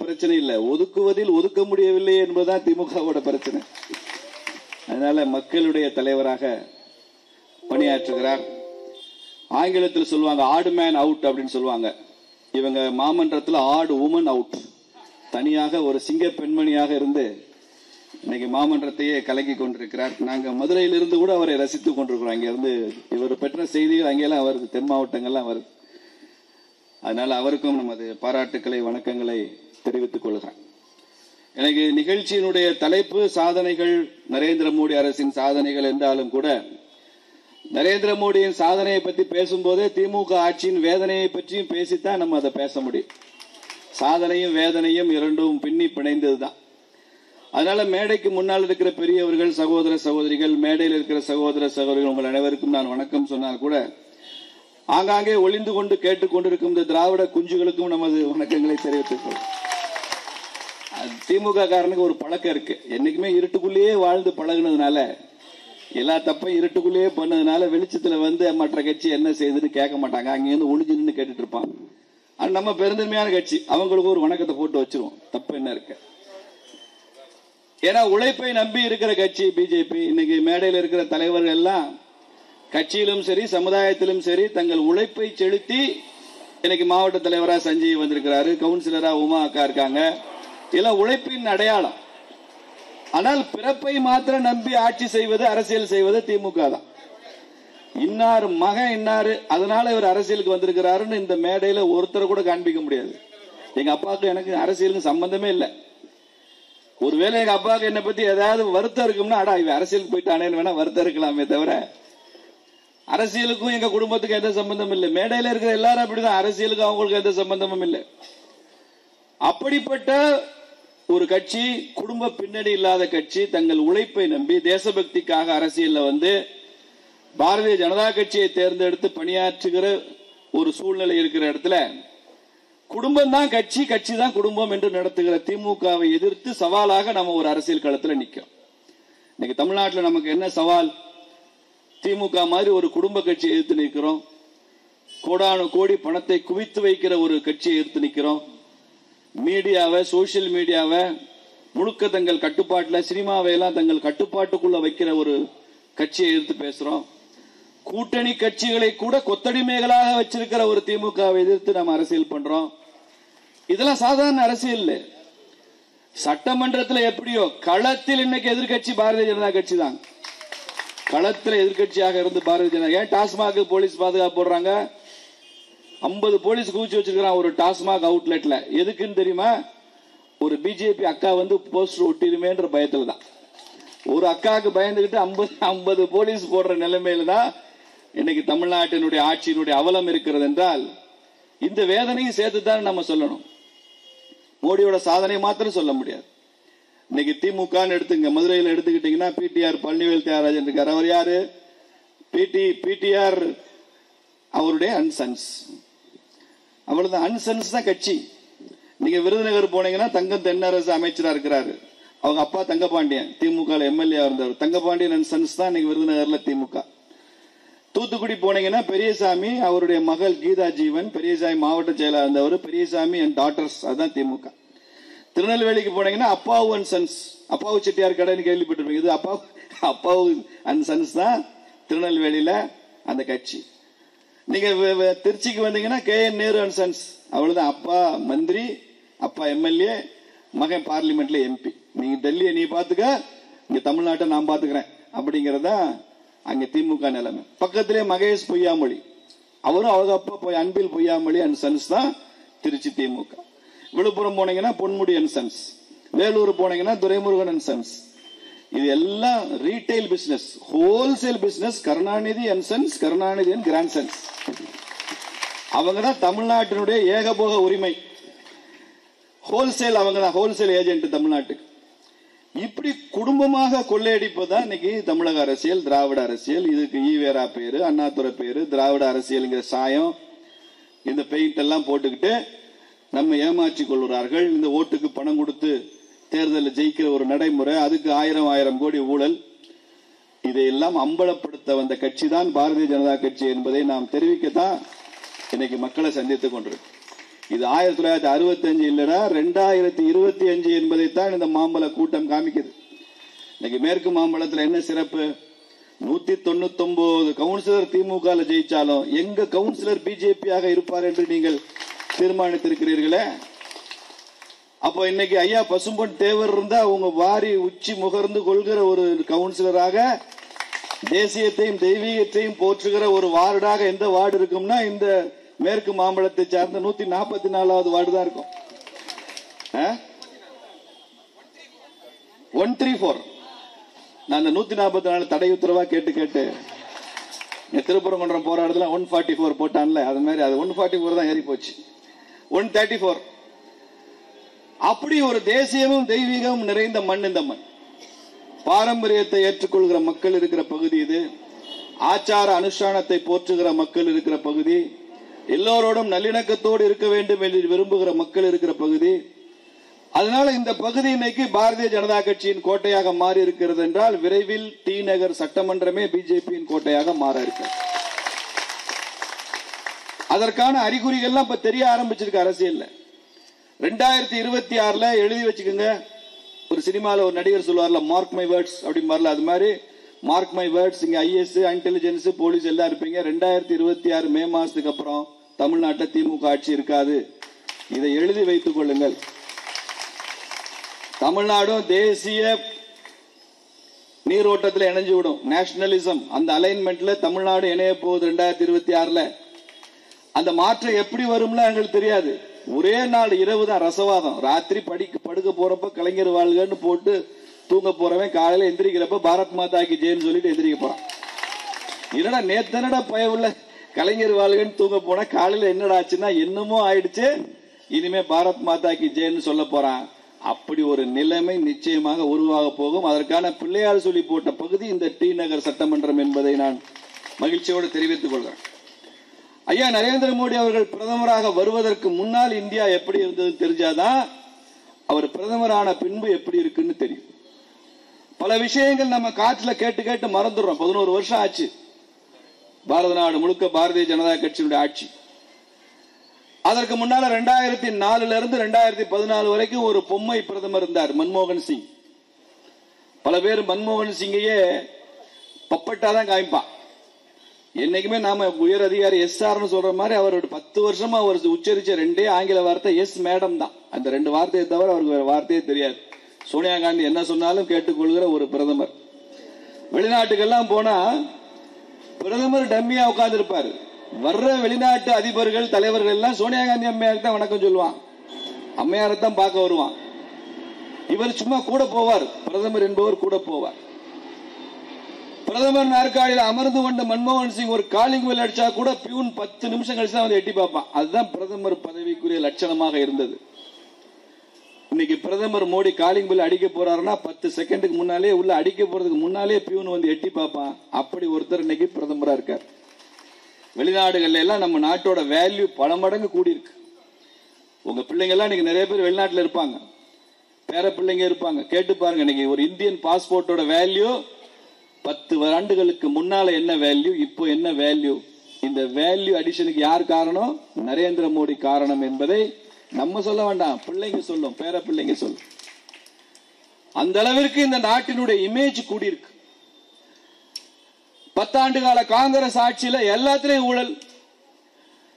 பிரச்சனை இல்லை, ஒதுக்குவதில் ஒதுக்க முடியவில்லை என்பதுதான் திமுகவோட பிரச்சனை. அதனால மக்களுடைய தலைவராக பணியாற்றுகிறார். ஆங்கிலத்தில் சொல்லுவாங்க ஆட் மேன் அவுட் அப்படின்னு சொல்லுவாங்க. இவங்க மாமன்றத்தில் ஆட் உமன் அவுட், தனியாக ஒரு சிங்க பெண்மணியாக இருந்து இன்னைக்கு மாமன்றத்தையே கலக்கி கொண்டிருக்கிறார். நாங்க மதுரையிலிருந்து கூட அவரை ரசித்துக் கொண்டிருக்கிறோம். அங்கிருந்து இவர் பெற்ற செய்திகள் அங்கெல்லாம் வருது, தென் மாவட்டங்கள்லாம் வருது. அதனால அவருக்கும் நமது பாராட்டுக்களை வணக்கங்களை தெரிவித்துக் கொள்கிறேன். எனக்கு நிகழ்ச்சியினுடைய தலைப்பு சாதனைகள், நரேந்திர மோடி அரசின் சாதனைகள் என்றாலும் கூட நரேந்திர மோடியின் சாதனையை பற்றி பேசும்போதே திமுக ஆட்சியின் வேதனையை பற்றியும் பேசித்தான் நம்ம அதை பேச முடியும். சாதனையும் வேதனையும் இரண்டும் பின்னி பிணைந்ததுதான். அதனால மேடைக்கு முன்னால் இருக்கிற பெரியவர்கள், சகோதர சகோதரிகள், மேடையில் இருக்கிற சகோதர சகோதரிகள், உங்கள் அனைவருக்கும் நான் வணக்கம் சொன்னால் கூட ஆங்காங்கே ஒளிந்து கொண்டு கேட்டுக்கொண்டிருக்கும் இந்த திராவிட குஞ்சுகளுக்கும் நமது வணக்கங்களை தெரிவித்துக் கொள்வோம். திமுக காரனுக்கு ஒரு பழக்கம் இருக்கு, என்னைக்குமே இருட்டுக்குள்ளேயே வாழ்ந்து பழகுனதுனால, எல்லா தப்பையும் இருட்டுக்குள்ளேயே பண்ணதுனால வெளிச்சத்துல வந்து மற்ற கட்சி என்ன செய்யுதுன்னு கேட்க மாட்டாங்க, அங்கிருந்து ஒளிஞ்சு நின்று கேட்டுட்டு இருப்பான். அது நம்ம பெருந்தன்மையான கட்சி, அவங்களுக்கு ஒரு வணக்கத்தை போட்டு வச்சிருவோம், தப்பு என்ன இருக்கு. ஏன்னா உழைப்பை நம்பி இருக்கிற கட்சி பிஜேபி. இன்னைக்கு மேடையில் இருக்கிற தலைவர்கள் எல்லாம் கட்சியிலும் சரி சமுதாயத்திலும் சரி தங்கள் உழைப்பை செலுத்தி இன்னைக்கு மாவட்ட தலைவரா சஞ்சய் வந்திருக்கிறாரு, கவுன்சிலரா உமா அக்கா இருக்காங்க. இதெல்லாம் உழைப்பின் அடையாளம். ஆனால் பிறப்பை மாத்திரம் நம்பி ஆட்சி செய்வது, அரசியல் செய்வது திமுக தான். இன்னார் மகன் இன்னாரு, அதனால இவர் அரசியலுக்கு வந்திருக்கிறாருன்னு இந்த மேடையில ஒருத்தரை கூட காண்பிக்க முடியாது. எங்க அப்பாவுக்கு எனக்கு அரசியலுக்கு சம்பந்தமே இல்லை. ஒருவேளை எங்க அப்பாவுக்கு என்னை பத்தி ஏதாவது வருத்தம் இருக்கும்னா, அடா இவன் அரசியலுக்கு போயிட்டானேன்னு வேணா வருத்தம் இருக்கலாமே தவிர அரசியலுக்கும் எங்க குடும்பத்துக்கு எந்த சம்பந்தம் இல்லை. மேடையில இருக்கிற எல்லாரும் அப்படிதான், அரசியலுக்கு அவங்களுக்கு எந்த சம்பந்தமும் இல்லை. அப்படிப்பட்ட ஒரு கட்சி, குடும்ப பின்னணி இல்லாத கட்சி, தங்கள் உழைப்பை நம்பி தேசபக்திக்காக அரசியல்ல வந்து பாரதிய ஜனதா கட்சியை தேர்ந்தெடுத்து பணியாற்றுகிற ஒரு சூழ்நிலை இருக்கிற இடத்துல குடும்பம் தான் கட்சி, கட்சி தான் குடும்பம் என்று நடத்துகிற திமுகவை எதிர்த்து சவாலாக நம்ம ஒரு அரசியல் களத்தில் நிற்கும். இன்னைக்கு தமிழ்நாட்டில் நமக்கு என்ன சவால்? திமுக மாதிரி ஒரு குடும்ப கட்சியை எதிர்த்து நிற்கிறோம், கோடானு கோடி பணத்தை குவித்து வைக்கிற ஒரு கட்சியை எதிர்த்து நிற்கிறோம், மீடியாவை, சோசியல் மீடியாவை முழுக்க தங்கள் கட்டுப்பாட்டில், சினிமாவை எல்லாம் தங்கள் கட்டுப்பாட்டுக்குள்ள வைக்கிற ஒரு கட்சியை எதிர்த்து பேசுறோம். கூட்டணி கட்சிகளை கூட கொத்தடிமைகளாக வச்சிருக்கிற ஒரு திமுகவை எதிர்த்து நம்ம அரசியல் பண்றோம். இதெல்லாம் சாதாரண அரசியல். சட்டமன்றத்தில் எப்படியோ, களத்தில் இன்னைக்கு எதிர்கட்சி பாரதிய ஜனதா கட்சி தான். களத்தில் எதிர்கட்சியாக இருந்து பாரதிய ஜனதா. ஏன் டாஸ்மாக் போலீஸ் பாதுகாப்பு போடுறாங்க? 50 போலீஸ் குவிச்சு வச்சிருக்கான் ஒரு டாஸ்மாக் அவுட்லெட்ல. எதுக்குன்னு தெரியுமா? ஒரு பிஜேபி அக்கா வந்து போஸ்டர் ஒட்டிருமேன்ற பயத்துல தான். ஒரு அக்காவுக்கு பயந்துகிட்டு 50 போலீஸ் போடுற நிலைமையில தான் இன்னைக்கு தமிழ்நாட்டினுடைய ஆட்சியினுடைய அவலம் இருக்கிறது என்றால், இந்த வேதனையும் சேர்த்து தான் நம்ம சொல்லணும். மோடியோட சாதனை மாத்திரம் சொல்ல முடியாது. இன்னைக்கு திமுக எடுத்துங்க, மதுரையில் எடுத்துக்கிட்டீங்கன்னா பிடிஆர் பழனிவேல் தியாகராஜன் இருக்கார். அவர் யாரு? பிடிஆர் அவருடைய அன்சன்ஸ். அவ்வளவுதான், அன்சன்ஸ் தான் கட்சி. நீங்க விருதுநகர் போனீங்கன்னா தங்கம் தென்னரசு அமைச்சரா இருக்கிறாரு. அவங்க அப்பா தங்கபாண்டியன் திமுக எம்எல்ஏ இருந்தவர். தங்கபாண்டியன் அன்சன்ஸ் தான் இன்னைக்கு விருதுநகர்ல திமுக. தூத்துக்குடி போனீங்கன்னா பெரியசாமி, அவருடைய மகள் கீதா ஜீவன், பெரியசாமி மாவட்ட செயலாளர் இருந்தவர். பெரியசாமி அண்ட் டாட்டர்ஸ், அதுதான் திமுக. திருநெல்வேலிக்கு போனீங்கன்னா அப்பாவு அண்ட் சன்ஸ், அப்பாவு செட்டியார் கடைன்னு கேள்விப்பட்டிருப்பீங்க. இது அப்பாவு அண்ட் சன்ஸ் தான் திருநெல்வேலியில அந்த கட்சி. நீங்க திருச்சிக்கு வந்தீங்கன்னா KN நேரு அண்ட் சன்ஸ், அவ்வளவுதான். அப்பா மந்திரி, அப்பா எம்எல்ஏ, மகன் பார்லிமெண்ட்ல MP. நீங்க டெல்லியை நீ பாத்துக்க, இங்க தமிழ்நாட்டை நான் பாத்துக்கிறேன் அப்படிங்கறதா அங்க திமுக நிலைமை. பக்கத்திலே மகேஷ் பொய்யாமொழி, அவரும் அவங்க அப்பா அன்பில் பொய்யாமொழி அண்ட் சன்ஸ் தான் திருச்சி திமுக. விழுப்புரம் போனீங்கன்னா பொன்முடி அண்ட் சன்ஸ், வேலூர் போனீங்கன்னா துரைமுருகன் அண்ட் சன்ஸ். இது எல்லாம் retail business, wholesale business. Karunanidhi and sons, Karunanidhi and grand sons, அவங்க தான் தமிழ்நாட்டினுடைய ஏகபோக உரிமை. ஹோல்சேல் அவங்க தான், ஹோல்சேல் ஏஜென்ட் தமிழ்நாட்டுக்கு. இப்படி குடும்பமாக கொள்ளையடிப்பதுதான் இன்னைக்கு தமிழக அரசியல், திராவிட அரசியல். இதுக்கு ஈவேரா பேரு, அண்ணாதுரை பேரு, திராவிட அரசியல்ங்கிற சாயம், இந்த பெயிண்ட் எல்லாம் போட்டுக்கிட்டு நம்ம ஏமாற்றி கொள்கிறார்கள். இந்த ஓட்டுக்கு பணம் கொடுத்து தேர்தலில் ஜெயிக்கிற ஒரு நடைமுறை, அதுக்கு 1000 கோடி ஊழல், இதையெல்லாம் அம்பலப்படுத்த வந்த கட்சி தான் பாரதிய ஜனதா கட்சி என்பதை நாம் தெரிவிக்கத்தான் இன்னைக்கு மக்களை சந்தித்துக் கொண்டிருக்கோம். இது 1965 இல்லடா 2025 என்பதைத்தான் இந்த மாம்பழ கூட்டம் காமிக்குது. இன்னைக்கு மேற்கு மாம்பழத்தில் என்ன சிறப்பு? 199 கவுன்சிலர் திமுக ஜெயிச்சாலும் எங்க கவுன்சிலர் பிஜேபியாக இருப்பார் என்று நீங்கள் தீர்மானித்திருக்கிறீர்களே. அப்போ இன்னைக்கு ஐயா பசும்பொன் தேவர் இருந்தா அவங்க வாரி உச்சி முகர்ந்து கொள்கிற ஒரு கவுன்சிலராக, தேசியத்தையும் தெய்வீகத்தையும் போற்றுகிற ஒரு வார்டாக எந்த வார்டு இருக்கும்னா இந்த மேற்கு மாம்பழத்தை சார்ந்த 144வது வார்டு தான் இருக்கும். 134. நான் அந்த 144 தடை உத்தரவா கேட்டு திருப்பரங்குன்றம் போராட்டத்தில் 144 போட்டான்ல, அது மாதிரி அது 144 தான் ஏறி போச்சு. 134. அப்படி ஒரு தேசியமும் தெய்வீகமும் நிறைந்த மண் இந்த மண். பாரம்பரியத்தை ஏற்றுக்கொள்கிற மக்கள் இருக்கிற பகுதி இது. ஆச்சார அனுஷ்டானத்தை போற்றுகிற மக்கள் இருக்கிற பகுதி. எல்லோரோடும் நல்லிணக்கத்தோடு இருக்க வேண்டும் என்று விரும்புகிற மக்கள் இருக்கிற பகுதி. அதனால இந்த பகுதி இன்னைக்கு பாரதிய ஜனதா கட்சியின் கோட்டையாக மாறி இருக்கிறது என்றால் விரைவில் டி நகர் சட்டமன்றமே பிஜேபியின் கோட்டையாக மாற இருக்கு. அதற்கான அறிகுறிகள்லாம் இப்ப தெரிய ஆரம்பிச்சிருக்கு அரசியல்ல. 2026 எழுதி வச்சுக்கோங்க. ஒரு சினிமாவில் ஒரு நடிகர் சொல்லுவார்ல, மார்க் மை வேர்ட்ஸ் அப்படிம்பார்ல, அது மாதிரி மார்க் மை வேர்ட்ஸ். இங்க ஐஎஸ், இன்டெலிஜென்ஸ், போலீஸ் எல்லாம் இருப்பீங்க. 2026 மே மாசத்துக்கு அப்புறம் தமிழ்நாட்டில் திமுக ஆட்சி இருக்காது. இதை எழுதி வைத்துக் கொள்ளுங்கள். தமிழ்நாடும் தேசிய நீரோட்டத்தில் இணைஞ்சு விடும். நேஷனலிசம் அந்த அலைன்மெண்ட்ல தமிழ்நாடு இணைய போகுது 2026. அந்த மாற்றம் எப்படி வரும்ல எங்களுக்கு தெரியாது. ஒரே நாள் இரவு தான் ரசவாதம். ராத்திரி படுக்க போறப்ப கலைஞர் வாழ்கன்னு போட்டு தூங்க போறவன் காலையில எந்திரிக்கிறப்ப பாரத் மாதா கி ஜெயன்னு சொல்லிட்டு எந்திரிக்க போறான். என்னடா நேத்தனடா பயவுள்ள கலைஞர் வாழ்கன்னு தூங்க போனா காலையில என்னடா ஆச்சுன்னா என்னமோ ஆயிடுச்சு, இனிமே பாரத் மாதா கி ஜெயன்னு சொல்ல போறான். அப்படி ஒரு நிலைமை நிச்சயமாக உருவாக போகும். அதற்கான பிள்ளையார் சொல்லி போட்ட பகுதி இந்த டி நகர் சட்டமன்றம் என்பதை நான் மகிழ்ச்சியோடு தெரிவித்துக் கொள்கிறேன். ஐயா நரேந்திர மோடி அவர்கள் பிரதமராக வருவதற்கு முன்னால் இந்தியா எப்படி இருந்தது தெரிஞ்சாதான் அவர் பிரதமரான பின்பு எப்படி இருக்குன்னு தெரியும். பல விஷயங்கள் நம்ம காற்றுல கேட்டு மறந்துடுறோம். 11 வருஷம் ஆச்சு பாரத நாடு முழுக்க பாரதிய ஜனதா கட்சியினுடைய ஆட்சி. அதற்கு முன்னால 2004 இருந்து 2014 வரைக்கும் ஒரு பொம்மை பிரதமர் இருந்தார், மன்மோகன் சிங். பல பேர் மன்மோகன் சிங்கையே பப்பட்டாதான் காமிப்பான். என்னைக்குமே நாம உயர் அதிகாரி எஸ்ஆர்னு சொல்ற மாதிரி அவர் 10 வருஷமா அவர் உச்சரிச்ச 2 ஆங்கில வார்த்தை எஸ் மேடம் தான். அந்த 2 வார்த்தையை தவிர அவருக்கு வேற வார்த்தையே தெரியாது. சோனியா காந்தி என்ன சொன்னாலும் கேட்டுக்கொள்கிற ஒரு பிரதமர். வெளிநாட்டுக்கெல்லாம் போனா பிரதமர் டம்மியா உட்கார்ந்து இருப்பாரு. வர்ற வெளிநாட்டு அதிபர்கள் தலைவர்கள் எல்லாம் சோனியா காந்தி அம்மையாருக்கு தான் வணக்கம் சொல்லுவான், அம்மையாரை தான் பார்க்க வருவான். இவர் சும்மா கூட போவார், பிரதமர் என்பவர் கூட போவார். பிரதமர் நாற்காலியில் அமர்ந்து கொண்ட மன்மோகன் சிங் ஒரு காலிங் பெல் அடிச்சா கூட பியூன் 10 நிமிஷம் கழிச்சு தான் வந்து எட்டி பார்ப்பான். அதுதான் பிரதமர் பதவிக்குரிய லட்சணமாக இருந்தது. இன்னைக்கு பிரதமர் மோடி காலிங் பெல் அடிக்க போறாருன்னா 10 செகண்டுக்கு முன்னாலே உள்ள அடிக்க போறதுக்கு முன்னாலே பியூன் வந்து எட்டி பார்ப்பான். அப்படி ஒருத்தர் இன்னைக்கு பிரதமரா இருக்கார். வெளிநாடுகள்ல எல்லாம் நம்ம நாட்டோட வேல்யூ பல மடங்கு கூடி இருக்கு. உங்க பிள்ளைங்க எல்லாம் இன்னைக்கு நிறைய பேர் வெளிநாட்டுல இருப்பாங்க, பேர பிள்ளைங்க இருப்பாங்க. கேட்டு பாருங்க, இன்னைக்கு ஒரு இந்தியன் பாஸ்போர்ட்டோட வேல்யூ 10 ஆண்டுகளுக்கு முன்னால என்ன வேல்யூ, இப்போ என்ன வேல்யூ. இந்த வேல்யூ அடிஷனுக்கு யார் காரணம்? நரேந்திர மோடி காரணம் என்பதை நம்ம சொல்ல வேண்டாம், பிள்ளைங்க சொல்லும், பேர பிள்ளைங்க சொல்லும். அந்த அளவிற்கு இந்த நாட்டினுடைய இமேஜ் கூடியிருக்கு. 10 ஆண்டு கால காங்கிரஸ் ஆட்சியில எல்லாத்திலையும் ஊழல்.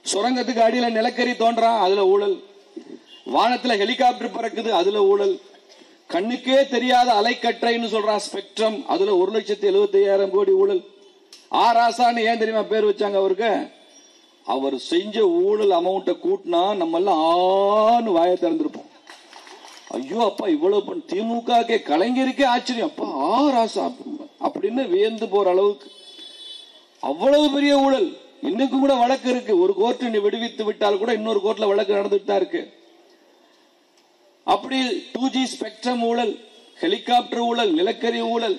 சுரங்கத்துக்கு அடியில நிலக்கரி தோன்றான், அதுல ஊழல். வானத்துல ஹெலிகாப்டர் பறக்குது, அதுல ஊழல். கண்ணுக்கே தெரியாத அலைக்கற்றைன்னு சொல்றான் ஸ்பெக்ட்ரம், அதுல 1,75,000 கோடி ஊழல். ஆராசான்னு ஏன் தெரியுமா பேர் வச்சாங்க அவருக்கு? அவர் செஞ்ச ஊழல் அமௌண்ட்டை கூட்டினா நம்ம எல்லாம் ஆன்னு வாயை திறந்திருப்போம். ஐயோ அப்பா இவ்வளவு திமுக கலைஞருக்கே ஆச்சரியம், அப்பா ஆராசா அப்படின்னு வியந்து போற அளவுக்கு அவ்வளவு பெரிய ஊழல். இன்னைக்கு கூட வழக்கு இருக்கு. ஒரு கோர்ட் விடுவித்து விட்டால் கூட இன்னொரு கோர்ட்ல வழக்கு நடந்துட்டு தான் இருக்கு. அப்படி 2G ஸ்பெக்ட்ரம் ஊழல், ஹெலிகாப்டர் ஊழல், நிலக்கரி ஊழல்,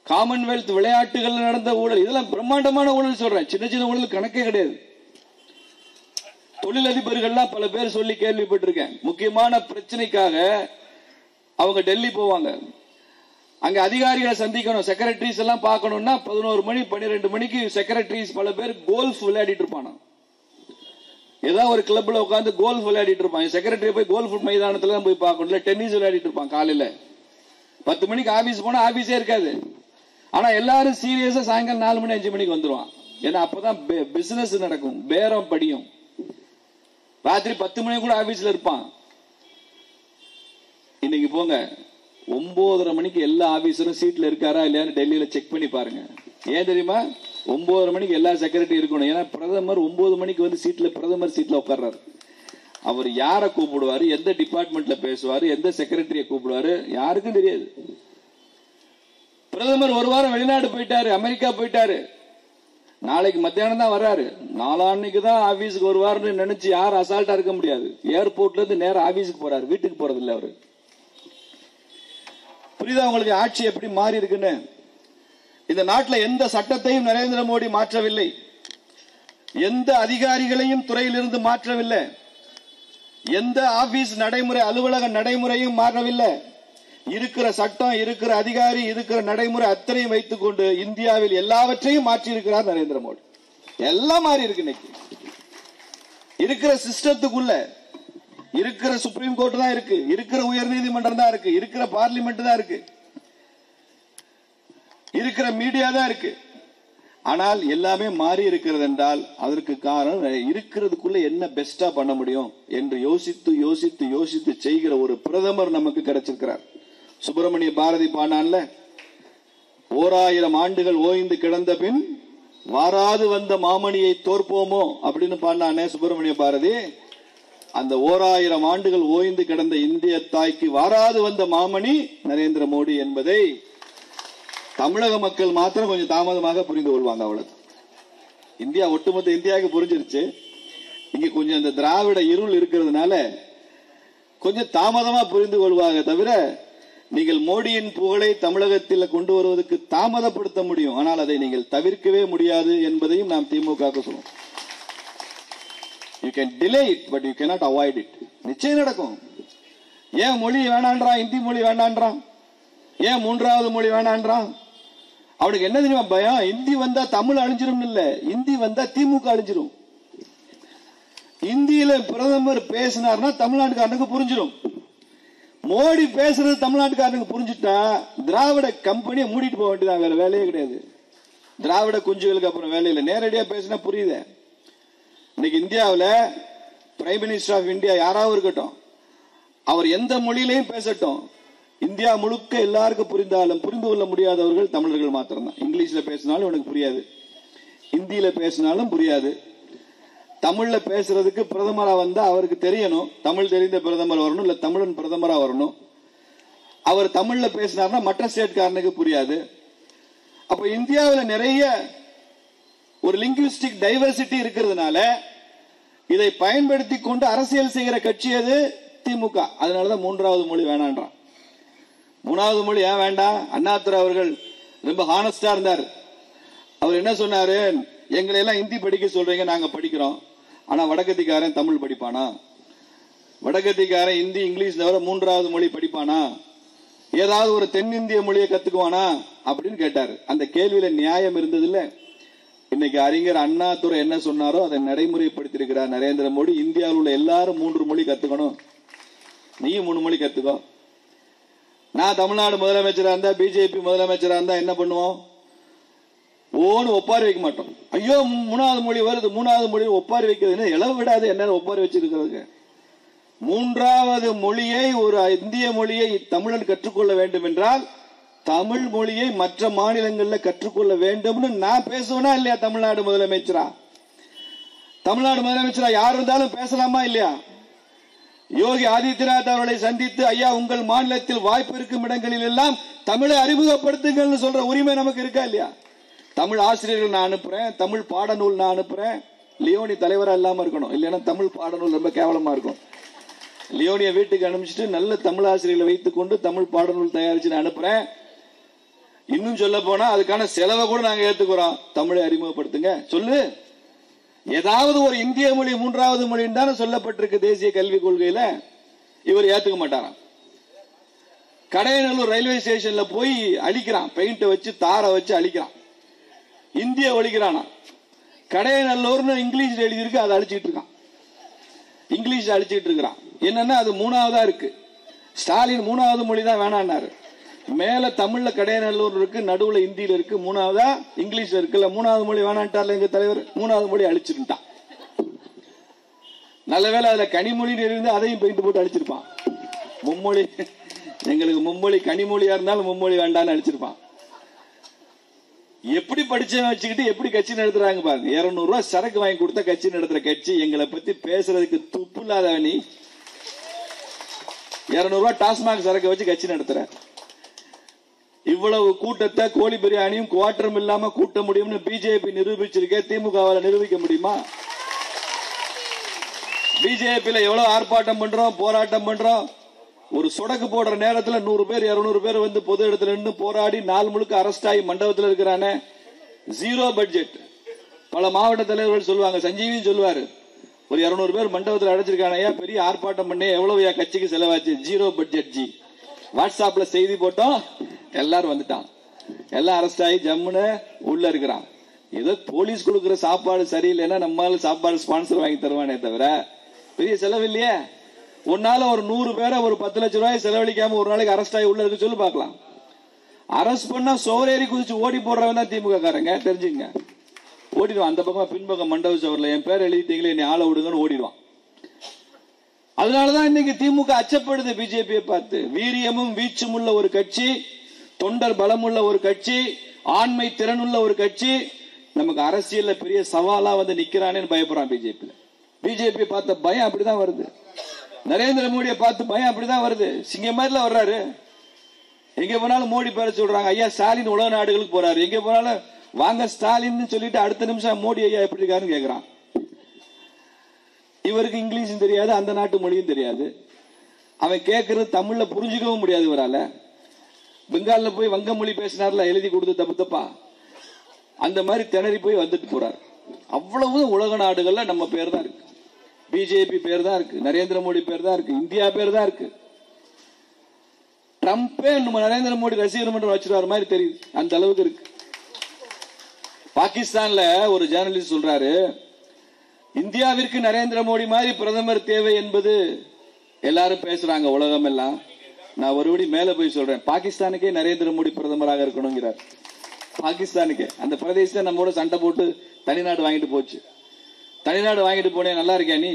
காமன்வெல்த் விளையாட்டுகள் நடந்த ஊழல், இதெல்லாம் பிரம்மாண்டமான ஊழல் சொல்றேன். சின்ன சின்ன ஊழல் கணக்கே கிடையாது. தொழிலதிபர்கள்லாம் பல பேர் சொல்லி கேள்விப்பட்டிருக்கேன். முக்கியமான பிரச்சனைக்காக அவங்க டெல்லி போவாங்க. அங்க அதிகாரிகளை சந்திக்கணும், செக்ரட்டரிஸ் எல்லாம் பார்க்கணும்னா 11 மணி 12 மணிக்கு செக்ரட்டரிஸ் பல பேர் கோல்ஃப் விளையாடிட்டு இருப்பாங்க. ஏதாவது ஒரு கிளப்ல உட்காந்து கோல்ஃப் விளையாடிட்டு இருப்பாங்க. செக்ரட்டரி போய் கோல்ஃப் மைதானத்துல தான் போய் பார்க்கணும், இல்ல டென்னிஸ் விளையாடிட்டு இருப்பான். காலையில 10 மணிக்கு ஆபீஸ் போனா ஆபீஸே இருக்காது. ஆனா எல்லாரும் சீரியஸா சாயங்காலம் 4 மணி 5 மணிக்கு வந்துருவான். ஏன்னா அப்பதான் பிசினஸ் நடக்கும், பேரம் படியும். ராத்திரி 10 மணி கூட ஆபீஸ்ல இருப்பான். இன்னைக்கு போங்க 9:30 மணிக்கு எல்லா ஆபீசரும் சீட்ல இருக்காரா இல்லையான்னு டெல்லியில செக் பண்ணி பாருங்க. ஏன் தெரியுமா? 9:30 மணிக்கு எல்லா செக்ரட்டரி இருக்கணும். ஏன்னா பிரதமர் 9 மணிக்கு வந்து பிரதமர் சீட்ல உட்கார்றாரு. அவர் யாரை கூப்பிடுவாரு, எந்த டிபார்ட்மெண்ட்ல பேசுவாரு, எந்த செக்ரட்டரிய கூப்பிடுவாரு யாருக்கும் தெரியாது. பிரதமர் ஒரு வாரம் வெளிநாடு போயிட்டாரு, அமெரிக்கா போயிட்டாரு. நாளைக்கு மத்தியானம் தான் வர்றாரு. நாளான்னைக்கு தான் ஆபீஸுக்கு வருவாருன்னு நினைச்சு யாரும் அசால்ட்டா இருக்க முடியாது. ஏர்போர்ட்ல இருந்து நேரம் ஆபீஸுக்கு போறாரு, வீட்டுக்கு போறது இல்ல அவரு. புரியுதா உங்களுக்கு ஆட்சி எப்படி மாறி இருக்குன்னு? இந்த நாட்டில் எந்த சட்டத்தையும் நரேந்திர மோடி மாற்றவில்லை, எந்த அதிகாரிகளையும் துறையிலிருந்து மாற்றவில்லை, எந்த ஆபீஸ் நடைமுறை அலுவலக நடைமுறையும் மாறவில்லை. இருக்கிற சட்டம், இருக்கிற அதிகாரி, இருக்கிற நடைமுறை அத்தனையும் வைத்துக் கொண்டு இந்தியாவில் எல்லாவற்றையும் மாற்றி இருக்கிறார் நரேந்திர மோடி. எல்லாம் மாறி இருக்கு. இன்னைக்கு இருக்கிற சிஸ்டத்துக்குள்ள இருக்கிற சுப்ரீம் கோர்ட் தான் இருக்கு, இருக்கிற உயர் நீதிமன்றம் தான் இருக்கு, இருக்கிற பார்லிமெண்ட் தான் இருக்கு, இருக்கிற மீடியா தான் இருக்கு. ஆனால் எல்லாமே மாறி இருக்கிறது என்றால் அதற்கு காரணம் இருக்கிறதுக்குள்ள என்ன பெஸ்டா பண்ண முடியும் என்று யோசித்து யோசித்து யோசித்து செய்கிற ஒரு பிரதமர் நமக்கு கிடைச்சிருக்கிறார். சுப்பிரமணிய பாரதி பாடினான்ல, 1000 ஆண்டுகள் ஓய்ந்து கிடந்த பின் வாராது வந்த மாமணியை தோற்போமோ அப்படின்னு பாடினானே சுப்பிரமணிய பாரதி. அந்த 1000 ஆண்டுகள் ஓய்ந்து கிடந்த இந்திய தாய்க்கு வாராது வந்த மாமணி நரேந்திர மோடி என்பதை தமிழக மக்கள் மாத்திரம் கொஞ்சம் தாமதமாக புரிந்து கொள்வாங்க. அவ்வளவு இந்தியா, ஒட்டுமொத்த இந்தியாவுக்கு புரிஞ்சிருச்சு. இங்க கொஞ்சம் இந்த திராவிட இருள் இருக்கிறதுனால கொஞ்சம் தாமதமா புரிந்து கொள்வாங்க. தவிர நீங்கள் மோடியின் புகழை தமிழகத்தில் கொண்டு வருவதற்கு தாமதப்படுத்த முடியும், ஆனால் அதை நீங்கள் தவிர்க்கவே முடியாது என்பதையும் நாம் திமுக சொல்லுவோம். You can delay it, but you cannot avoid it. நிச்சயம் நடக்கும். ஏன் மொழி வேணான்றான், இந்தி மொழி வேணான்றான், ஏன் 3வது மொழி வேணான்றான்? அவனுக்கு என்ன தெரியுமா பயம்? இந்தி வந்தா தமிழ் அழிஞ்சிரும் இல்ல, இந்தி வந்தா திமுக அழிஞ்சிரும். இந்தியில பிரதமர் பேசினார்னா தமிழ்நாட்டுக்காரனுக்கு புரிஞ்சிடும். மோடி பேசுறது தமிழ்நாட்டுக்காரனுக்கு புரிஞ்சுட்டா திராவிட கம்பெனியை மூடிட்டு போக வேண்டியதான், வேற வேலையே கிடையாது. திராவிட குஞ்சுகளுக்கு அப்புறம் வேலை இல்லை, நேரடியா பேசினா புரியுது. இன்னைக்கு இந்தியாவில் பிரைம் மினிஸ்டர் ஆஃப் இந்தியா யாராவது இருக்கட்டும், அவர் எந்த மொழியிலையும் பேசட்டும், இந்தியா முழுக்க எல்லாருக்கும் புரிந்தாலும் புரிந்து கொள்ள முடியாதவர்கள் தமிழர்கள் மாத்திரம்தான். இங்கிலீஷ்ல பேசினாலும் உனக்கு புரியாது, இந்தியில பேசினாலும் புரியாது. தமிழ்ல பேசுறதுக்கு பிரதமரா வந்தா அவருக்கு தெரியணும், தமிழ் தெரிந்த பிரதமர் வரணும், இல்ல தமிழன் பிரதமரா வரணும். அவர் தமிழ்ல பேசினார்னா மற்ற ஸ்டேட்காரனுக்கு புரியாது. அப்ப இந்தியாவில் நிறைய ஒரு லிங்குவிஸ்டிக் டைவர்சிட்டி இருக்கிறதுனால இதை பயன்படுத்தி கொண்டு அரசியல் செய்கிற கட்சி அது திமுக. அதனாலதான் 3வது மொழி வேணான்றான். 3வது மொழி ஏன் வேண்டாம்? அண்ணாதுரை அவர்கள் ரொம்ப ஹானஸ்டா இருந்தார். அவர் என்ன சொன்னாரு? எங்களை எல்லாம் ஹிந்தி படிக்க சொல்றீங்க, நாங்க படிக்கிறோம். ஆனா வடக்கத்திக்காரன் தமிழ் படிப்பானா? வடக்கத்திக்காரன் ஹிந்தி இங்கிலீஷ் தவிர 3வது மொழி படிப்பானா? ஏதாவது ஒரு தென்னிந்திய மொழியை கத்துக்குவானா அப்படின்னு கேட்டாரு. அந்த கேள்வியில நியாயம் இருந்தது இல்ல. இன்னைக்கு அறிஞர் அண்ணாதுரை என்ன சொன்னாரோ அதை நடைமுறைப்படுத்தியிருக்கிறார் நரேந்திர மோடி. இந்தியாவில் உள்ள எல்லாரும் 3 மொழி கத்துக்கணும், நீ 3 மொழி கத்துக்கோ. நான் தமிழ்நாடு முதலமைச்சரா இருந்தா, பிஜேபி முதலமைச்சரா இருந்தா என்ன பண்ணுவோம்? ஓன்னு ஒப்பாரி வைக்க மாட்டோம். ஐயோ 3வது மொழி வருது, 3வது மொழி ஒப்பாரி வைக்கிறது இளவு விடாது, என்ன ஒப்பாரி வச்சிருக்கிறது? 3வது மொழியை, ஒரு இந்திய மொழியை தமிழன் கற்றுக்கொள்ள வேண்டும் என்றால் தமிழ் மொழியை மற்ற மாநிலங்களில் கற்றுக்கொள்ள வேண்டும்னு நான் பேசுவேனா இல்லையா? தமிழ்நாடு முதலமைச்சரா, தமிழ்நாடு முதலமைச்சரா யார் இருந்தாலும் பேசலாமா இல்லையா? யோகி ஆதித்யநாத் அவர்களை சந்தித்து, ஐயா உங்கள் மாநிலத்தில் வாய்ப்பு இருக்கும் இடங்களில் எல்லாம் தமிழை அறிமுகப்படுத்துங்கள் சொல்ற உரிமை நமக்கு இருக்கா இல்லையா? தமிழ் ஆசிரியர்கள் நான் அனுப்புறேன், தமிழ் பாடநூல் நான் அனுப்புறேன். லியோனி தலைவரா இல்லாம இருக்கணும், இல்லைன்னா தமிழ் பாடநூல் ரொம்ப கேவலமா இருக்கும். லியோனிய வீட்டுக்கு அனுப்பிச்சிட்டு நல்ல தமிழ் ஆசிரியர்களை வைத்துக் கொண்டு தமிழ் பாடநூல் தயாரிச்சு நான் அனுப்புறேன். இன்னும் சொல்ல போனா அதுக்கான செலவை கூட நாங்க ஏத்துக்கிறோம். தமிழை அறிமுகப்படுத்துங்க சொல்லு. ஏதாவது ஒரு இந்திய மொழி 3வது மொழின்னு தானே சொல்லப்பட்டிருக்கு தேசிய கல்விக் கொள்கையில. இவர் ஏத்துக்க மாட்டாராம். கடையநல்லூர் ரயில்வே ஸ்டேஷன்ல போய் அழிக்கிறான், பெயிண்ட் வச்சு தாரை வச்சு அழிக்கிறான், இந்திய ஒழிக்கிறானா. கடையநல்லூர்னு இங்கிலீஷ்ல எழுதி இருக்கு, அதை அழிச்சிட்டு இருக்கான். இங்கிலீஷ் அழிச்சிட்டு இருக்கிறான். என்னன்னா அது மூணாவதா இருக்கு. ஸ்டாலின் மூணாவது மொழி தான் வேணான்னாரு. மேல தமிழ்ல கடையநல்லூர் இருக்கு, நடுவுல இந்தியில இருக்கு, மூணாவதா இங்கிலீஷ் இருக்குல்ல, மூணாவது மொழி வேணான்ட்டார்ல எங்க தலைவர். மூணாவது மொழி அழிச்சிருந்தான். நல்லவேளை அதுல கனிமொழி இருந்து அதையும் பெயிண்ட் போட்டு அழிச்சிருப்பான். மும்மொழி எங்களுக்கு மும்மொழி கனிமொழியா இருந்தாலும் மும்மொழி வேண்டான்னு அழிச்சிருப்பான். எப்படி படிச்சவன் வச்சுக்கிட்டு எப்படி கட்சி நடத்துறாங்க பாருங்க. 200 ரூபாய் சரக்கு வாங்கி கொடுத்த கட்சி நடத்துற கட்சி. எங்களை பத்தி பேசுறதுக்கு துப்பு இல்லாதவனி 200 ரூபாய் டாஸ்மாக் சரக்கு வச்சு கட்சி நடத்துற. இவ்வளவு கூட்டத்தை கோழி பிரியாணியும் குவாட்டரும் இல்லாம கூட்ட முடியும்னு பிஜேபி நிரூபிச்சிருக்க. திமுகவால நிரூபிக்க முடியுமா? பிஜேபியில எவ்வளவு ஆர்ப்பாட்டம் பண்றோம், போராட்டம் பண்றோம். ஒரு சொடக்கு போடுற நேரத்தில் 100 பேர் 200 பேர் வந்து பொது இடத்துல நின்று போராடி நாள் முழுக்க அரெஸ்ட் ஆகி மண்டபத்தில் இருக்கிறானே. Zero budget. பல மாவட்ட தலைவர்கள் சொல்லுவாங்க, சஞ்சீவி சொல்லுவாரு, ஒரு 200 பேர் மண்டபத்தில் அடைச்சிருக்கானையா, பெரிய ஆர்ப்பாட்டம் பண்ணி எவ்வளவு கட்சிக்கு செலவாச்சு, ஜீரோ பட்ஜெட் ஜி. வாட்ஸ்அப்ல செய்தி போட்டோம், எல்லாரும் வந்துட்டான், எல்லாம் அரெஸ்ட் ஆகி ஜம்முன்னு உள்ள இருக்கிறான். ஏதோ போலீஸ் கொடுக்கிற சாப்பாடு சரியில்லைன்னா நம்மளால சாப்பாடு ஸ்பான்சர் வாங்கி தருவானே தவிர பெரிய செலவு இல்லையே. ஒன்னால ஒரு 100 பேரை ஒரு 10 லட்சம் ரூபாய் செலவழிக்காம ஒரு நாளைக்கு அரெஸ்ட் ஆகி உள்ள இருக்கு சொல்லி பார்க்கலாம். அரெஸ்ட் பண்ணா சோரேறி குதிச்சு ஓடி போடுறவன் தான் திமுக காரங்க, தெரிஞ்சுங்க. ஓடிடுவான் அந்த பக்கம் பின்பக்கம் மண்டப சவரில் என் பேர் எழுதிட்டீங்களே என்னை ஆள விடுங்கன்னு ஓடிடுவான். அதனாலதான் இன்னைக்கு திமுக அச்சப்படுது பிஜேபியை பார்த்து. வீரியமும் வீச்சும் உள்ள ஒரு கட்சி, தொண்டர் பலம் உள்ள ஒரு கட்சி, ஆண்மை திறனுள்ள ஒரு கட்சி நமக்கு அரசியல்ல பெரிய சவாலா வந்து நிக்கிறானேன்னு பயப்படுறான் பிஜேபி. பிஜேபி பார்த்த பயம் அப்படிதான் வருது. நரேந்திர மோடியை பார்த்து பயம் அப்படிதான் வருது. சிங்கம் மாதிரில வர்றாரு. எங்க போனாலும் மோடி பேர சொல்றாங்க. ஐயா ஸ்டாலின் உலக நாடுகளுக்கு போறாரு. எங்க போனாலும் வாங்க ஸ்டாலின் சொல்லிட்டு அடுத்த நிமிஷம் மோடி ஐயா எப்படி இருக்காருன்னு கேக்குறான். இவருக்கு இங்கிலீஷும் தெரியாது, அந்த நாட்டு மொழியும் தெரியாது. அவன் கேட்கறது தமிழ்ல புரிஞ்சுக்கவும் முடியாது இவரால. பெங்கால்ல போய் வங்க மொழி பேசினார்ல, எழுதி கொடுத்து தப்பு தப்பா, அந்த மாதிரி திணறி போய் வந்துட்டு போறாரு. அவ்வளவு உலக நாடுகள்ல நம்ம பேர் தான் இருக்கு, பிஜேபி பேர் தான் இருக்கு, நரேந்திர மோடி பேர் தான் இருக்கு, இந்தியா பேர் தான் இருக்கு. ட்ரம்பே நம்ம நரேந்திர மோடி ரசிகர் மன்றம் வச்சிருவார் மாதிரி தெரியுது, அந்த அளவுக்கு இருக்கு. பாகிஸ்தான்ல ஒரு ஜேர்னலிஸ்ட் சொல்றாரு, இந்தியாவிற்கு நரேந்திர மோடி மாதிரி பிரதமர் தேவை என்பது எல்லாரும் பேசுறாங்க உலகம் எல்லாம். நான் ஒருபடி மேல போய் சொல்றேன், பாகிஸ்தானுக்கே நரேந்திர மோடி பிரதமராக இருக்கணுங்கிறார். பாகிஸ்தானுக்கு அந்த பிரதேசத்தை நம்மோட சண்டை போட்டு தனிநாடு வாங்கிட்டு போச்சு. தனிநாடு வாங்கிட்டு போனே நல்லா இருக்கியா நீ?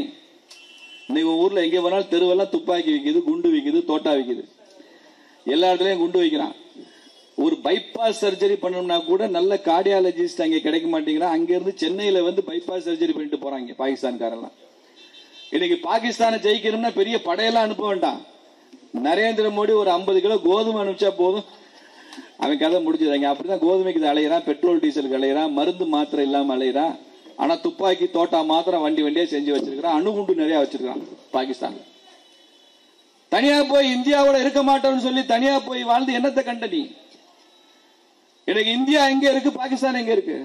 இன்னைக்கு ஊர்ல எங்க போனாலும் தெருவெல்லாம் துப்பாக்கி விக்குது, குண்டு விக்குது, தோட்டா விக்குது, எல்லா இடத்துலயும் குண்டு வைக்கிறான். ஒரு பைபாஸ் சர்ஜரி பண்ணணும்னா கூட நல்ல கார்டியாலஜிஸ்ட் அங்க கிடைக்க மாட்டேங்கிறான். அங்க இருந்து சென்னையில வந்து பைபாஸ் சர்ஜரி பண்ணிட்டு போறாங்க பாகிஸ்தான்காரெல்லாம். இன்னைக்கு பாகிஸ்தானை ஜெயிக்கணும்னா பெரிய படையெல்லாம் அனுப்ப வேண்டாம். நரேந்திர மோடி ஒரு 50 கிலோ கோதுமை அனுப்பிச்சா போதும், அவன் கதை முடிஞ்சதாங்க. அப்படிதான் கோதுமைக்கு அலையிறான், பெட்ரோல் டீசலுக்கு அலையிறான், மருந்து மாத்திரை இல்லாம அலையிறான். ஆனா துப்பாக்கி தோட்டா மாத்திரம் வண்டி வண்டியா செஞ்சு வச்சிருக்கான், அணுகுண்டு நிறைய வச்சிருக்கான் பாகிஸ்தான். தனியா போய் இந்தியாவோட இருக்க மாட்டோம்னு சொல்லி தனியா போய் வாழ்ந்து என்னத்தை கண்ட நீ? எனக்கு இந்தியா எங்க இருக்கு, பாகிஸ்தான் எங்க இருக்கு?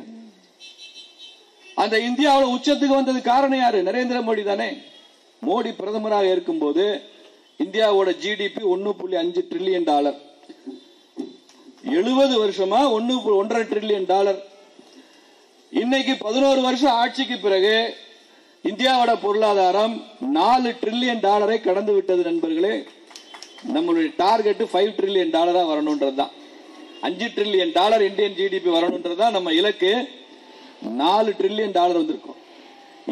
அந்த இந்தியாவோட உச்சத்துக்கு வந்தது காரணம் யாரு? நரேந்திர மோடி தானே. மோடி பிரதமராக இருக்கும் போது இந்தியாவோட ஜிடிபி $1.5 டிரில்லியன். 70 வருஷமா $1.5 டிரில்லியன். இன்னைக்கு 11 வருஷம் ஆட்சிக்கு பிறகு இந்தியாவோட பொருளாதாரம் $4 டிரில்லியன் கடந்து விட்டது நண்பர்களே. நம்மளுடைய டார்கெட் $5 டிரில்லியன் வரணும்ன்றதுதான். $5 டிரில்லியன் இந்தியன் ஜிடிபி வரணும்ன்றதுதான் நம்ம இலக்கு. $4 டிரில்லியன் வந்திருக்கும்.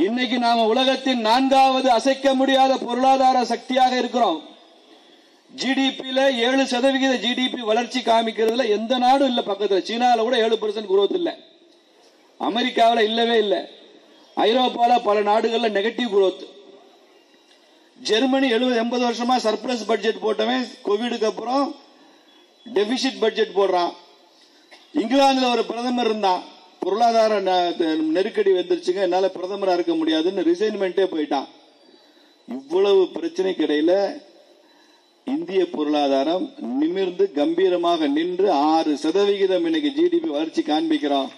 இன்னைக்கு நாம உலகத்தின் 4வது அசைக்க முடியாத பொருளாதார சக்தியாக இருக்கிறோம். ஜிடிபியில 7% ஜிடிபி வளர்ச்சி காமிக்கிறதுல எந்த நாடும் இல்ல பக்கத்துல. சீனால கூட 7% குரோத் இல்ல, அமெரிக்காவில் இல்லவே இல்லை, ஐரோப்பால பல நாடுகள்ல நெகட்டிவ் குரோத். ஜெர்மனி 70-80 வருஷமா சர்ப்ளஸ் பட்ஜெட் போட்டவன் கோவிடுக்கு அப்புறம் டெபிசிட் பட்ஜெட் போடுறான். இங்கிலாந்துல ஒரு பிரதமர் இருந்தான், பொருளாதார நெருக்கடி வந்துருச்சுங்க, என்னால பிரதமரா இருக்க முடியாதுன்னு ரிசைன்மெண்டே போயிட்டான். இவ்வளவு பிரச்சனைக்கு இடையில இந்திய பொருளாதாரம் நிமிர்ந்து கம்பீரமாக நின்று 6% இன்னைக்கு ஜிடிபி வளர்ச்சி காண்பிக்கிறோம்.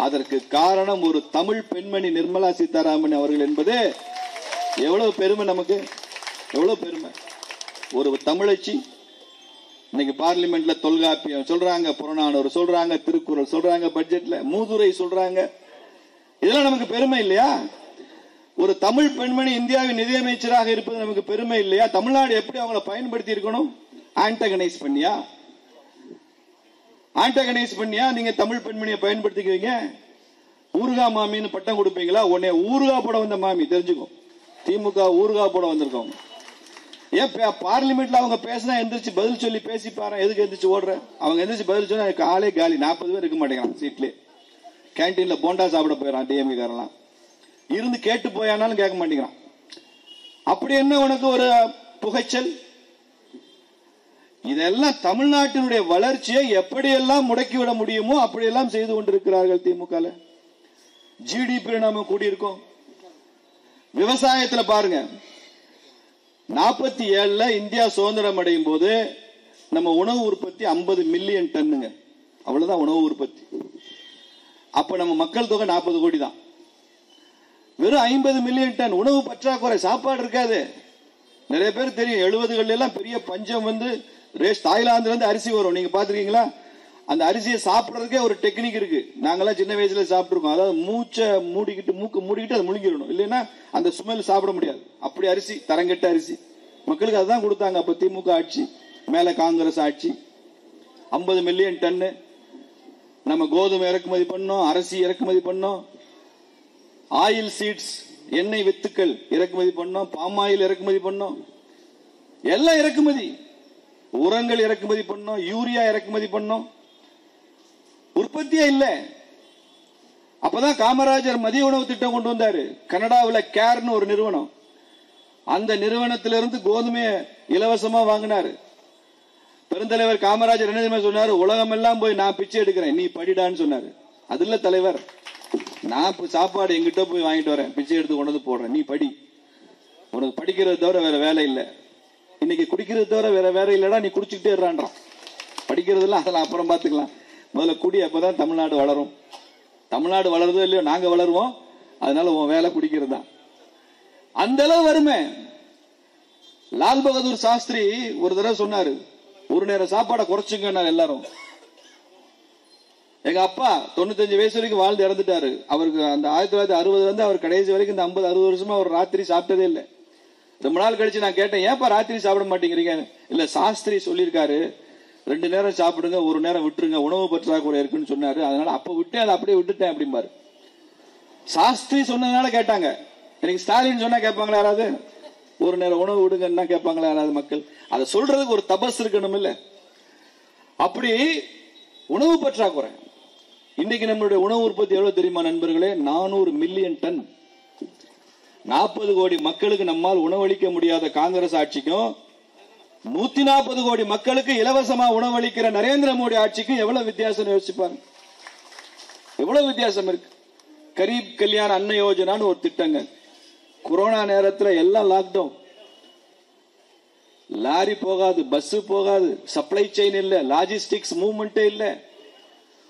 அதற்கு காரணம் ஒரு தமிழ் பெண்மணி நிர்மலா சீதாராமன் அவர்கள் என்பது எவ்வளவு பெருமை நமக்கு, எவ்வளவு பெருமை. ஒரு தமிழச்சி இன்னைக்கு பார்லிமெண்ட்ல தொல்காப்பியம் சொல்றாங்க, புறநானூறு சொல்றாங்க, திருக்குறள் சொல்றாங்க, பட்ஜெட்ல மூதுரை சொல்றாங்க. இதெல்லாம் நமக்கு பெருமை இல்லையா? ஒரு தமிழ் பெண்மணி இந்தியாவின் நிதியமைச்சராக இருப்பது நமக்கு பெருமை இல்லையா? தமிழ்நாடு எப்படி அவங்களை பயன்படுத்தி இருக்கணும்? ஆன்டகனைஸ் பண்ணியா? ஆன்டகனைஸ் பண்ணியா நீங்க தமிழ் பெண்மணியை பயன்படுத்திக்கிறீங்க? ஊர்கா மாமின்னு பட்டம் கொடுப்பீங்களா? உடனே ஊர்கா போட வந்த மாமி தெரிஞ்சுக்கோ, திமுக ஊர்கா போட வந்திருக்கோம். ஏன் பார்லிமெண்ட்ல அவங்க பேசினா எந்திரிச்சு பதில் சொல்லி பேசி பாரு. எதுக்கு எந்திரிச்சு ஓடுற? அவங்க எந்திரிச்சு பதில் சொன்னா காலே காலி, 40 பேர் இருக்க மாட்டேங்கிறான் சீட்ல. கேன்டீன்ல போண்டா சாப்பிட போயிடறான் டிஎம்கே காரெல்லாம். இருந்து கேட்டு போயானாலும் கேட்க மாட்டேங்கிறான். அப்படி என்ன உனக்கு ஒரு புகைச்சல்? இதெல்லாம் தமிழ்நாட்டினுடைய வளர்ச்சியை எப்படியெல்லாம் முடக்கிவிட முடியுமோ அப்படியெல்லாம் செய்து கொண்டிருக்கிறார்கள் திமுக. ஜிடிபி நாம கூடியிருக்கோம். விவசாயத்தில் பாருங்க, 47 இந்தியா சுதந்திரம் அடையும் போது நம்ம உணவு உற்பத்தி 50 மில்லியன் டன்னுங்க. அவ்வளவுதான் உணவு உற்பத்தி. அப்ப நம்ம மக்கள் தொகை 40 கோடி தான். வெறும் 50 மில்லியன் டன் உணவு பற்றாக்குறை, சாப்பாடு இருக்காது. நிறைய பேர் தெரியும் 70கள் எல்லாம் பெரிய பஞ்சம் வந்து தாய்லாந்துல இருந்து அரிசி வரும். நீங்க பாத்துருக்கீங்களா? அந்த அரிசியை சாப்பிடறதுக்கே ஒரு டெக்னிக் இருக்கு. நாங்கெல்லாம் சின்ன வயசுல சாப்பிட்டுருக்கோம். அதாவது மூச்சை மூடிக்கிட்டு, மூக்கு மூடிக்கிட்டு அதை முழுங்கிடணும், இல்லைன்னா அந்த ஸ்மெல் சாப்பிட முடியாது. அப்படி அரிசி, தரங்கெட்ட அரிசி. மக்களுக்கு அதுதான் கொடுத்தாங்க அப்ப திமுக ஆட்சி, மேல காங்கிரஸ் ஆட்சி. 50 மில்லியன் டன்னு நம்ம கோதுமை இறக்குமதி பண்ணோம், அரிசி இறக்குமதி பண்ணோம், ஆயில் சீட்ஸ் எண்ணெய் வித்துக்கள் இறக்குமதி பண்ணோம், பாம் ஆயில் இறக்குமதி பண்ணோம், எல்லாம் இறக்குமதி. உரங்கள் இறக்குமதி பண்ணோம், யூரியா இறக்குமதி பண்ணோம். உற்பத்தியே இல்ல. அப்பதான் காமராஜர் மதிய உணவு திட்டம் கொண்டு வந்தாரு. கனடாவில் கேர்னு ஒரு நிறுவனம், அந்த நிறுவனத்திலிருந்து கோதுமையை இலவசமா வாங்கினாரு. பெருந்தலைவர் காமராஜர் என்ன சொன்னாரு? உலகம் எல்லாம் போய் நான் பிச்சை எடுக்கிறேன், நீ படிடான்னு சொன்னாரு. அது இல்ல தலைவர், நான் சாப்பாடு எங்கிட்ட போய் வாங்கிட்டு வரேன், பிச்சை எடுத்து கொண்டு வந்து போடுறேன், நீ படி. உனக்கு படிக்கிறது தவிர வேற வேலை இல்லை. இன்னைக்கு குடிக்கிறது தவிர வேற வேலை இல்லடா, நீ குடிச்சுக்கிட்டே இருறான்றான். படிக்கிறது இல்லை, அதெல்லாம் அப்புறம் பார்த்துக்கலாம், முதல்ல குடி. அப்பதான் தமிழ்நாடு வளரும். தமிழ்நாடு வளருதோ இல்லையோ, நாங்க வளருவோம். அதனால உன் வேலை குடிக்கிறது தான். அந்த அளவு வருமே. லால் பகதூர் சாஸ்திரி ஒரு தடவை சொன்னாரு, ஒரு நேரம் சாப்பாடை குறைச்சுங்க எல்லாரும். எங்க அப்பா 95 வயசு வரைக்கும் வாழ்ந்து இறந்துட்டாரு. அவருக்கு அந்த 1960 இருந்து அவர் கடைசி வரைக்கும் இந்த 50-60 வருஷமா அவர் ராத்திரி சாப்பிட்டதே இல்லை. ரொம்ப நாள் கழிச்சு நான் கேட்டேன், ஏப்பா ராத்திரி சாப்பிட மாட்டேங்கிறீங்க? இல்ல, சாஸ்திரி சொல்லியிருக்காரு 2 நேரம் சாப்பிடுங்க, 1 நேரம் விட்டுருங்க, உணவு பற்றாக்குறை இருக்குன்னு சொன்னாரு. அதனால அப்ப விட்டேன், அதை அப்படியே விட்டுட்டேன் அப்படிம்பாரு. சாஸ்திரி சொன்னதுனால கேட்டாங்க. எனக்கு ஸ்டாலின் சொன்னா கேட்பாங்களா யாராவது? 1 நேரம் உணவு விடுங்கன்னா கேட்பாங்களா யாராவது மக்கள்? அதை சொல்றதுக்கு ஒரு தபஸ் இருக்கணும் இல்ல? அப்படி உணவு பற்றாக்குறை. இன்னைக்கு நம்மளுடைய உணவு உற்பத்தி எவ்வளவு தெரியுமா நண்பர்களே? 400 மில்லியன் டன். 40 கோடி மக்களுக்கு நம்மால் உணவளிக்க முடியாத காங்கிரஸ் ஆட்சிக்கும் 140 கோடி மக்களுக்கு இலவசமா உணவளிக்கிற நரேந்திர மோடி ஆட்சிக்கும் எவ்வளவு வித்தியாசம் யோசிப்பாங்க. எவ்வளவு வித்தியாசம் இருக்கு. கரீப் கல்யாண அன்ன யோஜனான்னு ஒரு திட்டங்க. கொரோனா நேரத்தில் எல்லாம் லாக்டவுன். லாரி போகாது, பஸ் போகாது, சப்ளை செயின் இல்ல, லாஜிஸ்டிக்ஸ் மூவ்மெண்ட் இல்ல.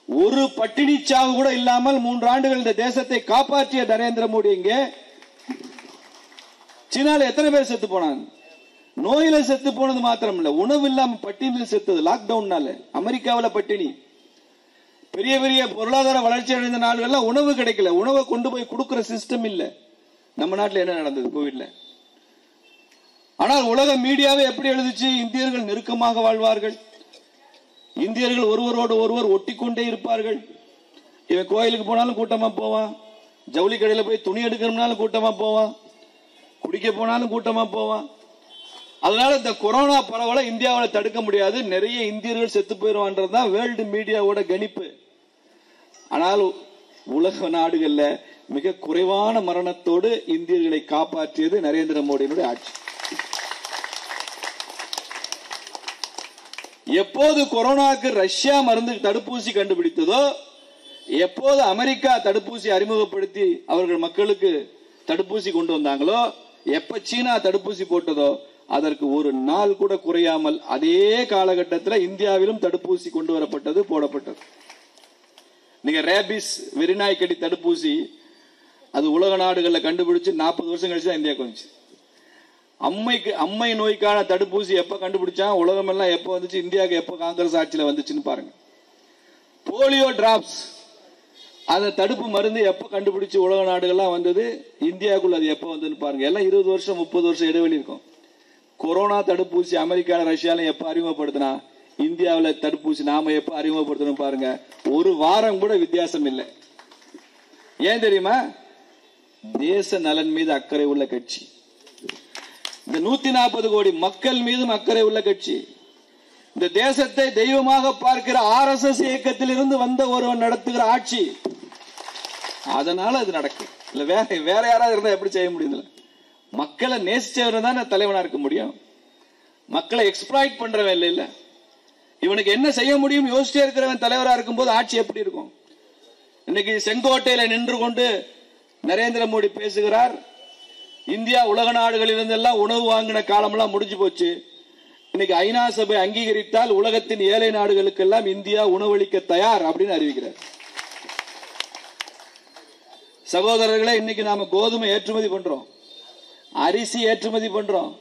ஒரு பட்டினி சாவு கூட இல்லாமல் 3 ஆண்டுகள் இந்த தேசத்தை காப்பாற்றிய நரேந்திர மோடி இங்கே. சீனால எத்தனை பேர் செத்து போனாங்க? நோயில செத்து போனது மாத்திரம் இல்ல, உணவு இல்லாம பட்டினியில் செத்தது லாக்டவுன்னால. அமெரிக்காவில் பட்டினி. பெரிய பெரிய பொருளாதார வளர்ச்சி அடைந்த நாடுகள்லாம் உணவு கிடைக்கல, உணவை கொண்டு போய் கொடுக்கிற சிஸ்டம் இல்ல. நம்ம நாட்டில் என்ன நடந்தது கோவிட்ல? ஆனால் உலக மீடியாவை எப்படி எழுதிச்சு? இந்தியர்கள் நெருக்கமாக வாழ்வார்கள், இந்தியர்கள் ஒருவரோடு ஒருவர் ஒட்டிக்கொண்டே இருப்பார்கள். இவன் கோயிலுக்கு போனாலும் கூட்டமா போவான், ஜவுளி கடையில் போய் துணி எடுக்கணும்னாலும் கூட்டமா போவான், குடிக்க போனாலும் கூட்டமா போவான். அதனால இந்த கொரோனா பரவலை இந்தியாவில் தடுக்க முடியாது, நிறைய இந்தியர்கள் செத்து போயிடுவான்றதுதான் வேர்ல்டு மீடியாவோட கணிப்பு. ஆனால் உலக நாடுகள்ல மிக குறைவான மரணத்தோடு இந்தியர்களை காப்பாற்றியது நரேந்திர மோடியினுடைய ஆட்சி. எப்போது கொரோனாவுக்கு ரஷ்யா மருந்து தடுப்பூசி கண்டுபிடித்ததோ, எப்போது அமெரிக்கா தடுப்பூசி அறிமுகப்படுத்தி அவர்கள் மக்களுக்கு தடுப்பூசி கொண்டு வந்தாங்களோ, எப்ப சீனா தடுப்பூசி போட்டதோ அதற்கு ஒரு நாள் கூட குறையாமல் அதே காலகட்டத்தில் இந்தியாவிலும் தடுப்பூசி கொண்டு வரப்பட்டது, போடப்பட்டது. நீங்க ரேபிஸ் வெறிநாய்க்கடி தடுப்பூசி அது உலக நாடுகளில் கண்டுபிடிச்சு 40 வருஷம் கழிச்சு தான் இந்தியாவுக்கு வந்துச்சு. அம்மை நோய்க்கான தடுப்பூசி எப்ப கண்டுபிடிச்சா, உலகம் எல்லாம் எப்ப வந்துச்சு, இந்தியாவுக்கு எப்ப காங்கிரஸ் ஆட்சியில் வந்துச்சுன்னு பாருங்க. போலியோ டிராப்ஸ் அந்த தடுப்பு மருந்து எப்ப கண்டுபிடிச்சு உலக நாடுகள்லாம் வந்தது, இந்தியாவுக்குள்ள அது எப்ப வந்ததுன்னு பாருங்க. எல்லாம் 20 வருஷம் 30 வருஷம் இடைவெளி இருக்கும். கொரோனா தடுப்பூசி அமெரிக்கால ரஷ்யால எப்ப அறிமுகப்படுத்தினா, இந்தியாவில் தடுப்பூசி நாம எப்ப அறிமுகப்படுத்தணும் பாருங்க. ஒரு வாரம் கூட வித்தியாசம் இல்லை. ஏன் தெரியுமா? தேச நலன் மீது அக்கறை உள்ள கட்சி. இந்த 140 கோடி மக்கள் மீதும் அக்கறை உள்ள கட்சி. இந்த தேசத்தை தெய்வமாக பார்க்கிற RSS இயக்கத்தில் இருந்து வந்த ஒருவன் நடத்துகிற ஆட்சி. அதனால அது நடக்கும். இல்ல வேற யாராவது இருந்தா எப்படி செய்ய முடியுது? மக்களை நேசிச்சவன் தான் தலைவனா இருக்க முடியும். மக்களை எக்ஸ்ப்ளாய்ட் பண்றவன் இல்ல இல்ல. இவனுக்கு என்ன செய்ய முடியும் யோசிச்சே இருக்கிறவன் தலைவரா இருக்கும் போது ஆட்சி எப்படி இருக்கும்? இன்னைக்கு செங்கோட்டையில நின்று கொண்டு நரேந்திர மோடி பேசுகிறார். இந்தியா உலக நாடுகளில் இருந்தெல்லாம் உணவு வாங்கின காலமெல்லாம் முடிஞ்சு போச்சு. இன்னைக்கு ஐநா சபை அங்கீகரித்தால் உலகத்தின் ஏழை நாடுகளுக்கெல்லாம் இந்தியா உணவளிக்க தயார் அப்படின்னு அறிவிக்கிறார். சகோதரர்களே, இன்னைக்கு நாம கோதுமை ஏற்றுமதி பண்றோம், அரிசி ஏற்றுமதி பண்றோம்,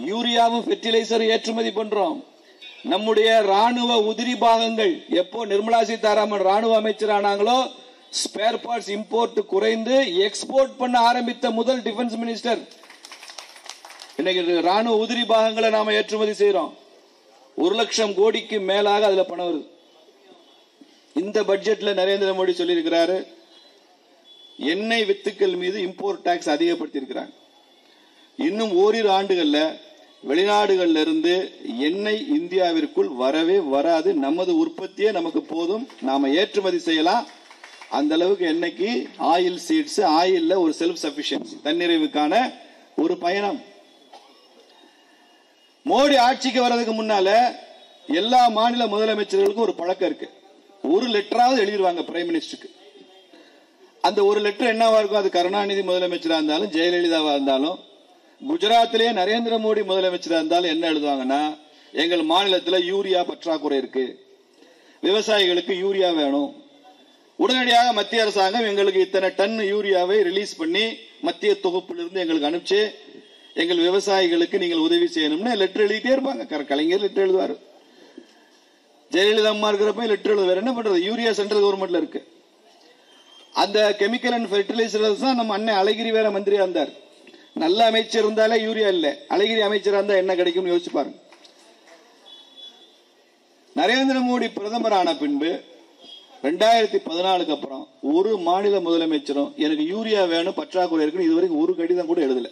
யூரியாவும் ஃபெர்டிலைசரும் ஏற்றுமதி பண்றோம். நம்முடைய ராணுவ உதிரி பாகங்கள் எப்போ நிர்மலா சீதாராமன் ராணுவ அமைச்சர் ஆனாங்களோ ஸ்பேர் பார்ட்ஸ் இம்போர்ட் குறைந்து எக்ஸ்போர்ட் பண்ண ஆரம்பித்த முதல் டிஃபென்ஸ் மினிஸ்டர். இன்னைக்கு ராணுவ உதிரி பாகங்களை நாம ஏற்றுமதி செய்யறோம். 1 லட்சம் கோடிக்கு மேலாக அதுல பணம் வருது. இந்த பட்ஜெட்ல நரேந்திர மோடி சொல்லி இருக்கிறாரு, எண்ணெய் வித்துக்கள் மீது இம்போர்ட் டாக்ஸ் அதிகப்படுத்தி இருக்கிறாங்க. இன்னும் ஓரிரு ஆண்டுகள்ல வெளிநாடுகள்ல இருந்து எண்ணெய் இந்தியாவிற்குள் வரவே வராது. நமது உற்பத்தியே நமக்கு போதும், நாம ஏற்றுமதி செய்யலாம். அந்த அளவுக்கு எண்ணெய்க்கு ஆயில் சீட்ஸ், ஆயில்ல ஒரு செல்ஃப் சஃபிஷியன்சி, தன்னிறைவுக்கான ஒரு பயணம். மோடி ஆட்சிக்கு வர்றதுக்கு முன்னால எல்லா மாநில முதலமைச்சர்களுக்கும் ஒரு பழக்கம் இருக்கு. ஒரு லெட்டராவது எழுதிடுவாங்க பிரைம் மினிஸ்டருக்கு. அந்த ஒரு லெட்டர் என்னவா இருக்கும்? அது கருணாநிதி முதலமைச்சரா இருந்தாலும் ஜெயலலிதாவா இருந்தாலும், குஜராத்திலேயே நரேந்திர மோடி முதலமைச்சரா இருந்தாலும் என்ன எழுதுவாங்கன்னா, எங்கள் மாநிலத்தில் யூரியா பற்றாக்குறை இருக்கு, விவசாயிகளுக்கு யூரியா வேணும், உடனடியாக மத்திய அரசாங்கம் எங்களுக்கு இத்தனை டன் யூரியாவை ரிலீஸ் பண்ணி மத்திய தொகுப்பிலிருந்து எங்களுக்கு அனுப்பிச்சு எங்கள் விவசாயிகளுக்கு நீங்கள் உதவி செய்யணும்னு லெட்டர் எழுதிட்டே இருப்பாங்க. கலைஞர் லெட்டர் எழுதுவாரு, ஜெயலலிதா அம்மா இருக்கிறப்ப லெட்டர் எழுதுவார். என்ன பண்றது? யூரியா சென்ட்ரல் கவர்மெண்ட்ல இருக்கு. அந்த கெமிக்கல் அண்ட் ஃபெர்டிலைசர்ஸ் தான் நம்ம அண்ணன் அழகிரி வேற மந்திரியா இருந்தார். நல்ல அமைச்சர் இருந்தாலே யூரியா இல்ல, அழகிரி அமைச்சரா இருந்தா என்ன கிடைக்கும் யோசிச்சு பாருங்க. நரேந்திர மோடி பிரதமர் ஆன பின்பு 2014 அப்புறம் ஒரு மாநில முதலமைச்சரும் எனக்கு யூரியா வேணும் பற்றாக்குறை இருக்குன்னு இதுவரைக்கும் ஒரு கடிதம் கூட எழுதல.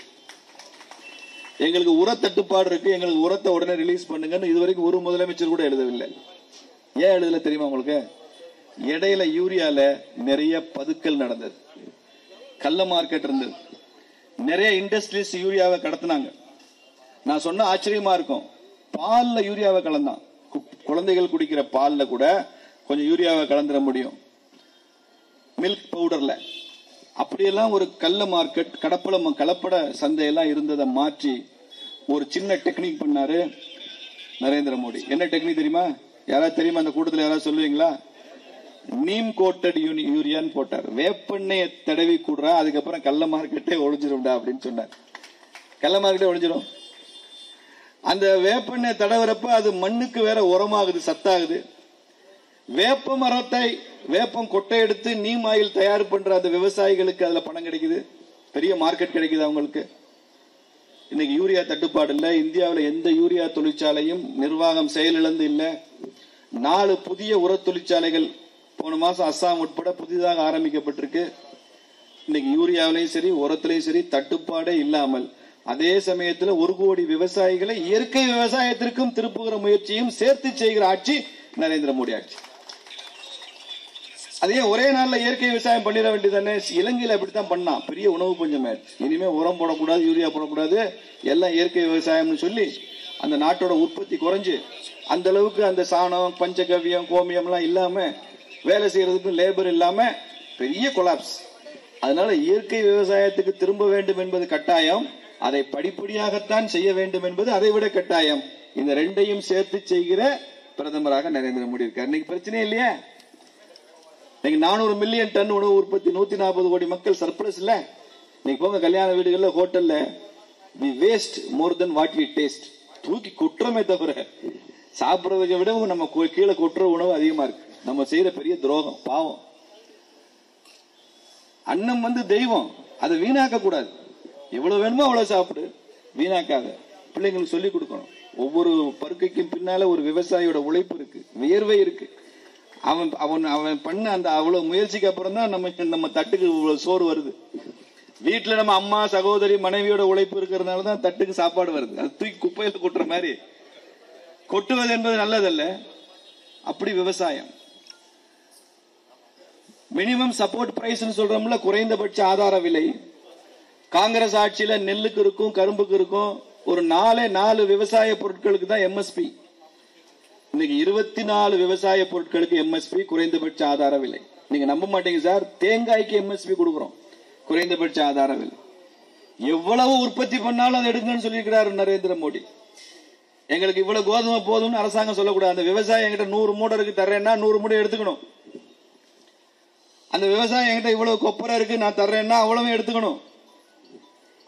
எங்களுக்கு உர தட்டுப்பாடு இருக்கு, எங்களுக்கு உரத்தை உடனே ரிலீஸ் பண்ணுங்கன்னு இதுவரைக்கும் ஒரு முதலமைச்சர் கூட எழுதவில்லை. ஏன் எழுதல தெரியுமா உங்களுக்கு? இடையில யூரியால நிறைய பதுக்கல் நடந்தது, கள்ள மார்க்கெட் இருந்தது, நிறைய இண்டஸ்ட்ரீஸ் யூரியாவை கடத்தினாங்க. நான் சொன்ன ஆச்சரியமா இருக்கும், பால்ல யூரியாவை கலந்தான். குழந்தைகள் குடிக்கிற பால்ல கூட கொஞ்சம் யூரியாவை கலந்துட முடியும், மில்க் பவுடர்ல. அப்படியெல்லாம் ஒரு கள்ள மார்க்கெட், கலப்பட சந்தையெல்லாம் இருந்ததை மாற்றி ஒரு சின்ன டெக்னிக் பண்ணாரு நரேந்திர மோடி. என்ன டெக்னிக் தெரியுமா? யாராவது தெரியுமா? அந்த கூட்டத்தில் யாராவது சொல்லுவீங்களா? நீம் கோட்டட் யூரியான்னு போட்டார். வேப்பெண்ணெயை தடவி கூடுறா, அதுக்கப்புறம் கள்ள மார்க்கெட்டே ஒழிஞ்சிரும்டா அப்படின்னு சொன்னார். கள்ள மார்க்கெட்டே ஒழிஞ்சிரும். அந்த வேப்பெண்ணெய் தடவுறப்ப அது மண்ணுக்கு வேற உரமாகுது, சத்தாகுது. வேப்ப மரத்தை, வேப்பம் கொட்டை எடுத்து நீம் ஆயில் தயார் பண்ற அந்த விவசாயிகளுக்கு அதுல பணம் கிடைக்குது, பெரிய மார்க்கெட் கிடைக்குது அவங்களுக்கு. இன்னைக்கு யூரியா தட்டுப்பாடு இல்ல. இந்தியாவில் எந்த யூரியா தொழிற்சாலையும் நிர்வாகம் செயலிழந்து இல்ல. 4 புதிய உர தொழிற்சாலைகள் போன மாசம் அஸ்ஸாம் உட்பட புதிதாக ஆரம்பிக்கப்பட்டிருக்கு. இன்னைக்கு யூரியாவிலையும் சரி உரத்திலையும் சரி தட்டுப்பாடே இல்லாமல், அதே சமயத்தில் 1 கோடி விவசாயிகளை இயற்கை விவசாயத்திற்கும் திருப்புகிற முயற்சியும் சேர்த்து செய்கிற ஆட்சி நரேந்திர மோடி ஆட்சி. அதே ஒரே நாள்ல இயற்கை விவசாயம் பண்ணிட வேண்டியதானே? இலங்கையில் அப்படித்தான் பண்ணான், பெரிய உணவு பஞ்சம் ஆயிடுச்சு. இனிமே உரம் போடக்கூடாது, யூரியா போடக்கூடாது, எல்லாம் இயற்கை விவசாயம்னு சொல்லி அந்த நாட்டோட உற்பத்தி குறைஞ்சு அந்த அளவுக்கு அந்த சாணம், பஞ்சகவ்யம், கோமியம் எல்லாம் இல்லாம, வேலை செய்யறதுக்கு லேபர் இல்லாம பெரிய கொலாப்ஸ். அதனால இயற்கை விவசாயத்துக்கு திரும்ப வேண்டும் என்பது கட்டாயம், அதை படிப்படியாகத்தான் செய்ய வேண்டும் என்பது அதை விட கட்டாயம். இந்த ரெண்டையும் சேர்த்து செய்கிற பிரதமராக நரேந்திர மோடி இருக்கார். இன்னைக்கு பிரச்சனை இல்லையா? 400 மில்லியன் டன் உணவு உற்பத்தி, 140 கோடி மக்கள் சர்ப்ளஸ் இல்ல. இன்னைக்கு போங்க கல்யாண வீடுகள்ல, ஹோட்டல்ல, we waste more than what we taste. தூக்கி கொட்டுறமே தவிர சாப்பிடுறதை விட நம்ம கீழே கொட்டுற உணவு அதிகமா இருக்கு. நம்ம செய்யற பெரிய துரோகம், பாவம். அன்னம் வந்து தெய்வம், அதை வீணாக்க கூடாது. எவ்வளவு வேணுமோ அவ்வளவு சாப்பிடு, வீணாக்காத. பிள்ளைங்களுக்கு சொல்லிக் கொடுக்கணும். ஒவ்வொரு பருக்கைக்கும் பின்னால ஒரு விவசாயியோட உழைப்பு இருக்கு, வியர்வை இருக்கு. அவன் அவன் அவன் பண்ண அந்த அவ்வளவு முயற்சிக்கு அப்புறம் தான் நம்ம தட்டுக்கு சோறு வருது. வீட்டுல நம்ம அம்மா, சகோதரி, மனைவியோட உழைப்பு இருக்கிறதுனால தான் தட்டுக்கு சாப்பாடு வருது. அது தூக்கி குப்பையில கொட்டுற மாதிரி கொட்டுவது என்பது நல்லதல்ல. அப்படி விவசாயம். மினிமம் சப்போர்ட் பிரைஸ் சொல்றோம்ல, குறைந்தபட்ச ஆதார விலை. காங்கிரஸ் ஆட்சியில நெல்லுக்கு இருக்கும், கரும்புக்கு இருக்கும். ஒரு 4 விவசாய பொருட்களுக்கு தான் எம்எஸ்பி. இன்னைக்கு 24 விவசாய பொருட்களுக்கு எம்எஸ்பி, குறைந்தபட்ச ஆதார விலை. நீங்க நம்ப மாட்டீங்க சார், தேங்காய்க்கு எம்எஸ்பி கொடுக்கிறோம், குறைந்தபட்ச ஆதார விலை. எவ்வளவு உற்பத்தி பண்ணாலும் அதை எடுங்கன்னு சொல்லியிருக்கிறார் நரேந்திர மோடி. எங்களுக்கு இவ்வளவு கோதுமை போதும்னு அரசாங்கம் சொல்லக்கூடாது. அந்த விவசாயம் என்கிட்ட 100 மூடை இருக்கு தர்றேன்னா 100 மூடை எடுத்துக்கணும். அந்த விவசாயம் என்கிட்ட இவ்வளவு கொப்பரை இருக்கு நான் தர்றேன்னா அவ்வளவு எடுத்துக்கணும்.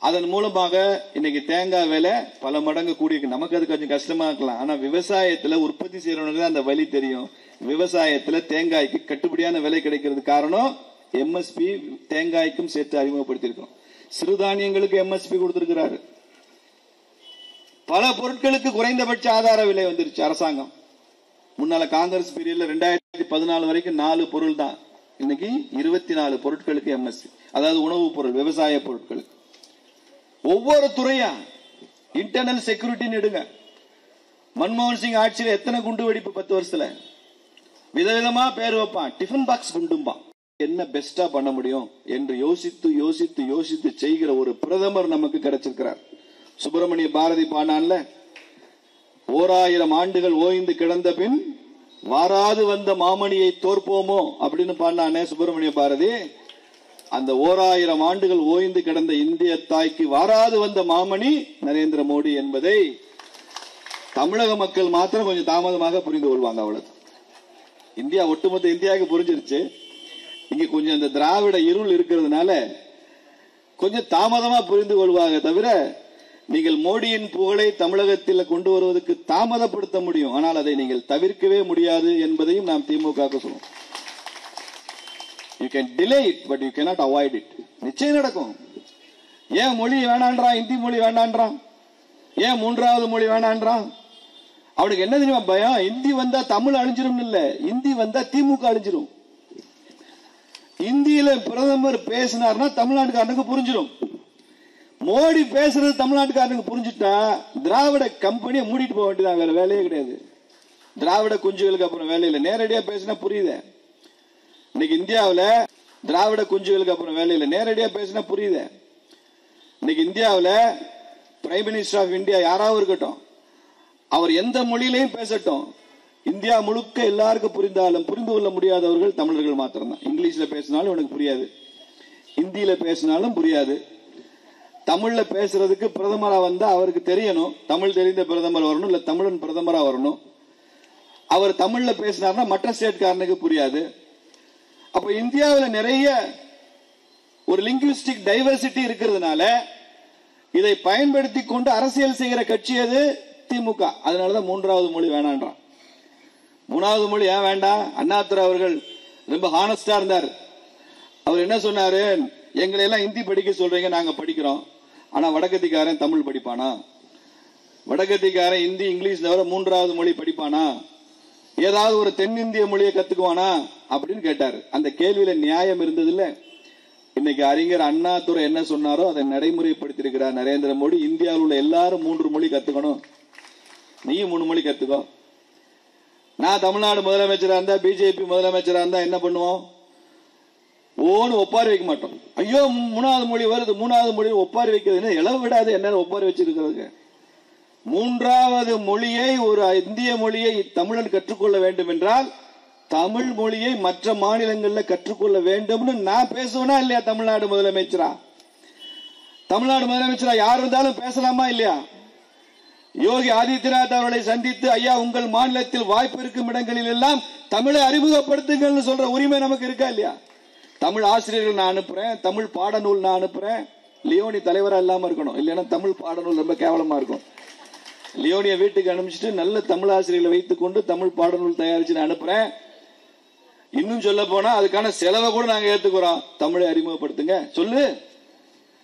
அதன் மூலமாக இன்னைக்கு தேங்காய் விலை பல மடங்கு கூடியிருக்கு. நமக்கு அது கொஞ்சம் கஷ்டமா இருக்கலாம். ஆனா விவசாயத்துல உற்பத்தி செய்யறவனுக்கு அந்த வழி தெரியும். விவசாயத்துல தேங்காய்க்கு கட்டுப்படியான விலை கிடைக்கிறது காரணம் எம்எஸ்பி தேங்காய்க்கும் சேர்த்து அறிமுகப்படுத்தியிருக்கோம். சிறுதானியங்களுக்கு எம்எஸ்பி கொடுத்திருக்கிறாரு. பல பொருட்களுக்கு குறைந்தபட்ச ஆதார விலை வந்துருச்சு அரசாங்கம். முன்னால காங்கிரஸ் பீரியட்ல 2014 வரைக்கும் 4 பொருள் தான். இன்னைக்கு 24 பொருட்களுக்கு எம்எஸ்பி, அதாவது உணவுப் பொருள், விவசாய பொருட்களுக்கு. ஒவ்வொரு துறையா இன்டர்னல் செக்யூரிட்டின்னு எடுங்க. மன்மோகன் சிங் ஆட்சியில் எத்தனை குண்டு வெடிப்பு 10 வருஷத்துல விதவிதமா பேர் வைப்பான். டிஃபன் பாக்ஸ் குண்டும்பான். என்ன பெஸ்டா பண்ண முடியும் என்று யோசித்து யோசித்து யோசித்து செய்கிற ஒரு பிரதமர் நமக்கு கிடைச்சிருக்கிறார். சுப்பிரமணிய பாரதி பாடான்ல, 1000 ஆண்டுகள் ஓய்ந்து கிடந்த பின் வாராது வந்த மாமணியை தோற்போமோ அப்படின்னு பாடினானே சுப்பிரமணிய பாரதி. அந்த 1000 ஆண்டுகள் ஓய்ந்து கிடந்த இந்திய தாய்க்கு வாராது வந்த மாமணி நரேந்திர மோடி என்பதை தமிழக மக்கள் மாத்திரம் கொஞ்சம் தாமதமாக புரிந்து கொள்வாங்க. அவ்வளவு இந்தியா, ஒட்டுமொத்த இந்தியாவுக்கு புரிஞ்சிருச்சு. இங்க கொஞ்சம் இந்த திராவிட இருள் இருக்கிறதுனால கொஞ்சம் தாமதமா புரிந்து கொள்வாங்க. தவிர நீங்கள் மோடியின் புகழை தமிழகத்தில் கொண்டு வருவதற்கு தாமதப்படுத்த முடியும், ஆனால் அதை நீங்கள் தவிர்க்கவே முடியாது என்பதையும் நாம் திமுக சொல்லுவோம். You can delay it, but you cannot avoid it. நிச்சயம் நடக்கும். ஏன் மொழி வேணான்றான், இந்தி மொழி வேணான்றான், ஏன் 3வது மொழி வேணான்றான்? அவனுக்கு என்ன தெரியுமா பயம்? இந்தி வந்தா தமிழ் அழிஞ்சிரும் இல்ல, இந்தி வந்தா திமுக அழிஞ்சிரும். இந்தியில பிரதமர் பேசினார்னா தமிழ்நாட்டுக்காரனுக்கு புரிஞ்சிடும். மோடி பேசுறது தமிழ்நாட்டுக்காரனுக்கு புரிஞ்சுட்டா திராவிட கம்பெனியை மூடிட்டு போக வேண்டியதான், வேற வேலையே கிடையாது. திராவிட குஞ்சுகளுக்கு அப்புறம் வேலையில நேரடியா பேசினா புரியுது. இன்னைக்கு இந்தியாவில் திராவிட குஞ்சுகளுக்கு அப்புறம் வேலையில நேரடியா பேசினா புரியுது. இன்னைக்கு இந்தியாவில் பிரைம் மினிஸ்டர் ஆஃப் இந்தியா யாராவது இருக்கட்டும், அவர் எந்த மொழியிலையும் பேசட்டும், இந்தியா முழுக்க எல்லாருக்கும் புரிந்தாலும் புரிந்து கொள்ள முடியாதவர்கள் தமிழர்கள் மாத்திரம்தான். இங்கிலீஷ்ல பேசினாலும் உனக்கு புரியாது, இந்தியில பேசினாலும் புரியாது. தமிழ்ல பேசுறதுக்கு பிரதமரா வந்தா அவருக்கு தெரியணும், தமிழ் தெரிந்த பிரதமர் வரணும், இல்ல தமிழன் பிரதமரா வரணும். அவர் தமிழ்ல பேசினார்னா மற்ற ஸ்டேட்காரனுக்கு புரியாது. அப்ப இந்தியாவில் நிறைய ஒரு லிங்குவிஸ்டிக் டைவர்சிட்டி இருக்கிறதுனால இதை பயன்படுத்தி கொண்டு அரசியல் செய்கிற கட்சி அது திமுக. அதனாலதான் 3வது மொழி வேணான்றான். 3வது மொழி ஏன் வேண்டாம்? அண்ணாதுரை அவர்கள் ரொம்ப ஹானஸ்டா இருந்தார். அவர் என்ன சொன்னாரு? எங்களை எல்லாம் ஹிந்தி படிக்க சொல்றீங்க, நாங்க படிக்கிறோம். ஆனா வடக்கத்திக்காரன் தமிழ் படிப்பானா? வடக்கத்திக்காரன் ஹிந்தி இங்கிலீஷ் தவிர 3வது மொழி படிப்பானா? ஏதாவது ஒரு தென்னிந்திய மொழியை கத்துக்குவானா அப்படின்னு கேட்டாரு. அந்த கேள்வியில நியாயம் இருந்தது இல்ல. இன்னைக்கு அறிஞர் அண்ணாதுரை என்ன சொன்னாரோ அதை நடைமுறைப்படுத்தியிருக்கிறார் நரேந்திர மோடி. இந்தியாவில் உள்ள எல்லாரும் 3 மொழி கத்துக்கணும், நீயும் 3 மொழி கத்துக்கோ. நான் தமிழ்நாடு முதலமைச்சரா இருந்தா, பிஜேபி முதலமைச்சரா இருந்தா என்ன பண்ணுவோம்? ஓன்னு ஒப்பாரி வைக்க மாட்டோம். ஐயோ 3வது மொழி வருது, 3வது மொழி ஒப்பாரி வைக்கிறது இளவு விடாது, என்ன ஒப்பாரி வச்சிருக்கிறது? 3வது மொழியை, ஒரு இந்திய மொழியை தமிழன் கற்றுக்கொள்ள வேண்டும் என்றால் தமிழ் மொழியை மற்ற மாநிலங்களில் கற்றுக்கொள்ள வேண்டும்னு நான் பேசுவேனா இல்லையா? தமிழ்நாடு முதலமைச்சரா, தமிழ்நாடு முதலமைச்சரா யார் இருந்தாலும் பேசலாமா இல்லையா? யோகி ஆதித்யநாத் அவர்களை சந்தித்து, ஐயா உங்கள் மாநிலத்தில் வாய்ப்பு இருக்கும் இடங்களில் எல்லாம் தமிழை அறிமுகப்படுத்துங்கள் சொல்ற உரிமை நமக்கு இருக்கா இல்லையா? தமிழ் ஆசிரியர்கள் நான் அனுப்புறேன், தமிழ் பாடநூல் நான் அனுப்புறேன். லியோனி தலைவரா இல்லாம இருக்கணும், இல்லைன்னா தமிழ் பாடநூல் ரொம்ப கேவலமா இருக்கும். லியோனிய வீட்டுக்கு அனுப்பிச்சுட்டு நல்ல தமிழ் ஆசிரியர்களை வைத்துக் கொண்டு தமிழ் பாடநூல் தயாரிச்சு நான் அனுப்புறேன். இன்னும் சொல்ல போனா அதுக்கான செலவை கூட நாங்க ஏத்துக்கிறோம். தமிழை அறிமுகப்படுத்துங்க சொல்லு.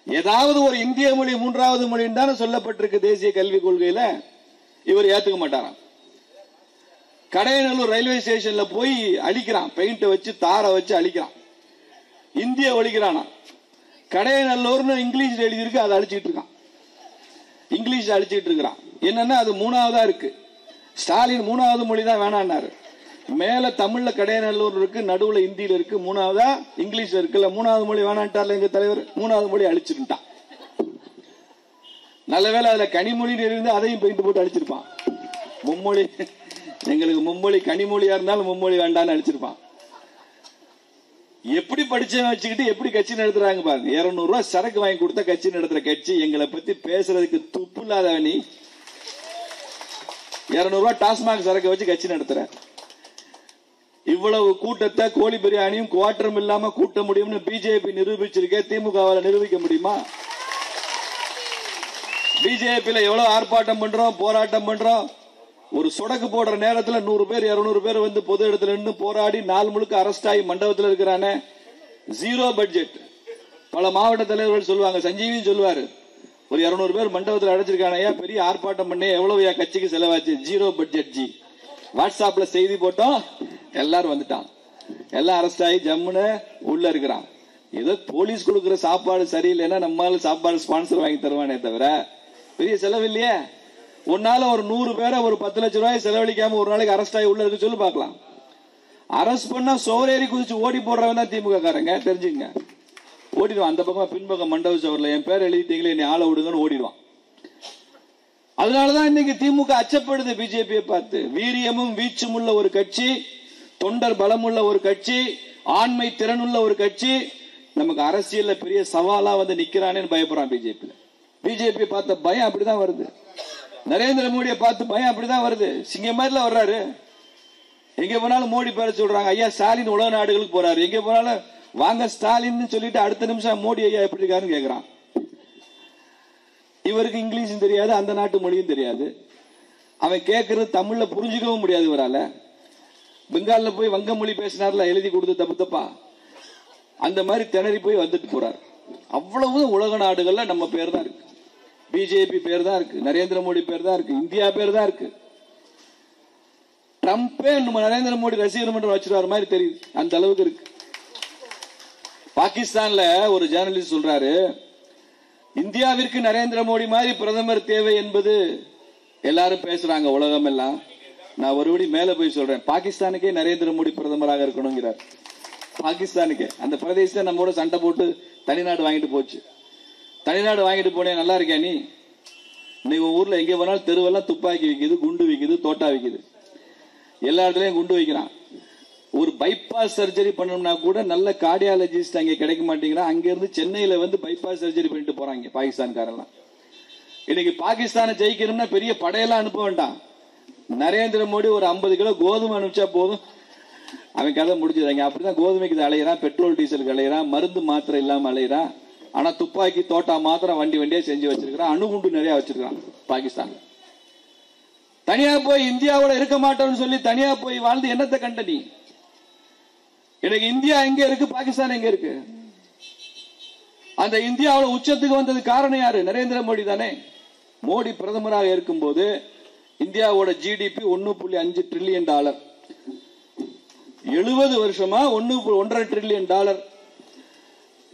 ஏதாவது ஒரு இந்திய மொழி 3வது மொழின்னு தானே சொல்லப்பட்டிருக்கு தேசிய கல்விக் கொள்கையில. இவர் ஏத்துக்க மாட்டாராம். கடையநல்லூர் ரயில்வே ஸ்டேஷன்ல போய் அழிக்கிறான், பெயிண்ட் வச்சு தாரை வச்சு அழிக்கிறான், இந்திய ஒழிக்கிறானா. கடையநல்லூர்னு இங்கிலீஷ்ல எழுதியிருக்கு, அதை அழிச்சிட்டு இருக்கான், இங்கிலீஷ் அழிச்சிட்டு இருக்கிறான். என்னன்னா அது 3வதா இருக்கு. ஸ்டாலின் 3வது மொழி தான் வேணான்னாரு. மேல தமிழ்ல கடையநல்லூர் இருக்கு, நடுவுல இந்தியில இருக்கு, 3வதா இங்கிலீஷ்ல இருக்குல்ல. 3வது மொழி வேணான்ட்டார்ல எங்க தலைவர். 3வது மொழி அழிச்சிருந்தான். நல்லவேளை அதுல கனிமொழி இருந்து அதையும் பெயிண்ட் போட்டு அழிச்சிருப்பான். மும்மொழி, எங்களுக்கு மும்மொழி கனிமொழியா இருந்தாலும் மும்மொழி வேண்டான்னு அழிச்சிருப்பான். எப்படி படிச்சவன் வச்சுக்கிட்டு எப்படி கட்சி நடத்துறாங்க பாருங்க. 200 ரூபாய் சரக்கு வாங்கி கொடுத்த கட்சி நடத்துற கட்சி. எங்களை பத்தி பேசுறதுக்கு துப்பு இல்லாதவனி 200 ரூபாய் டாஸ்மாக் சரக்கு வச்சு கட்சி நடத்துற. இவ்வளவு கூட்டத்தை கோழி பிரியாணியும் குவாட்டரும் இல்லாம கூட்ட முடியும்னு பிஜேபி நிரூபிச்சிருக்க. திமுகவால நிரூபிக்க முடியுமா? பிஜேபியில எவ்வளவு ஆர்ப்பாட்டம் பண்றோம், போராட்டம் பண்றோம். ஒரு சொடக்கு போடுற நேரத்தில் 100 பேர் 200 பேர் வந்து பொது இடத்துல நின்று போராடி நாள் முழுக்க அரெஸ்ட் ஆகி மண்டபத்தில் இருக்கிறானே. 0 பட்ஜெட். பல மாவட்ட தலைவர்கள் சொல்லுவாங்க, சஞ்சீவி சொல்லுவாரு, ஒரு 200 பேர் மண்டபத்தில் அடைச்சிருக்கானையா, பெரிய ஆர்ப்பாட்டம் பண்ணி எவ்வளவு கட்சிக்கு செலவாச்சு. 0 பட்ஜெட் ஜி. வாட்ஸ்அப்ல செய்தி போட்டோம், எல்லாரும் வந்துட்டான், எல்லாம் அரெஸ்ட் ஆகி ஜம்முன்னு உள்ள இருக்கிறான். ஏதோ போலீஸ் கொடுக்கிற சாப்பாடு சரியில்லைன்னா நம்மளால சாப்பாடு ஸ்பான்சர் வாங்கி தருவானே தவிர பெரிய செலவு இல்லையே. ஒன்னால ஒரு 100 பேரை ஒரு 10 லட்சம் ரூபாய் செலவழிக்காம ஒரு நாளைக்கு அரெஸ்ட் ஆகி உள்ள இருக்கு சொல்லி பார்க்கலாம். அரெஸ்ட் பண்ணா சோரேறி குதிச்சு ஓடி போடுறவன் தான் திமுக காரங்க, தெரிஞ்சுங்க. ஓடிடுவான் அந்த பக்கம் பின்பக்கம் மண்டப சவரில் என் பேர் எழுதிட்டீங்களே என்னை ஆள விடுங்கன்னு ஓடிடுவான். அதனாலதான் இன்னைக்கு திமுக அச்சப்படுது பிஜேபியை பார்த்து. வீரியமும் வீச்சும் உள்ள ஒரு கட்சி, தொண்டர் பலமுள்ள ஒரு கட்சி, ஆண்மை திறனுள்ள ஒரு கட்சி நமக்கு அரசியல்ல பெரிய சவாலா வந்து நிக்கிறானேன்னு பயப்படுறான் பிஜேபி. பிஜேபி பார்த்த பயம் அப்படிதான் வருது. நரேந்திர மோடியை பார்த்து பயம் அப்படிதான் வருது. சிங்கம் மாதிரில வர்றாரு. எங்க போனாலும் மோடி பேர சொல்றாங்க. ஐயா ஸ்டாலின் உலக நாடுகளுக்கு போறாரு. எங்க போனாலும் வாங்க ஸ்டாலின் சொல்லிட்டு அடுத்த நிமிஷம் மோடி ஐயா எப்படி இருக்காருன்னு கேக்குறான். இவருக்கு இங்கிலீஷும் தெரியாது, அந்த நாட்டு மொழியும் தெரியாது. அவன் கேட்கறது தமிழ்ல புரிஞ்சுக்கவும் முடியாது இவரால. பெங்கால்ல போய் வங்க மொழி பேசினார்ல, எழுதி கொடுத்து தப்பு தப்பா, அந்த மாதிரி திணறி போய் வந்துட்டு போறாரு. அவ்வளவு உலக நாடுகள்ல நம்ம பேர் தான் இருக்கு, பிஜேபி பேர் தான் இருக்கு, நரேந்திர மோடி பேர் தான் இருக்கு, இந்தியா பேர் தான் இருக்கு. ட்ரம்பே நம்ம நரேந்திர மோடி ரசிகர் மன்றம் வச்சிருவார் மாதிரி தெரியுது, அந்த அளவுக்கு இருக்கு. பாகிஸ்தான்ல ஒரு ஜேர்னலிஸ்ட் சொல்றாரு, இந்தியாவிற்கு நரேந்திர மோடி மாதிரி பிரதமர் தேவை என்பது எல்லாரும் பேசுறாங்க உலகம் எல்லாம். நான் ஒருபடி மேல போய் சொல்றேன், பாகிஸ்தானுக்கே நரேந்திர மோடி பிரதமராக இருக்கணுங்கிறார். பாகிஸ்தானுக்கு அந்த பிரதேசத்தை நம்மோட சண்டை போட்டு தனிநாடு வாங்கிட்டு போச்சு. தனிநாடு வாங்கிட்டு போனே நல்லா இருக்கியா நீ? இன்னைக்கு ஊர்ல எங்க போனாலும் தெருவெல்லாம் துப்பாக்கி விக்குது, குண்டு விக்குது, தோட்டா விக்குது, எல்லா இடத்துலயும் குண்டு வைக்கிறான். ஒரு பைபாஸ் சர்ஜரி பண்ணணும்னா கூட நல்ல கார்டியாலஜிஸ்ட் அங்க கிடைக்க மாட்டேங்கிறான். அங்க இருந்து சென்னையில வந்து பைபாஸ் சர்ஜரி பண்ணிட்டு போறாங்க பாகிஸ்தான்காரெல்லாம். இன்னைக்கு பாகிஸ்தானை ஜெயிக்கணும்னா பெரிய படையெல்லாம் அனுப்ப வேண்டாம். நரேந்திர மோடி ஒரு 50 கிலோ கோதுமை அனுப்பிச்சா போதும், அவன் கதை முடிஞ்சதாங்க. அப்படிதான் கோதுமைக்கு அலையிறான், பெட்ரோல் டீசலுக்கு அலையிறான், மருந்து மாத்திரை இல்லாம அலையிறான். ஆனா துப்பாக்கி தோட்டா மாத்திரம் வண்டி வண்டியா செஞ்சு வச்சிருக்கான், அணுகுண்டு நிறைய வச்சிருக்கான் பாகிஸ்தான். தனியா போய் இந்தியாவோட இருக்க மாட்டோம்னு சொல்லி தனியா போய் வாழ்ந்து என்னத்தை கண்ட நீ? எனக்கு இந்தியா எங்க இருக்கு, பாகிஸ்தான் எங்க இருக்கு? அந்த இந்தியாவோட உச்சத்துக்கு வந்தது காரணம் யாரு? நரேந்திர மோடி தானே. மோடி பிரதமராக இருக்கும் போது இந்தியாவோட ஜிடிபி $1.5 டிரில்லியன். 70 வருஷமா $1.5 டிரில்லியன்.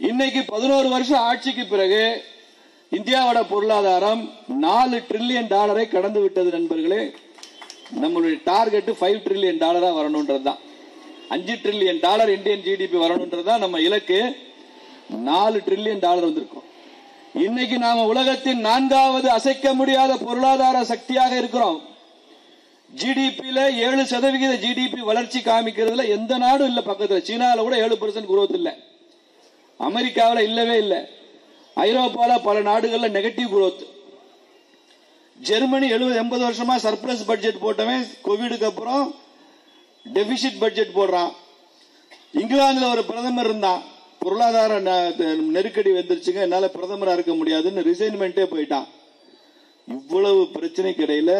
இன்னைக்கு 11 வருஷம் ஆட்சிக்கு பிறகு இந்தியாவோட பொருளாதாரம் $4 டிரில்லியன் கடந்து விட்டது நண்பர்களே. நம்மளுடைய டார்கெட் $5 டிரில்லியன் வரணும்ன்றதுதான். $5 டிரில்லியன் இந்தியன் ஜிடிபி வரணும்ன்றதுதான் நம்ம இலக்கு. $4 டிரில்லியன் வந்திருக்கும். இன்னைக்கு நாம உலகத்தின் 4வது அசைக்க முடியாத பொருளாதார சக்தியாக இருக்கிறோம். ஜிடிபியில 7% ஜிடிபி வளர்ச்சி காமிக்கிறதுல எந்த நாடும் இல்ல பக்கத்துல. சீனால கூட 7% குரோத் இல்ல, அமெரிக்காவில் இல்லவே இல்லை, ஐரோப்பால பல நாடுகள்ல நெகட்டிவ் குரோத். ஜெர்மனி 70-80 வருஷமா சர்ப்ளஸ் பட்ஜெட் போட்டவன் கோவிடுக்கு அப்புறம் டெபிசிட் பட்ஜெட் போடுறான். இங்கிலாந்துல ஒரு பிரதமர் இருந்தான், பொருளாதார நெருக்கடி வந்துருச்சுங்க, என்னால பிரதமரா இருக்க முடியாதுன்னு ரிசைன்மெண்டே போயிட்டான். இவ்வளவு பிரச்சனைக்கு இடையில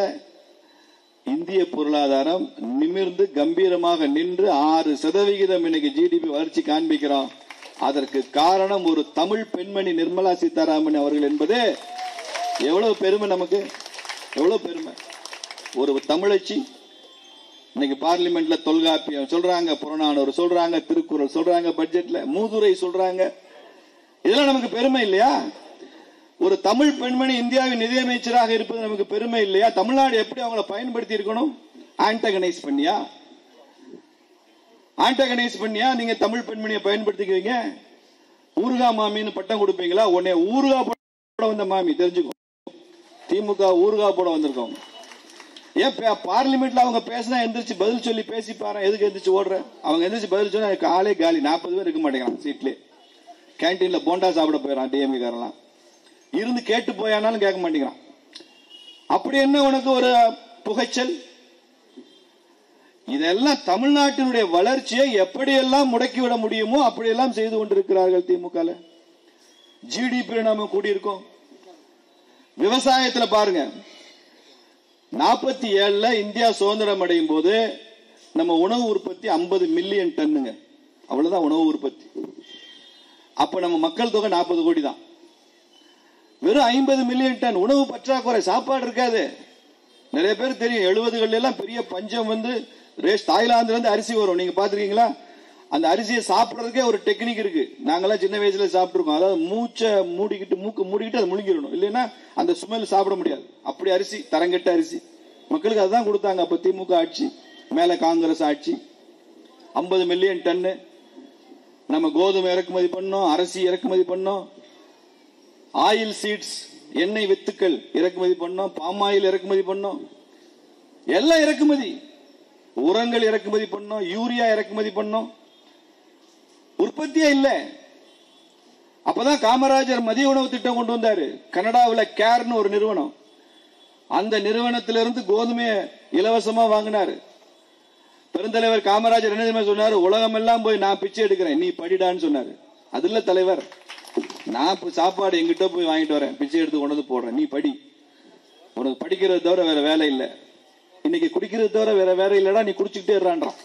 இந்திய பொருளாதாரம் நிமிர்ந்து கம்பீரமாக நின்று 6% இன்னைக்கு ஜிடிபி வளர்ச்சி காண்பிக்கிறோம். அதற்கு காரணம் ஒரு தமிழ் பெண்மணி நிர்மலா சீதாராமன் அவர்கள் என்பது எவ்வளவு பெருமை, நமக்கு எவ்வளவு பெருமை. ஒரு தமிழச்சி இன்னைக்கு பார்லிமெண்ட்ல தொல்காப்பியம் சொல்றாங்க, புறநானூறு சொல்றாங்க, திருக்குறள் சொல்றாங்க, பட்ஜெட்ல மூதுரை சொல்றாங்க. இதெல்லாம் நமக்கு பெருமை இல்லையா? ஒரு தமிழ் பெண்மணி இந்தியாவின் நிதியமைச்சராக இருப்பது நமக்கு பெருமை இல்லையா? தமிழ்நாடு எப்படி அவங்களை பயன்படுத்தி இருக்கணும்? ஆன்டகனைஸ் பண்ணியா நீங்க தமிழ் பெண்மணியை பயன்படுத்திக்குவீங்க? ஊர்கா மாமின்னு பட்டம் கொடுப்பீங்களா? உடனே ஊர்கா போட வந்த மாமி தெரிஞ்சுக்கோ, திமுக ஊர்கா போட வந்திருக்கோம். ஏன் பார்லிமெண்ட்ல அவங்க பேசினா எந்திரிச்சு பதில் சொல்லி பேசி பாரு. எதுக்கு எந்திரிச்சு ஓடுற? அவங்க எந்திரிச்சு பதில் சொன்னா காலே காலி, 40 பேர் இருக்க மாட்டேங்கிறான் சீட்ல. கேன்டீன்ல போண்டா சாப்பிட போயிடறான் டிஎம்கே காரெல்லாம். இருந்து கேட்டு போயானாலும் கேட்க மாட்டேங்கிறான். அப்படி என்ன உனக்கு ஒரு புகைச்சல்? இதெல்லாம் தமிழ்நாட்டினுடைய வளர்ச்சியை எப்படியெல்லாம் முடக்கிவிட முடியுமோ அப்படியெல்லாம் செய்து கொண்டிருக்கிறார்கள் திமுக. ஜிடிபி நாம கூடியிருக்கோம். விவசாயத்துல பாருங்க, 47 இந்தியா சுதந்திரம் அடையும் போது நம்ம உணவு உற்பத்தி 50 மில்லியன் டன்னுங்க. அவ்வளவுதான் உணவு உற்பத்தி. அப்ப நம்ம மக்கள் தொகை 40 கோடி தான். வெறும் 50 மில்லியன் டன் உணவு பற்றாக்குறை, சாப்பாடு இருக்காது. நிறைய பேர் தெரியும் 70கள் எல்லாம் பெரிய பஞ்சம் வந்து தாய்லாந்துல இருந்து அரிசி வரும். நீங்க பாத்துருக்கீங்களா? அந்த அரிசியை சாப்பிடறதுக்கே ஒரு டெக்னிக் இருக்கு. நாங்கெல்லாம் சின்ன வயசுல சாப்பிட்டுருக்கோம். அதாவது மூச்சை மூடிக்கிட்டு, மூக்கு மூடிக்கிட்டு அதை முழுங்கிடணும், இல்லைன்னா அந்த ஸ்மெல் சாப்பிட முடியாது. அப்படி அரிசி, தரங்கெட்ட அரிசி. மக்களுக்கு அதுதான் கொடுத்தாங்க அப்ப திமுக ஆட்சி, மேல காங்கிரஸ் ஆட்சி. 50 மில்லியன் டன்னு நம்ம கோதுமை இறக்குமதி பண்ணோம், அரிசி இறக்குமதி பண்ணோம், ஆயில் சீட்ஸ் எண்ணெய் வித்துக்கள் இறக்குமதி பண்ணோம், பாம் ஆயில் இறக்குமதி பண்ணோம், எல்லாம் இறக்குமதி. உரங்கள் இறக்குமதி பண்ணோம், யூரியா இறக்குமதி பண்ணோம். உற்பத்தியே இல்ல. அப்பதான் காமராஜர் மதிய உணவு திட்டம் கொண்டு வந்தாரு. கனடாவில் கேர்னு ஒரு நிறுவனம், அந்த நிறுவனத்திலிருந்து கோதுமையை இலவசமா வாங்கினாரு. பெருந்தலைவர் காமராஜர் என்ன சொன்னாரு? உலகம் எல்லாம் போய் நான் பிச்சை எடுக்கிறேன், நீ படிடான்னு சொன்னாரு. அது இல்ல தலைவர், நான் சாப்பாடு எங்கிட்ட போய் வாங்கிட்டு வரேன், பிச்சை எடுத்து கொண்டு வந்து போடுறேன், நீ படி. உனக்கு படிக்கிறது தவிர வேற வேலை இல்லை. இன்னைக்கு குடிக்கிறது தவிர வேற வேலை இல்லடா, நீ குடிச்சுக்கிட்டே இருறான்றான்.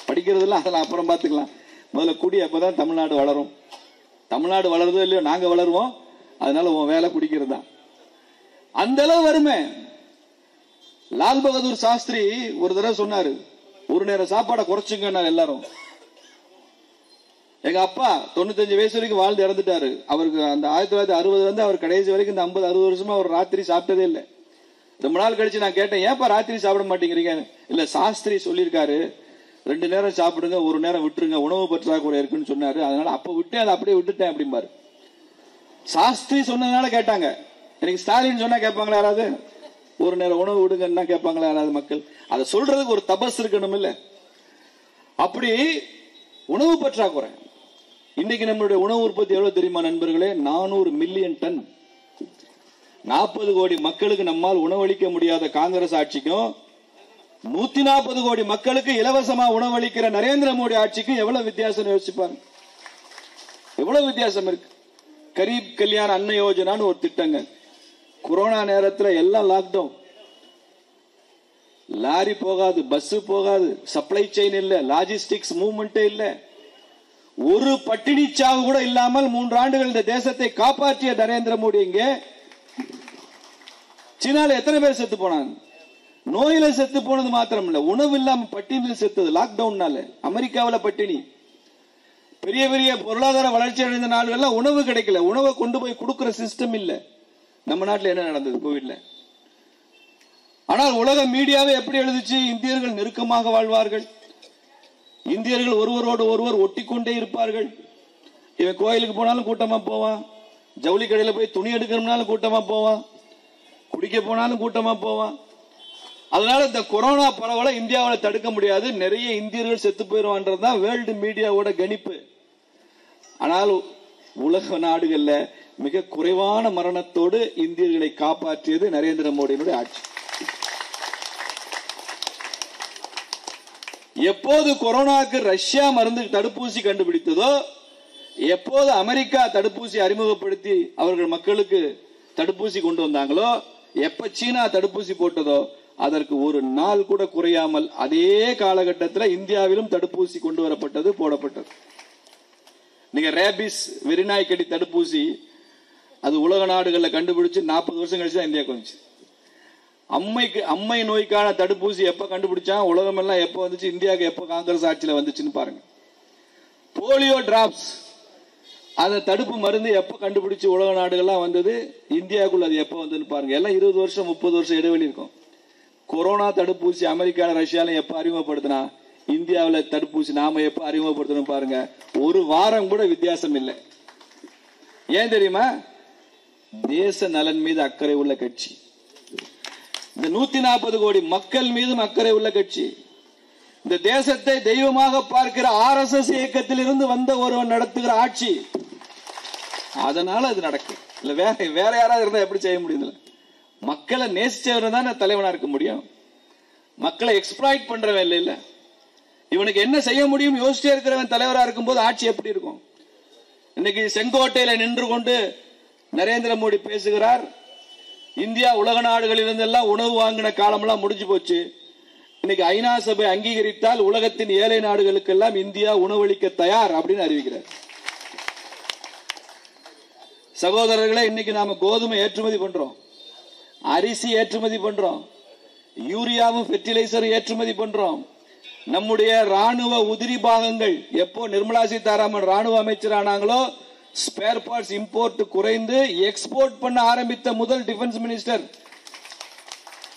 படிக்கிறதுலாம் அதெல்லாம் அப்புறம் பாத்துக்கலாம், முதல்ல குடி. அப்பதான் தமிழ்நாடு வளரும். தமிழ்நாடு வளருதோ இல்லையோ, நாங்க வளருவோம். அதனால உன் வேலை குடிக்கிறது தான். அந்த அளவு வருமே. லால் பகதூர் சாஸ்திரி ஒரு தடவை சொன்னாரு, ஒரு நேரம் சாப்பாடை குறைச்சுங்க எல்லாரும். எங்க அப்பா 95 வயசு வரைக்கும் வாழ்ந்து இறந்துட்டாரு. அவருக்கு அந்த 1960 அவர் கடைசி வரைக்கும் இந்த 50-60 வருஷமா அவர் ராத்திரி சாப்பிட்டதே இல்லை. ரொம்ப நாள் கழிச்சு நான் கேட்டேன், ஏப்பா ராத்திரி சாப்பிட மாட்டேங்கிறீங்க? இல்ல, சாஸ்திரி சொல்லியிருக்காரு 2 நேரம் சாப்பிடுங்க, 1 நேரம் விட்டுருங்க, உணவு பற்றாக்குறை இருக்குன்னு சொன்னாரு. அதனால அப்ப விட்டேன், அதை அப்படியே விட்டுட்டேன் அப்படிம்பாரு. சாஸ்திரி சொன்னதுனால கேட்டாங்க. எனக்கு ஸ்டாலின் சொன்னா கேட்பாங்களா யாராவது? 1 நேரம் உணவு விடுங்கன்னா கேட்பாங்களா யாராவது மக்கள்? அதை சொல்றதுக்கு ஒரு தபஸ் இருக்கணும் இல்ல? அப்படி உணவு பற்றாக்குறை. இன்னைக்கு நம்மளுடைய உணவு உற்பத்தி எவ்வளவு தெரியுமா நண்பர்களே? 400 மில்லியன் டன். 40 கோடி மக்களுக்கு நம்மால் உணவளிக்க முடியாத காங்கிரஸ் ஆட்சிக்கும் 140 கோடி மக்களுக்கு இலவசமா உணவளிக்கிற நரேந்திர மோடி ஆட்சிக்கும் எவ்வளவு வித்தியாசம் யோசிப்பாங்க. எவ்வளவு வித்தியாசம் இருக்கு. கரீப் கல்யாண் அன்ன யோஜனான்னு ஒரு திட்டங்க. கொரோனா நேரத்தில் எல்லாம் லாக்டவுன். லாரி போகாது, பஸ் போகாது, சப்ளை செயின் இல்ல, லாஜிஸ்டிக்ஸ் மூவ்மெண்ட் இல்ல. ஒரு பட்டினி சாவு கூட இல்லாமல் 3 ஆண்டுகள் இந்த தேசத்தை காப்பாற்றிய நரேந்திர மோடி இங்கே. சீனால எத்தனை பேர் செத்து போனாங்க? நோயில செத்து போனது மாத்திரம் இல்ல, உணவு இல்லாம பட்டினியில் செத்தது லாக்டவுன்னால. அமெரிக்காவில் பட்டினி. பெரிய பெரிய பொருளாதார வளர்ச்சி அடைந்த நாடுகள்ல உணவு கிடைக்கல, உணவை கொண்டு போய் கொடுக்கிற சிஸ்டம் இல்ல. நம்ம நாட்டில் என்ன நடந்தது கோவிட்ல? ஆனால் உலக மீடியாவை எப்படி எழுதிச்சு? இந்தியர்கள் நெருக்கமாக வாழ்வார்கள், இந்தியர்கள் ஒருவரோடு ஒருவர் ஒட்டிக்கொண்டே இருப்பார்கள். இவன் கோயிலுக்கு போனாலும் கூட்டமா போவான், ஜவுளி கடையில போய் துணி எடுக்கணும்னாலும் கூட்டமா போவான், குடிக்க போனாலும் கூட்டமா போவான். அதனால இந்த கொரோனா பரவலை இந்தியாவில் தடுக்க முடியாது, நிறைய இந்தியர்கள் செத்து போயிருவான்றதுதான் வேர்ல்டு மீடியாவோட கணிப்பு. ஆனால் உலக நாடுகள்ல மிக குறைவான மரணத்தோடு இந்தியர்களை காப்பாற்றியது நரேந்திர மோடியினுடைய ஆட்சி. எப்போது கொரோனாவுக்கு ரஷ்யா மருந்து தடுப்பூசி கண்டுபிடித்ததோ, எப்போது அமெரிக்கா தடுப்பூசி அறிமுகப்படுத்தி அவர்கள் மக்களுக்கு தடுப்பூசி கொண்டு வந்தாங்களோ, எப்ப சீனா தடுப்பூசி போட்டதோ, அதற்கு ஒரு நாள் கூட குறையாமல் அதே காலகட்டத்தில் இந்தியாவிலும் தடுப்பூசி கொண்டு வரப்பட்டது, போடப்பட்டது. நீங்க ரேபிஸ் வெறிநாய்க்கடி தடுப்பூசி அது உலக நாடுகளில் கண்டுபிடிச்சு 40 வருஷம் கழிச்சு தான் இந்தியாவுக்கு வந்துச்சு. அம்மை நோய்க்கான தடுப்பூசி எப்ப கண்டுபிடிச்சா, உலகம் எல்லாம் எப்ப வந்துச்சு, இந்தியாவுக்கு எப்ப காங்கிரஸ் ஆட்சியில் வந்துச்சுன்னு பாருங்க. போலியோ டிராப்ஸ் அந்த தடுப்பு மருந்து எப்ப கண்டுபிடிச்சு உலக நாடுகள்லாம் வந்தது, இந்தியாவுக்குள்ள அது எப்ப வந்ததுன்னு பாருங்க. எல்லாம் 20 வருஷம் 30 வருஷம் இடைவெளி இருக்கும். கொரோனா தடுப்பூசி அமெரிக்கால ரஷ்யால எப்ப அறிமுகப்படுத்தினா, இந்தியாவில் தடுப்பூசி நாம எப்ப அறிமுகப்படுத்தணும் பாருங்க. ஒரு வாரம் கூட வித்தியாசம் இல்லை. ஏன் தெரியுமா? தேச நலன் மீது அக்கறை உள்ள கட்சி. இந்த 140 கோடி மக்கள் மீதும் அக்கறை உள்ள கட்சி. இந்த தேசத்தை தெய்வமாக பார்க்கிற RSS இயக்கத்தில் இருந்து வந்த ஒருவன் நடத்துகிற ஆட்சி. அதனால அது நடக்கும். இல்ல வேற யாராவது இருந்தா எப்படி செய்ய முடியுது? மக்களை நேசிச்சவன் தான் தலைவனா இருக்க முடியும். மக்களை எக்ஸ்ப்ளாய்ட் பண்றவன் இல்லை. இல்ல இவனுக்கு என்ன செய்ய முடியும் யோசிச்சே இருக்கிறவன் தலைவரா இருக்கும் போது ஆட்சி எப்படி இருக்கும்? இன்னைக்கு செங்கோட்டையில நின்று கொண்டு நரேந்திர மோடி பேசுகிறார், இந்தியா உலக நாடுகளில் இருந்தெல்லாம் உணவு வாங்கின காலமெல்லாம் முடிஞ்சு போச்சு. இன்னைக்கு ஐநா சபை அங்கீகரித்தால் உலகத்தின் ஏழை நாடுகளுக்கெல்லாம் இந்தியா உணவளிக்க தயார் அப்படின்னு அறிவிக்கிறார். சகோதரர்களே, இன்னைக்கு நாம கோதுமை ஏற்றுமதி பண்றோம், அரிசி ஏற்றுமதி பண்றோம், யூரியாவும் ஃபெர்டிலைசரும் ஏற்றுமதி பண்றோம். நம்முடைய ராணுவ உதிரி பாகங்கள் எப்போ நிர்மலா சீதாராமன் ராணுவ அமைச்சர் ஆனாங்களோ ஸ்பேர் பார்ட்ஸ் இம்போர்ட் குறைந்து எக்ஸ்போர்ட் பண்ண ஆரம்பித்த முதல் டிஃபென்ஸ் மினிஸ்டர்.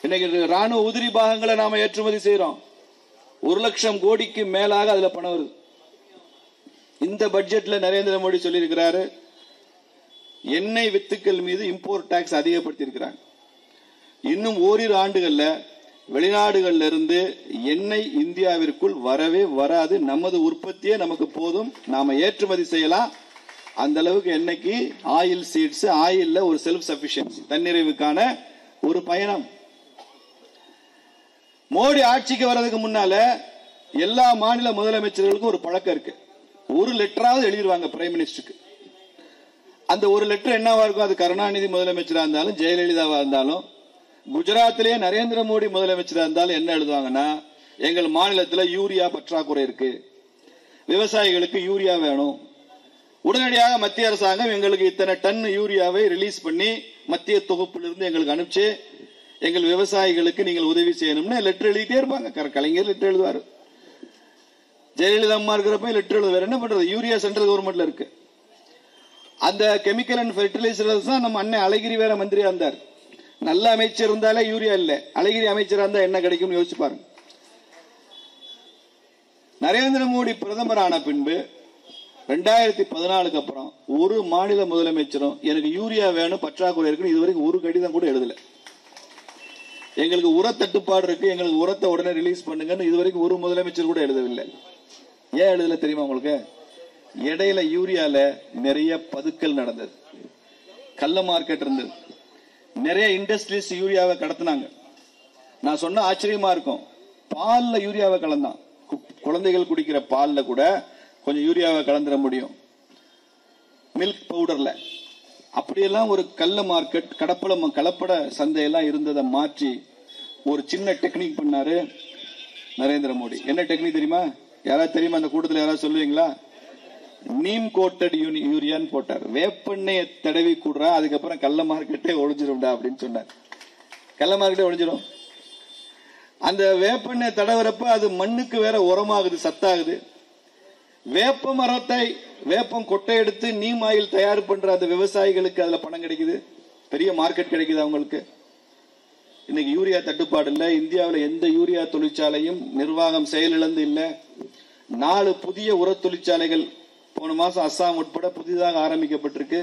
இன்னைக்கு ராணுவ உதிரி பாகங்களை நாம ஏற்றுமதி செய்யறோம். 1 லட்சம் கோடிக்கு மேலாக அதுல பணம் வருது. இந்த பட்ஜெட்ல நரேந்திர மோடி சொல்லி இருக்கிறாரு, எண்ணெய் வித்துக்கள் மீது இம்போர்ட் டாக்ஸ் அதிகப்படுத்தி இருக்கிறாங்க. இன்னும் ஓரிரு ஆண்டுகள்ல வெளிநாடுகள்ல இருந்து எண்ணெய் இந்தியாவிற்குள் வரவே வராது. நமது உற்பத்தியே நமக்கு போதும், நாம ஏற்றுமதி செய்யலாம். அந்த அளவுக்கு எண்ணெய்க்கு ஆயில் சீட்ஸ், ஆயில்ல ஒரு செல்ஃப் சஃபிஷியன்சி, தன்னிறைவுக்கான ஒரு பயணம். மோடி ஆட்சிக்கு வர்றதுக்கு முன்னால எல்லா மாநில முதலமைச்சர்களுக்கும் ஒரு பழக்கம் இருக்கு, ஒரு லெட்டராவது எழுதிடுவாங்க பிரைம் மினிஸ்டருக்கு. அந்த ஒரு லெட்டர் என்னவா இருக்கும்? அது கருணாநிதி முதலமைச்சரா இருந்தாலும் ஜெயலலிதாவா இருந்தாலும், குஜராத்திலே நரேந்திர மோடி முதலமைச்சரா இருந்தாலும் என்ன எழுதுவாங்கன்னா, எங்கள் மாநிலத்தில் யூரியா பற்றாக்குறை இருக்கு, விவசாயிகளுக்கு யூரியா வேணும், உடனடியாக மத்திய அரசாங்கம் எங்களுக்கு இத்தனை டன் யூரியாவை ரிலீஸ் பண்ணி மத்திய தொகுப்பிலிருந்து எங்களுக்கு அனுப்பிச்சு எங்கள் விவசாயிகளுக்கு நீங்கள் உதவி செய்யணும்னு லெட்டர் எழுதிட்டே இருப்பாங்க. கலைஞர் லெட்டர் எழுதுவாரு, ஜெயலலிதா அம்மா இருக்கிறப்ப லெட்டர் எழுதுவார். என்ன பண்றது? யூரியா சென்ட்ரல் கவர்மெண்ட்ல இருக்கு. அந்த கெமிக்கல் அண்ட் ஃபெர்டிலைசர்ஸ் தான் நம்ம அண்ணன் அழகிரி வேற மந்திரியா இருந்தார். நல்ல அமைச்சர் இருந்தாலே யூரியா இல்ல, அழகிரி அமைச்சரா இருந்தா என்ன கிடைக்கும் யோசிச்சு பாருங்க. நரேந்திர மோடி பிரதமர் ஆன பின்பு 2014 அப்புறம் ஒரு மாநில முதலமைச்சரும் எனக்கு யூரியா வேணும் பற்றாக்குறை இருக்கு இதுவரைக்கும் ஒரு கடிதம் கூட எழுதல. எங்களுக்கு உர தட்டுப்பாடு இருக்கு, எங்களுக்கு உரத்தை உடனே ரிலீஸ் பண்ணுங்கன்னு இதுவரைக்கும் ஒரு முதலமைச்சர் கூட எழுதவில்லை. ஏன் எழுதல தெரியுமா உங்களுக்கு? இடையில யூரியால நிறைய பதுக்கல் நடந்தது, கள்ள மார்க்கெட் இருந்தது, நிறைய இண்டஸ்ட்ரீஸ் யூரியாவை கடத்தினாங்க. நான் சொன்ன ஆச்சரியமா இருக்கும், பால்ல யூரியாவை கலந்தான். குழந்தைகள் குடிக்கிற பால்ல கூட கொஞ்சம் யூரியாவை கலந்துட முடியும், மில்க் பவுடர்ல. அப்படியெல்லாம் ஒரு கள்ள மார்க்கெட், கலப்பட சந்தையெல்லாம் இருந்ததை மாற்றி ஒரு சின்ன டெக்னிக் பண்ணாரு நரேந்திர மோடி. என்ன டெக்னிக் தெரியுமா? யாராவது தெரியுமா? அந்த கூட்டத்தில் யாராவது சொல்லுவீங்களா? நீம் கோட்டட் யூரியான்னு போட்டார். வேப்பெண்ணெயை தடவி கூடுறா, அதுக்கப்புறம் கள்ள மார்க்கெட்டே ஒழிஞ்சிரும்டா அப்படின்னு சொன்னார். கள்ள மார்க்கெட்டே ஒழிஞ்சிடும். அந்த வேப்பெண்ணெய் தடவுறப்ப அது மண்ணுக்கு வேற உரமாகுது, சத்தாகுது. வேப்ப மரத்தை வேப்பம் கொட்டை எடுத்து நீம் ஆயில் தயார் பண்ற அந்த விவசாயிகளுக்கு அதுல பணம் கிடைக்குது, பெரிய மார்க்கெட் கிடைக்குது அவங்களுக்கு. இன்னைக்கு யூரியா தட்டுப்பாடு இல்லை. இந்தியாவில் எந்த யூரியா தொழிற்சாலையும் நிர்வாகம் செயலிழந்து இல்லை. 4 புதிய உர தொழிற்சாலைகள் போன மாசம் அஸ்ஸாம் உட்பட புதிதாக ஆரம்பிக்கப்பட்டிருக்கு.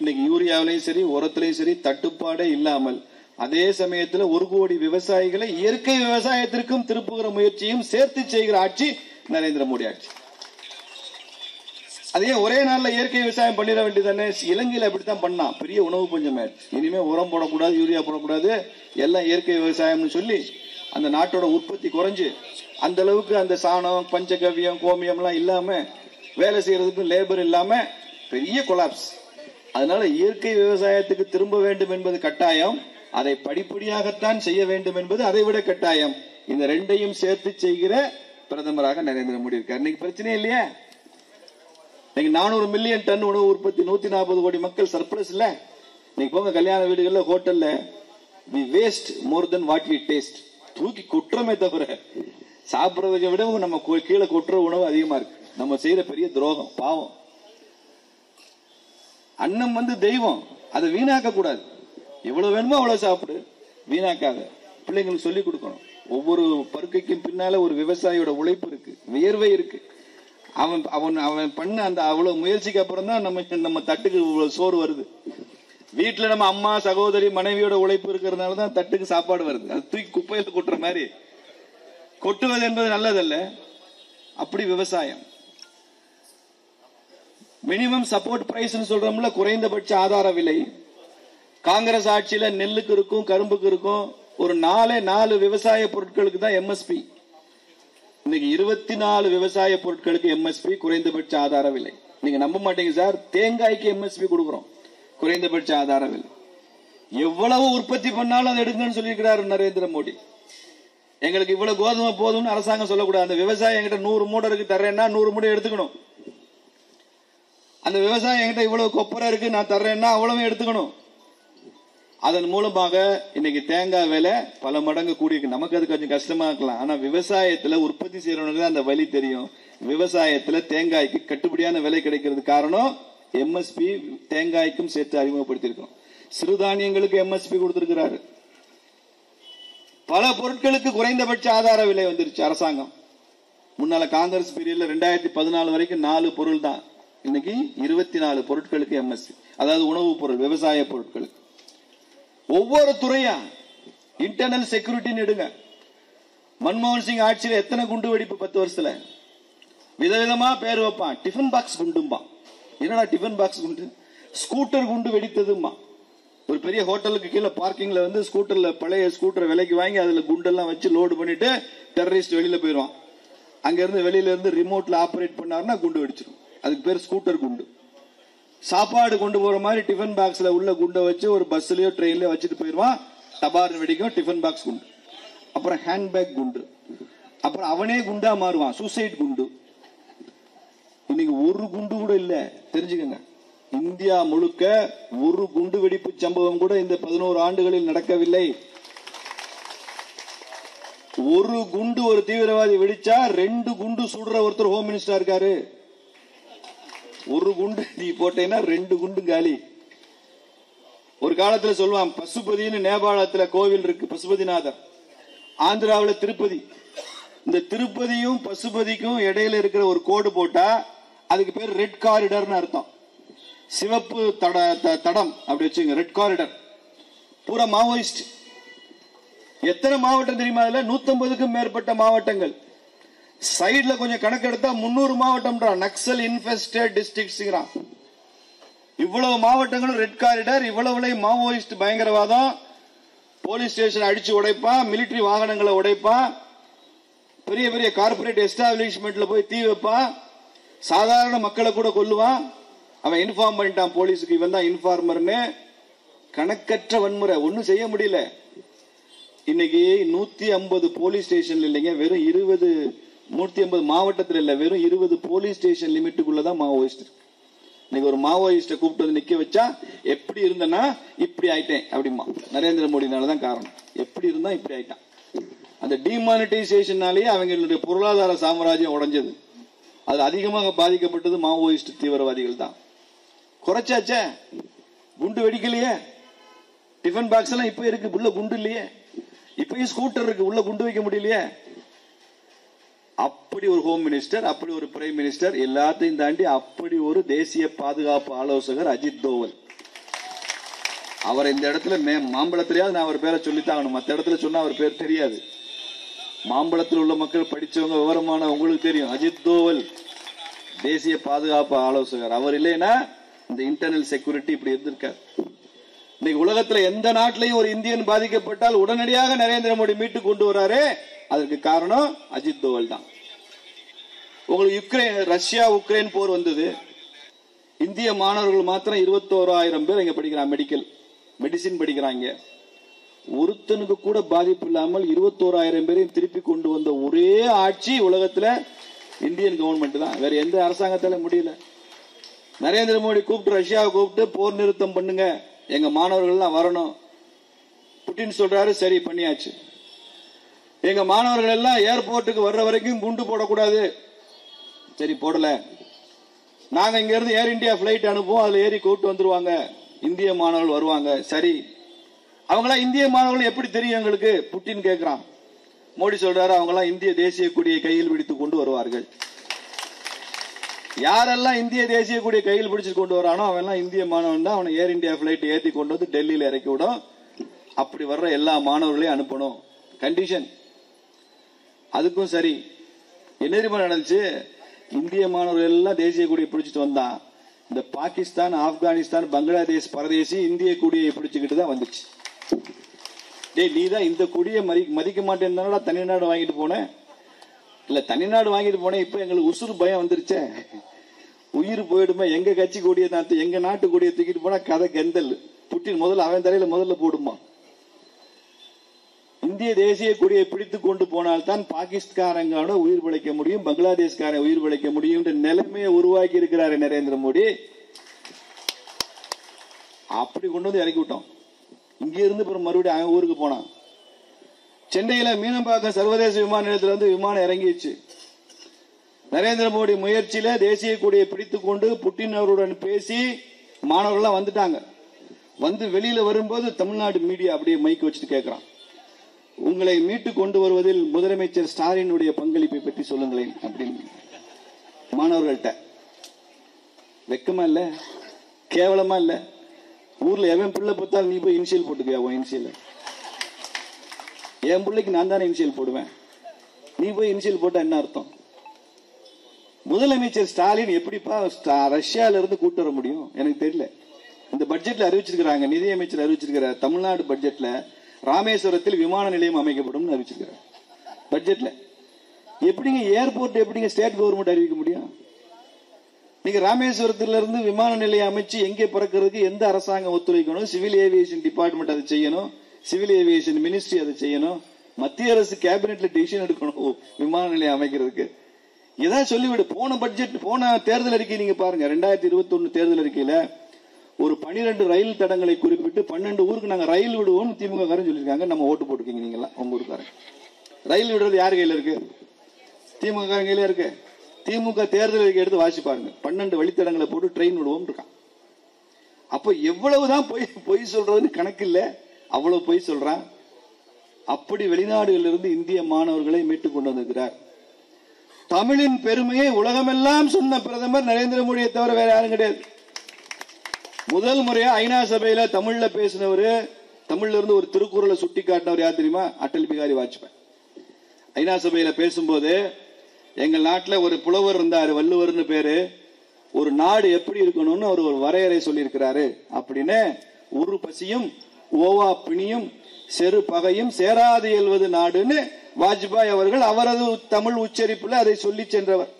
இன்னைக்கு யூரியாவிலையும் சரி உரத்திலையும் சரி தட்டுப்பாடே இல்லாமல், அதே சமயத்தில் 1 கோடி விவசாயிகளை இயற்கை விவசாயத்திற்கும் திருப்புகிற முயற்சியும் சேர்த்து செய்கிற ஆட்சி நரேந்திர மோடி ஆட்சி. அதே ஒரே நாள்ல இயற்கை விவசாயம் பண்ணிட வேண்டியதானே? இலங்கையில் அப்படித்தான் பண்ணா, பெரிய உணவு பஞ்சம் ஆயிடுச்சு. இனிமே உரம் போடக்கூடாது, யூரியா போடக்கூடாது, எல்லாம் இயற்கை விவசாயம்னு சொல்லி அந்த நாட்டோட உற்பத்தி குறைஞ்சு அந்த அளவுக்கு அந்த சாணம் பஞ்சகவ்யம் கோமியம் எல்லாம் இல்லாம வேலை செய்யறதுக்கு லேபர் இல்லாம பெரிய கொலாப்ஸ். அதனால இயற்கை விவசாயத்துக்கு திரும்ப வேண்டும் என்பது கட்டாயம். அதை படிப்படியாகத்தான் செய்ய வேண்டும் என்பது அதை விட கட்டாயம். இந்த ரெண்டையும் சேர்த்து செய்கிற பிரதமராக நரேந்திர மோடி இருக்கார். இன்னைக்கு பிரச்சனை இல்லையா? 400 மில்லியன் டன் உணவு உற்பத்தி, 140 கோடி மக்கள் சர்ப்ளஸ் இல்ல. நீங்க போங்க கல்யாண வீடுகள்ல, ஹோட்டல்ல, we waste more than what we taste. தூக்கி கொட்டுறமே தவிர சாப்பிடுறதை விட நம்ம கீழே கொட்டுற உணவு அதிகமா இருக்கு. நம்ம செய்யற பெரிய துரோகம், பாவம். அன்னம் தெய்வம், அதை வீணாக்க கூடாது. எவ்வளவு வேணுமோ அவ்வளவு சாப்பிடு, வீணாக்காத. பிள்ளைங்களுக்கு சொல்லிக் கொடுக்கணும். ஒவ்வொரு பருக்கைக்கும் பின்னால ஒரு விவசாயியோட உழைப்பு இருக்கு, வியர்வை இருக்கு. அவன் பண்ண அந்த அவ்வளவு முயற்சிக்கு அப்புறம் தான் நம்ம தட்டுக்கு சோறு வருது. வீட்டுல நம்ம அம்மா, சகோதரி, மனைவியோட உழைப்பு இருக்கிறதுனால தான் தட்டுக்கு சாப்பாடு வருது. அது தூக்கி குப்பையில கொட்டுற மாதிரி கொட்டுவது என்பது நல்லதல்ல. அப்படி விவசாயம். மினிமம் சப்போர்ட் பிரைஸ் சொல்றோம்ல, குறைந்தபட்ச ஆதார விலை. காங்கிரஸ் ஆட்சியில நெல்லுக்கு இருக்கும், கரும்புக்கு இருக்கும். ஒரு 4 விவசாய பொருட்களுக்கு தான் எம்எஸ்பி. இன்னைக்கு 24 விவசாய பொருட்களுக்கு எம்எஸ்பி, குறைந்தபட்ச ஆதார விலை. நீங்க நம்ப மாட்டீங்க சார், தேங்காய்க்கு எம்எஸ்பி கொடுக்கிறோம், குறைந்தபட்ச ஆதார விலை. எவ்வளவு உற்பத்தி பண்ணாலும் அதை எடுங்கன்னு சொல்லியிருக்கிறார் நரேந்திர மோடி. எங்களுக்கு இவ்வளவு கோதுமை போதும்னு அரசாங்கம் சொல்லக்கூடாது. அந்த விவசாயம் என்கிட்ட 100 மூடை இருக்கு தர்றேன்னா 100 மூடை எடுத்துக்கணும். அந்த விவசாயம் என்கிட்ட இவ்வளவு கொப்பரை இருக்கு நான் தர்றேன்னா அவ்வளவு எடுத்துக்கணும். அதன் மூலமாக இன்னைக்கு தேங்காய் விலை பல மடங்கு கூடியிருக்கு. நமக்கு அது கொஞ்சம் கஷ்டமா இருக்கலாம். ஆனா விவசாயத்துல உற்பத்தி செய்யறவங்களுக்கு அந்த வழி தெரியும். விவசாயத்துல தேங்காய்க்கு கட்டுப்படியான விலை கிடைக்கிறது காரணம் எம்எஸ்பி தேங்காய்க்கும் சேர்த்து அறிமுகப்படுத்தியிருக்கோம். சிறுதானியங்களுக்கு எம்எஸ்பி கொடுத்திருக்கிறாரு. பல பொருட்களுக்கு குறைந்தபட்ச ஆதார விலை வந்துருச்சு அரசாங்கம். முன்னால காங்கிரஸ் பீரியட்ல 2014 வரைக்கும் 4 பொருள் தான். இன்னைக்கு 24 பொருட்களுக்கு எம்எஸ்பி, அதாவது உணவு பொருள், விவசாய பொருட்களுக்கு. ஒவ்வொரு துறையா இன்டர்னல் செக்யூரிட்டின்னு எடுங்க. மன்மோகன் சிங் ஆட்சியில் எத்தனை குண்டு வெடிப்பு 10 வருஷத்துல? விதவிதமா பேர் வைப்பான். டிஃபன் பாக்ஸ் குண்டும்பா. என்னடா டிஃபன் பாக்ஸ் குண்டு? ஸ்கூட்டர் குண்டு வெடித்ததுமா. ஒரு பெரிய ஹோட்டலுக்கு கீழே பார்க்கிங்ல ஸ்கூட்டர்ல, பழைய ஸ்கூட்டர் விலைக்கு வாங்கி அதுல குண்டெல்லாம் வச்சு லோடு பண்ணிட்டு டெரரிஸ்ட் வெளியில போயிடுவான். அங்க இருந்து வெளியில இருந்து ரிமோட்ல ஆபரேட் பண்ணாருன்னா குண்டு வெடிச்சிடும். அதுக்கு பேர் ஸ்கூட்டர் குண்டு. சாப்பாடு கொண்டு போற மாதிரி டிஃபன் பாக்ஸ்ல உள்ள குண்டை வச்சு ஒரு பஸ்லயோ ட்ரெயின்லயோ வச்சுட்டு போயிடுவான். டபார்னு வெடிக்கும் டிஃபன் பாக்ஸ் குண்டு. அப்புறம் ஹேண்ட்பேக் குண்டு. அப்புறம் அவனே குண்டா மாறுவான், சூசைட் குண்டு. இன்னைக்கு ஒரு குண்டு கூட இல்ல, தெரிஞ்சுக்கங்க. இந்தியா முழுக்க ஒரு குண்டு வெடிப்பு சம்பவம் கூட இந்த 11 ஆண்டுகளில் நடக்கவில்லை. ஒரு குண்டு ஒரு தீவிரவாதி வெடிச்சா 2 குண்டு சுடுற ஒருத்தர் ஹோம் மினிஸ்டர் இருக்காரு. ஒரு குண்டு நீ போட்டேன்னா 2 குண்டு காலி. ஒரு காலத்துல சொல்லுவான், பசுபதினு நேபாளத்துல கோவில் இருக்கு, பசுபதிநாதர். ஆந்திராவில் திருப்பதி. இந்த திருப்பதியும் பசுபதிக்கும் இடையில இருக்கிற ஒரு கோடு போட்டா அதுக்கு பேர் ரெட் காரிடர்னு அர்த்தம். சிவப்பு தடம் அப்படி வச்சுங்க, ரெட் காரிடர். பூரா மாவோயிஸ்ட். எத்தனை மாவட்டம் தெரியுமா? அதுல 150க்கும் மேற்பட்ட மாவட்டங்கள். சைடுல கொஞ்சம் கணக்கெடுத்தா 300 மாவட்டம். Naxal infested districts. இவ்வளவு மாவட்டங்களும் ரெட் காரிடர். இவ்வளவு மாவோயிஸ்ட் பயங்கரவாதம். போலீஸ் ஸ்டேஷன் அடிச்சு உடைப்பான், மிலிட்டரி வாகனங்களை உடைப்பான், பெரிய பெரிய கார்பரேட் எஸ்டாப்ளிஷ்மெண்ட்ல போய் தீ வைப்பான், சாதாரண மக்களை கூட கொல்லுவான். அவன் இன்ஃபார்ம் பண்ணிட்டான் போலீஸுக்கு, இவன் தான் இன்ஃபார்மர்னு. கணக்கற்ற வன்முறை, ஒன்னும் செய்ய முடியல. இன்னைக்கு 150 போலீஸ் ஸ்டேஷன் இல்லைங்க, வெறும் 150 மாவட்டத்தில் இல்ல, வெறும் 20 போலீஸ் ஸ்டேஷன் லிமிட்டுக்குள்ளதான் மாவோயிஸ்ட். இன்னைக்கு ஒரு மாவோயிஸ்ட கூப்பிட்டு வந்து நிக்க வச்சா, எப்படி இருந்தனா இப்படி ஆயிட்டேன் அப்படிமா. நரேந்திர மோடினாலதான் காரணம். எப்படி இருந்தா இப்படி ஆயிட்டான். அந்த டிமானிட்டைசேஷனாலேயே அவங்களுடைய பொருளாதார சாம்ராஜ்யம் உடைஞ்சது. அது அதிகமாக பாதிக்கப்பட்டது மாவோயிஸ்ட் தீவிரவாதிகள் தான். குறைச்சாச்சே, குண்டு வெடிக்கலையே. டிஃபன் பாக்ஸ் எல்லாம் இப்ப இருக்கு, உள்ள குண்டு இல்லையே. இப்பயும் ஸ்கூட்டர் இருக்கு, உள்ள குண்டு வைக்க முடியலையே. அப்படி ஒரு ஹோம் மினிஸ்டர், அப்படி ஒரு பிரைம் மினிஸ்டர், எல்லாத்தையும் தாண்டி அப்படி ஒரு தேசிய பாதுகாப்பு ஆலோசகர் அஜித் தோவல். அவர் இந்த இடத்துல மாம்பழத்திலேயாவது நான் அவர் பேரை சொல்லித்தான், மற்ற இடத்துல சொன்னா அவர் பேர் தெரியாது. மாம்பழத்தில் உள்ள மக்கள், படிச்சவங்க, விவரமான உங்களுக்கு தெரியும். அஜித் தோவல் தேசிய பாதுகாப்பு ஆலோசகர். அவர் இல்லைன்னா இந்த இன்டர்னல் செக்யூரிட்டி இப்படி இருந்திருக்காரு. இன்னைக்கு உலகத்துல எந்த நாட்டிலையும் ஒரு இந்தியன் பாதிக்கப்பட்டால் உடனடியாக நரேந்திர மோடி மீட்டு கொண்டு வராரு. அதற்கு காரணம் அஜித் தோவல் தான். உங்களுக்கு ரஷ்யா உக்ரைன் போர் வந்தது. இந்திய மாணவர்கள் மாத்திரம் 21,000 பேர் இங்க படிக்கிறாங்க. மெடிசின் படிக்கிறாங்க. ஒருத்தனுக்கு கூட பாதிப்பு இல்லாமல் 21,000 பேரையும் திருப்பி கொண்டு வந்த ஒரே ஆட்சி உலகத்துல இந்தியன் கவர்மெண்ட் தான். வேற எந்த அரசாங்கத்தால முடியல. நரேந்திர மோடி கூப்பிட்டு ரஷ்யாவை கூப்பிட்டு போர் நிறுத்தம் பண்ணுங்க, எங்க மாணவர்கள் எல்லாம் வரணும். புட்டின் சொல்றாரு, சரி பண்ணியாச்சு. எங்க மாணவர்கள் எல்லாம் ஏர்போர்ட்டுக்கு வர்ற வரைக்கும் குண்டு போடக்கூடாது, சரி போடல. நாங்க இங்க இருந்து ஏர் இந்தியா பிளைட் அனுப்புவோம், அதுல ஏறி கூப்பிட்டு வந்துருவாங்க, இந்திய மாணவர்கள் வருவாங்க. சரி, அவங்களாம் இந்திய மாணவர்கள் எப்படி தெரியும் எங்களுக்கு? புட்டின் கேட்கிறான். மோடி சொல்றாரு, அவங்களாம் இந்திய தேசிய கொடியை கையில் பிடித்து கொண்டு வருவார்கள். யாரெல்லாம் இந்திய தேசிய கொடியை கையில் பிடிச்சு கொண்டு வரானோ அவன் எல்லாம் இந்திய மாணவன் தான். அவனை ஏர் இந்தியா பிளைட் ஏற்றி கொண்டு வந்து டெல்லியில இறக்கி விடும். அப்படி வர்ற எல்லா மாணவர்களையும் அனுப்பணும், கண்டிஷன். அதுக்கும் சரி. என்ன தெரியுமா நடந்துச்சு? இந்திய மாணவர்கள் எல்லாம் தேசிய கொடியை பிடிச்சிட்டு வந்தான். இந்த பாகிஸ்தான், ஆப்கானிஸ்தான், பங்களாதேஷ் பரதேசி இந்திய கொடியை பிடிச்சுக்கிட்டு தான் வந்துச்சு. டேய், நீ தான் இந்த கொடியை மதிக்க மாட்டேன்னா தனிநாடு வாங்கிட்டு போனேன். இல்ல, தனிநாடு வாங்கிட்டு போனேன். இப்ப எங்களுக்கு உசுறு பயம் வந்துருச்சே, உயிர் போயிடுமா, எங்க கட்சி கொடியை தான் எங்க நாட்டு கொடியை தூக்கிட்டு போனா கதை கெந்தல். புட்டின் முதல்ல அவன் தலையில முதல்ல போடுமா. இந்திய தேசிய கொடியை பிடித்து கொண்டு போனால்தான் பாகிஸ்தானோட உயிர் பிழைக்க முடியும், பங்களாதேஷ்காரன் உயிர் பிழைக்க முடியும் என்ற நிலைமையை உருவாக்கி இருக்கிறாரு நரேந்திர மோடி. அப்படி கொண்டு வந்து இறக்கி விட்டோம். இங்க இருந்து மறுபடியும் அவன் ஊருக்கு போனான். சென்னையில மீனம்பாக்கம் சர்வதேச விமான நிலையத்தில் வந்து விமானம் இறங்கிடுச்சு. நரேந்திர மோடி முயற்சியில தேசிய கொடியை பிடித்துக் கொண்டு புட்டின் அவருடன் பேசி மாணவர்கள் வந்துட்டாங்க. வந்து வெளியில வரும்போது தமிழ்நாடு மீடியா அப்படியே மைக் வச்சுட்டு கேட்கிறான், உங்களை மீட்டு கொண்டு வருவதில் முதலமைச்சர் ஸ்டாலினுடைய பங்களிப்பை பற்றி சொல்லுங்களேன் அப்படின்னு. மாணவர்கள்ட்ட வெக்கமா இல்ல, கேவலமா இல்ல? ஊர்ல எவன் பிள்ளை பார்த்தாலும் நீ போய் இனிஷியல் போட்டுக்கியா? உன் இனிஷியல் என் பிள்ளைக்கு நான் தானே இனிஷியல் போடுவேன், நீ போய் இனிஷியல் போட்டா என்ன அர்த்தம்? முதலமைச்சர் ஸ்டாலின் எப்படிப்பா ரஷ்யால இருந்து கூட்டு வர முடியும்? எனக்கு தெரியல. இந்த பட்ஜெட்ல அறிவிச்சிருக்கிறாங்க, நிதியமைச்சர் அறிவிச்சிருக்கிற தமிழ்நாடு பட்ஜெட்ல ராமேஸ்வரத்தில் விமான நிலையம் அமைக்கப்படும் அறிவிச்சிருக்கிறார் பட்ஜெட்ல. எப்படிங்க ஏர்போர்ட் எப்படிங்க ஸ்டேட் கவர்மெண்ட் அறிவிக்க முடியும்? நீங்க ராமேஸ்வரத்துல இருந்து விமான நிலையம் அமைச்சு எங்கே பறக்கிறதுக்கு எந்த அரசாங்கம் ஒத்துழைக்கணும்? சிவில் ஏவியேஷன் டிபார்ட்மெண்ட் அதை செய்யணும், சிவில் ஏவியேஷன் மினிஸ்ட்ரி அதை செய்யணும், மத்திய அரசு கேபினெட்ல டிசிஷன் எடுக்கணும் விமான நிலையம் அமைக்கிறதுக்கு. ஏதாவது சொல்லிவிடு. போன பட்ஜெட், போன தேர்தல் அறிக்கை நீங்க பாருங்க, 2021 தேர்தல் அறிக்கையில ஒரு 12 ரயில் தடங்களை குறிப்பிட்டு 12 ஊருக்கு நாங்க ரயில் விடுவோம் திமுக காரன் சொல்லியிருக்காங்க. நம்ம ஓட்டு போட்டுக்கீங்க நீங்களா? உங்க ஊருக்காரங்க ரயில் விடுறது யார் கையில இருக்கு? திமுக காரன் கையில இருக்கு. திமுக தேர்தல் அறிக்கை எடுத்து வாசி பாருங்க, 12 வழித்தடங்களை போட்டு ட்ரெயின் விடுவோம் இருக்கான். அப்ப எவ்வளவுதான் பொய் சொல்றதுன்னு கணக்கு இல்ல, அவ்வளவு பொய் சொல்றான். அப்படி வெளிநாடுகளில் இருந்து இந்திய மாணவர்களை மீட்டுக் கொண்டு வந்திருக்கிறார். தமிழின் பெருமையை உலகமெல்லாம் சொன்ன பிரதமர் நரேந்திர மோடியை தவிர வேற யாரும் கிடையாது. முதல் முறையா ஐநா சபையில தமிழ்ல பேசினவரு, தமிழ்ல இருந்து ஒரு திருக்குறளை சுட்டி காட்டினவர் யார் தெரியுமா? அடல் பிகாரி வாஜ்பாய். ஐநா சபையில பேசும்போது எங்கள் நாட்டில் ஒரு புலவர் இருந்தாரு, வள்ளுவர்னு பேரு. ஒரு நாடு எப்படி இருக்கணும்னு அவர் ஒரு வரையறை சொல்லி இருக்கிறாரு. அப்படின்னு உரு பசியும் ஓவா பிணியும் செரு பகையும் சேராது இயல்வது நாடுன்னு வாஜ்பாய் அவர்கள் அவரது தமிழ் உச்சரிப்புல அதை சொல்லி சென்றவர்.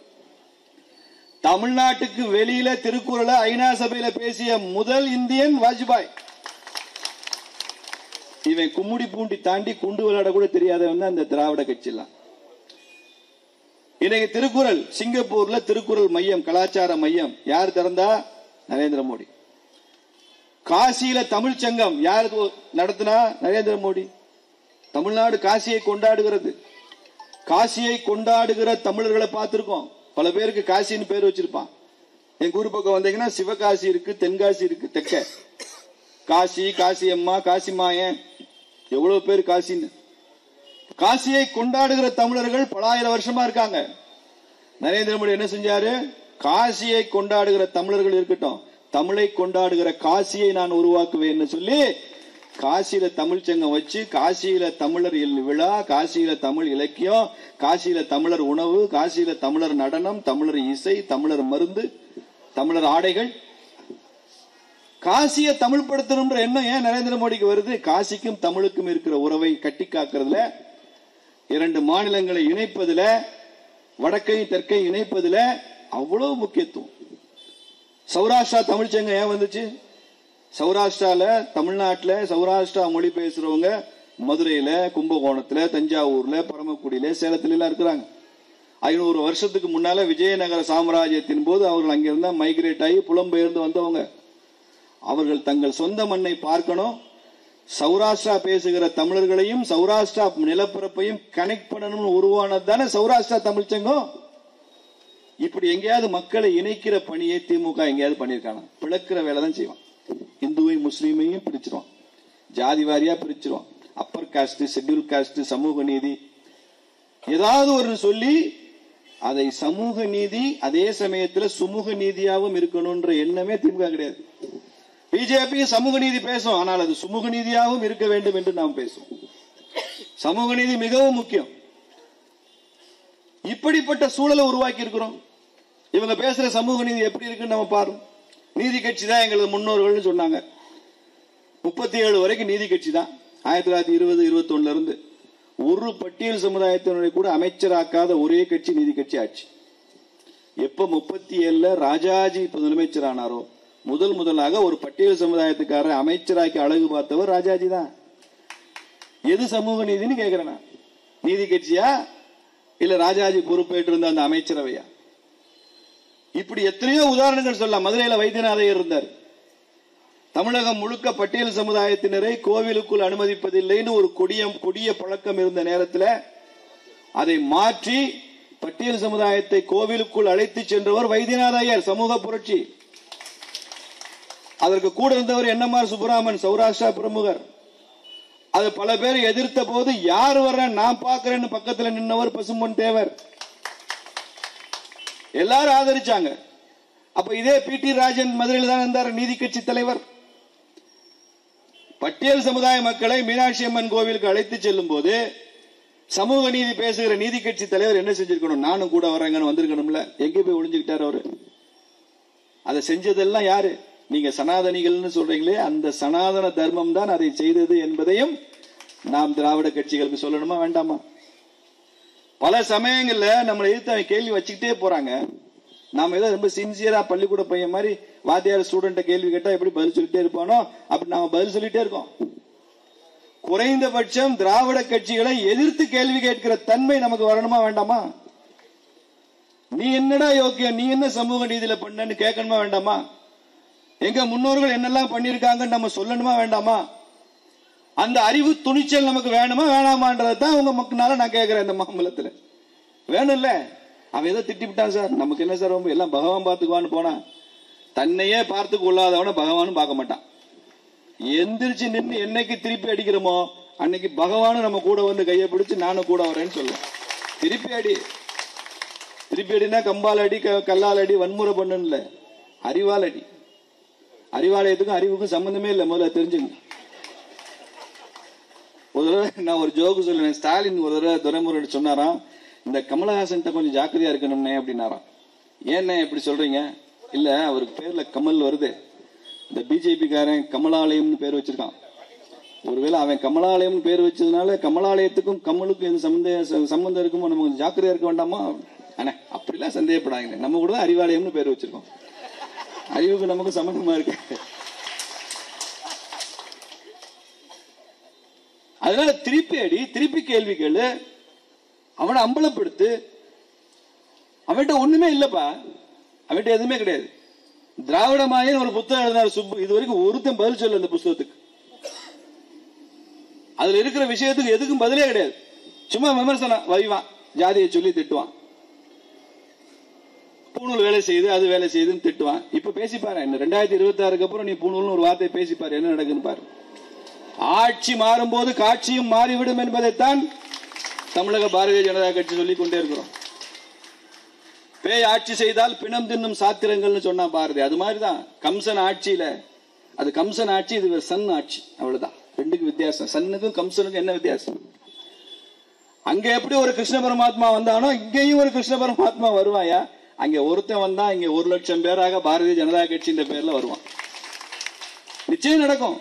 தமிழ்நாட்டுக்கு வெளியில திருக்குறளை ஐநா சபையில பேசிய முதல் இந்தியன் வாஜ்பாய். இவன் கும்முடி பூண்டி தாண்டி குண்டு விளையாட கூட தெரியாதவன் அந்த திராவிட கட்சி எல்லாம். இன்னைக்கு திருக்குறள் சிங்கப்பூர்ல திருக்குறள் மையம், கலாச்சார மையம் யார் திறந்தா? நரேந்திர மோடி. காசியில தமிழ் சங்கம் யார் நடத்தினா? நரேந்திர மோடி. தமிழ்நாடு காசியை கொண்டாடுகிறது. காசியை கொண்டாடுகிற தமிழர்களை பார்த்திருக்கோம். பல பேருக்கு காசின்னு பேர் வச்சிருப்பான். எங்க ஊர் பக்கம் வந்தீங்கன்னா சிவகாசி இருக்கு, தென்காசி இருக்கு, தெற்க காசி, காசி அம்மா, காசி மாயன், எவ்வளவு பேர் காசின்னு. காசியை கொண்டாடுகிற தமிழர்கள் பல ஆயிரம் வருஷமா இருக்காங்க. நரேந்திர மோடி என்ன செஞ்சாரு? காசியை கொண்டாடுகிற தமிழர்கள் இருக்கட்டும், தமிழை கொண்டாடுகிற காசியை நான் உருவாக்குவேன்னு சொல்லி காசியில தமிழ் சங்கம் வச்சு, காசியில தமிழர் விழா, காசியில தமிழ் இலக்கியம், காசியில தமிழர் உணவு, காசியில தமிழர் நடனம், தமிழர் இசை, தமிழர் மருந்து, தமிழர் ஆடைகள். காசியை தமிழ் படுத்தணும்ன்ற எண்ணம் ஏன் நரேந்திர மோடிக்கு வருது? காசிக்கும் தமிழுக்கும் இருக்கிற உறவை கட்டி காக்கிறதுல, 2 மாநிலங்களை இணைப்பதுல, வடக்கையும் தெற்கையும் இணைப்பதுல அவ்வளவு முக்கியத்துவம். சௌராஷ்டிரா தமிழ்ச்சங்கம் ஏன் வந்துச்சு? சௌராஷ்டிரால, தமிழ்நாட்டில் சௌராஷ்டிரா மொழி பேசுறவங்க மதுரையில, கும்பகோணத்துல, தஞ்சாவூர்ல, பரமக்குடியில, சேலத்துல எல்லாம் இருக்கிறாங்க. 500 வருஷத்துக்கு முன்னால விஜயநகர சாம்ராஜ்யத்தின் போது அவர்கள் அங்கிருந்தா மைக்ரேட் ஆகி புலம்பெயர்ந்து வந்தவங்க. அவர்கள் தங்கள் சொந்த மண்ணை பார்க்கணும். சௌராஷ்டிரா பேசுகிற தமிழர்களையும் சௌராஷ்டிரா நிலப்பரப்பையும் கனெக்ட் பண்ணணும்னு உருவானது தானே சௌராஷ்டிரா தமிழ்ச்சங்கம். இப்படி எங்கேயாவது மக்களை இணைக்கிற பணியை திமுக எங்கேயாவது பண்ணிருக்காங்க? பிளக்கிற வேலை தான் செய்வான். இந்துவை முஸ்லீமையும் பிரிச்சிருவான், ஜாதி வாரியா பிரிச்சிருவான், அப்பர் காஸ்ட், ஷெட்யூல் காஸ்ட், சமூக நீதி ஏதாவது ஒரு சொல்லி அதை சமூக நீதி அதே சமயத்தில் சுமூக நீதியாகவும் இருக்கணும்ன்ற எண்ணமே திமுக கிடையாது. பிஜேபி சமூக நீதி பேசும், ஆனால் அது சுமூக நீதியாகவும் இருக்க வேண்டும் என்று நாம் பேசுவோம். சமூக நீதி மிகவும் முக்கியம். இப்படிப்பட்ட சூழலை உருவாக்கி இருக்கிறோம். இவங்க பேசுற சமூக நீதி எப்படி இருக்குன்னு நம்ம பாருங்க. நீதி கட்சி தான் எங்களது முன்னோர்கள் சொன்னாங்க. 37 வரைக்கும் நீதி கட்சி தான். 1920, 21 இருந்து ஒரு பட்டியல் சமுதாயத்தினரை கூட அமைச்சராக்காத ஒரே கட்சி நீதி கட்சி ஆட்சி. எப்ப 37 ராஜாஜி முதலமைச்சர் ஆனாரோ முதலாக ஒரு பட்டியல் சமுதாயத்துக்கார அமைச்சராக்கி அழகு பார்த்தவர் ராஜாஜி தான். எது சமூக நீதினு கேட்கிறேன். நீதி கட்சியா இல்ல ராஜாஜி பொறுப்பேற்று இருந்த அந்த அமைச்சரவையா? இப்படி எத்தனையோ உதாரணங்கள் சொல்லலாம். மதுரையில வைத்தியநாதையர் இருந்தார். தமிழகம் முழுக்க பட்டியல் சமுதாயத்தினரை கோவிலுக்குள் அனுமதிப்பதில்லைன்னு ஒரு கொடிய பழக்கம் இருந்த நேரத்தில் அதை மாற்றி பட்டியல் சமுதாயத்தை கோவிலுக்குள் அழைத்து சென்றவர் வைத்தியநாதையர். சமூக புரட்சி. அதற்கு கூட இருந்தவர் என்எம்ஆர் சுப்பராமன், சௌராஷ்டிரா பிரமுகர். அது பல பேர் எதிர்த்த போது யார் வர்ற நான் பார்க்கிறேன்னு பக்கத்தில் நின்றவர் பசும்பொன் தேவர். எல்லாரும் ஆதரிச்சாங்க. அப்ப இதே பி.டி. ராஜன் மதுரையில் தான் இருந்தார், நீதி கட்சி தலைவர். பட்டியல் சமுதாய மக்களை மீனாட்சி அம்மன் கோவிலுக்கு அழைத்து செல்லும் போது சமூக நீதி பேசுகிற நீதி கட்சி தலைவர் என்ன செஞ்சிருக்கணும்? நானும் கூட வரேங்கன்னு வந்திருக்கணும்ல. எங்க போய் ஒளிஞ்சுக்கிட்டாரு அவரு? அதை செஞ்சதெல்லாம் யாரு? நீங்க சனாதனிகள்னு சொல்றீங்களே, அந்த சனாதன தர்மம் தான் அதை செய்தது என்பதையும் நாம் திராவிட கட்சிகளுக்கு சொல்லணுமா வேண்டாமா? பல சமயங்கள்ல நம்மளை எதிர்த்து கேள்வி வச்சுக்கிட்டே போறாங்க. நாம ஏதோ ரொம்ப சின்சியரா பள்ளிக்கூட பையன் மாதிரி வாத்தியார் ஸ்டூடெண்ட கேள்வி கேட்டா எப்படி பதில் சொல்லிட்டே இருப்பானோ அப்படி நாம பதில் சொல்லிட்டே இருக்கோம். குறைந்தபட்சம் திராவிட கட்சிகளை எதிர்த்து கேள்வி கேட்கிற தன்மை நமக்கு வரணுமா வேண்டாமா? நீ என்னடா யோக்கியம், நீ என்ன சமூக நீதியில பண்ணன்னு கேட்கணுமா வேண்டாமா? எங்க முன்னோர்கள் என்னெல்லாம் பண்ணிருக்காங்க நம்ம சொல்லணுமா வேண்டாமா? அந்த அறிவு துணிச்சல் நமக்கு வேணுமா வேணாமான்றதான் உங்க மக்களால நான் கேட்கிறேன். இந்த மாம்பலத்துல வேணும்ல. அவன் ஏதோ திட்டிவிட்டான் சார், நமக்கு என்ன சார் ரொம்ப, எல்லாம் பகவான் பார்த்துக்குவான்னு போனா தன்னையே பார்த்து கொள்ளாதவன பகவானும் பார்க்க மாட்டான். எந்திரிச்சு நின்று என்னைக்கு திருப்பி அடிக்கிறோமோ அன்னைக்கு பகவானும் நம்ம கூட வந்து கையை பிடிச்சு நானும் கூட வரேன்னு சொல்லுவோம். திருப்பி அடினா கம்பால் அடி, கல்லால் அடி, வன்முறை பண்ணல, அறிவால் அடி. அறிவாலயத்துக்கும் அறிவுக்கும் சம்பந்தமே இல்லை, முதல்ல தெரிஞ்சுங்க. ஒரு தடவை நான் ஒரு ஜோக்கு சொல்லுவேன். ஸ்டாலின் ஒரு தடவை துரைமுருகன் சொன்னாராம், இந்த கமலஹாசன் கொஞ்சம் ஜாக்கிரதையா இருக்கணும்னே அப்படின்னாராம். ஏன்னே இப்படி சொல்றீங்க? இல்ல, அவருக்கு பேர்ல கமல் வருது, இந்த பிஜேபி காரன் கமலாலயம்னு பேர் வச்சிருக்கான். ஒருவேளை அவன் கமலாலயம் பேர் வச்சதுனால கமலாலயத்துக்கும் கமலுக்கும் எது சம்பந்தம் இருக்குமோ, நம்ம கொஞ்சம் ஜாக்கிரதையா இருக்க வேண்டாமா? ஆனா அப்படிலாம் சந்தேகப்படாங்க. நம்ம கூட தான் அறிவாலயம்னு பேர் வச்சிருக்கோம். அறிவுக்கு நமக்கு சம்பந்தமா இருக்கு. அதனால திருப்பி அடி, திருப்பி கேள்வி கேளு, அவனை அம்பலப்படுத்து. அவன்கிட்ட ஒண்ணுமே இல்லப்பா, அவன்கிட்ட எதுவுமே கிடையாது. திராவிட மாயன் ஒரு புத்தகம் எழுதினார் சுப்பு. இது வரைக்கும் ஒருத்தன் பதில் சொல்ல அந்த புத்தகத்துக்கு. அதுல இருக்கிற விஷயத்துக்கு எதுக்கும் பதிலே கிடையாது. சும்மா விமர்சனம் வைவான், ஜாதியை சொல்லி திட்டுவான், பூணூல் வேலை செய்து அது வேலை செய்துன்னு திட்டுவான். இப்ப பேசிப்பாரு, 2026 அப்புறம் நீ பூணூல்னு ஒரு வார்த்தை பேசிப்பாரு, என்ன நடக்குன்னு பாரு. ஆட்சி மாறும் போது காட்சியும் மாறிவிடும் என்பதைத்தான் தமிழக பாரதிய ஜனதா கட்சி சொல்லிக் கொண்டே இருக்கிறோம். பேய் ஆட்சி செய்தால் பிணம் தின்னும் சாத்திரங்கள்னு சொன்னா பாரதி. அது மாதிரிதான் கம்சன் ஆட்சியில, அது கம்சன் ஆட்சி, இது சன் ஆட்சி, அவ்வளவுதான். ரெண்டுக்கும் வித்தியாசம். சன்னுக்கும் கம்சனுக்கும் என்ன வித்தியாசம்? அங்க எப்படி ஒரு கிருஷ்ண பரமாத்மா வந்தானோ இங்கேயும் ஒரு கிருஷ்ண பரமாத்மா வருவாயா? அங்க ஒருத்தன் வந்தா இங்க 1 லட்சம் பேராக பாரதிய ஜனதா கட்சி பேர்ல வருவான். நிச்சயம் நடக்கும்.